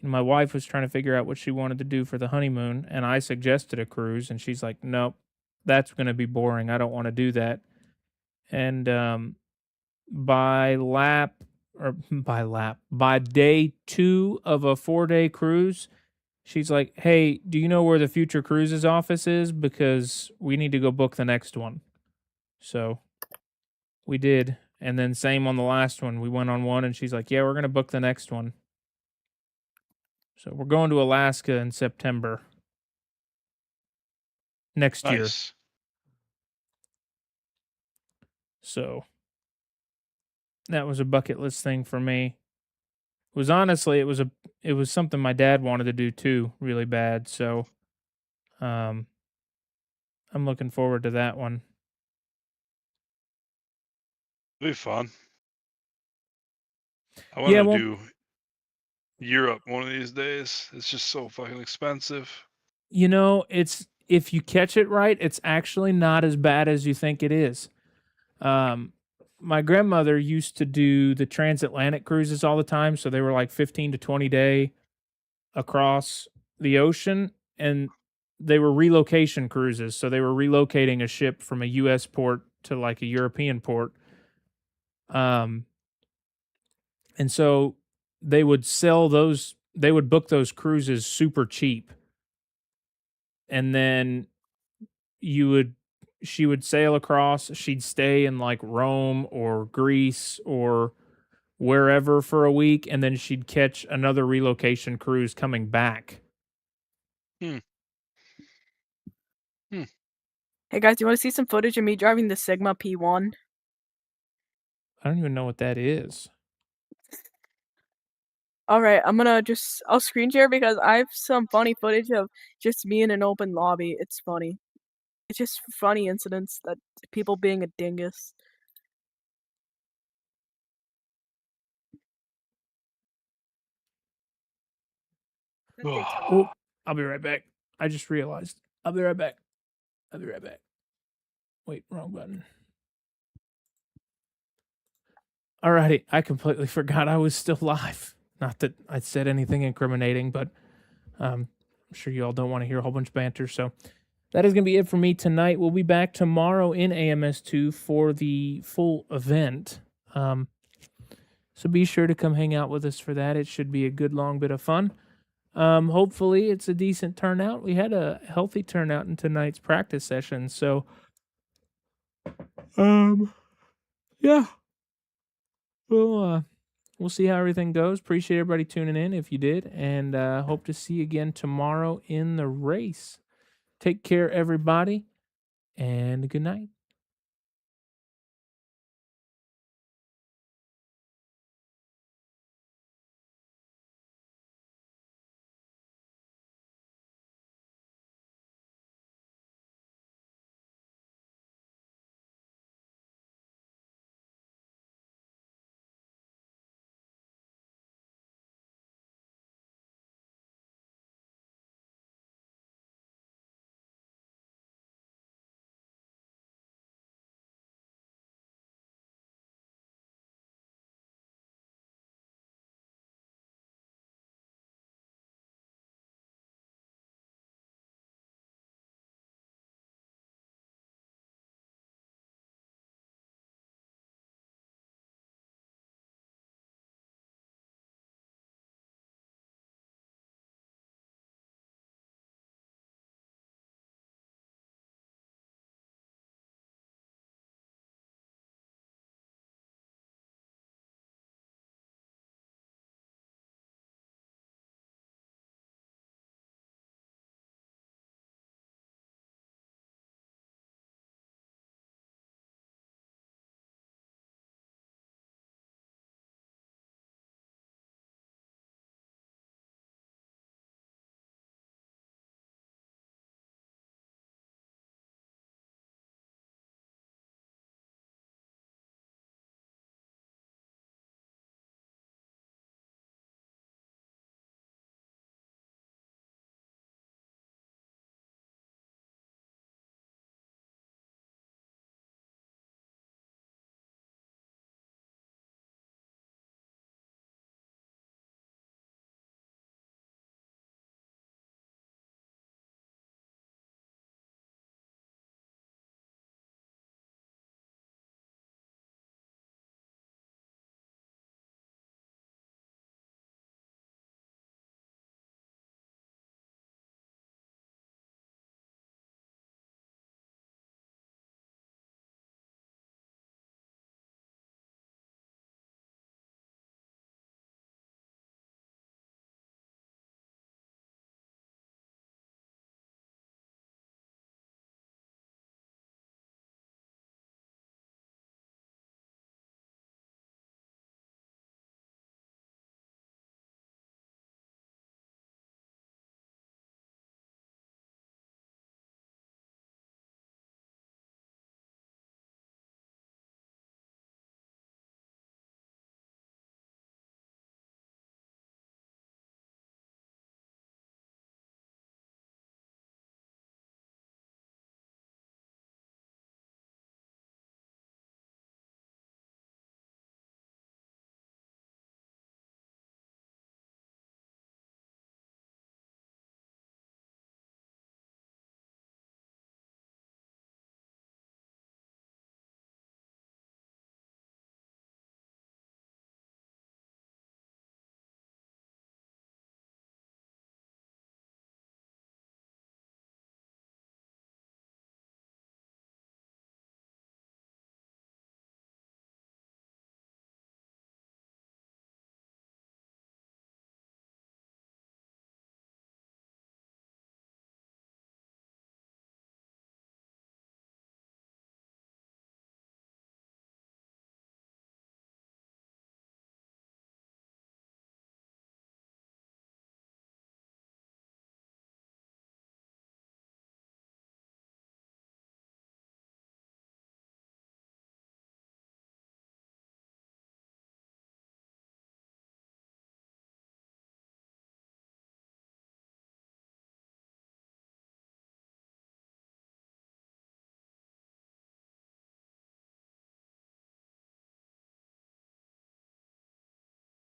my wife was trying to figure out what she wanted to do for the honeymoon, and I suggested a cruise, and she's like, "Nope, that's going to be boring. I don't want to do that. And by day 2 of a 4-day cruise, she's like, "Hey, do you know where the Future Cruises office is? Because we need to go book the next one." So we did. And then same on the last one. We went on one and she's like, "Yeah, we're going to book the next one." So we're going to Alaska in September next year. Nice. So that was a bucket list thing for me. It was honestly, it was something my dad wanted to do too, really bad. So I'm looking forward to that one. It'll be fun. I want to do Europe one of these days. It's just so fucking expensive. You know, it's if you catch it right, it's actually not as bad as you think it is. My grandmother used to do the transatlantic cruises all the time, so they were like 15 to 20 day across the ocean, and they were relocation cruises, so they were relocating a ship from a US port to like a European port. And so they would book those cruises super cheap. And then she would sail across, she'd stay in like Rome or Greece or wherever for a week, and then she'd catch another relocation cruise coming back. Hey guys, do you want to see some footage of me driving the Sigma P1? I don't even know what that is. Alright, I'll screen share because I have some funny footage of just me in an open lobby. It's funny. It's just funny incidents that people being a dingus. Oh, I'll be right back. I just realized. I'll be right back. Wait, wrong button. Alrighty, I completely forgot I was still live. Not that I said anything incriminating, but I'm sure you all don't want to hear a whole bunch of banter. So that is going to be it for me tonight. We'll be back tomorrow in AMS2 for the full event. So be sure to come hang out with us for that. It should be a good long bit of fun. Hopefully it's a decent turnout. We had a healthy turnout in tonight's practice session. So, yeah. We'll see how everything goes. Appreciate everybody tuning in if you did, and hope to see you again tomorrow in the race. Take care, everybody, and good night.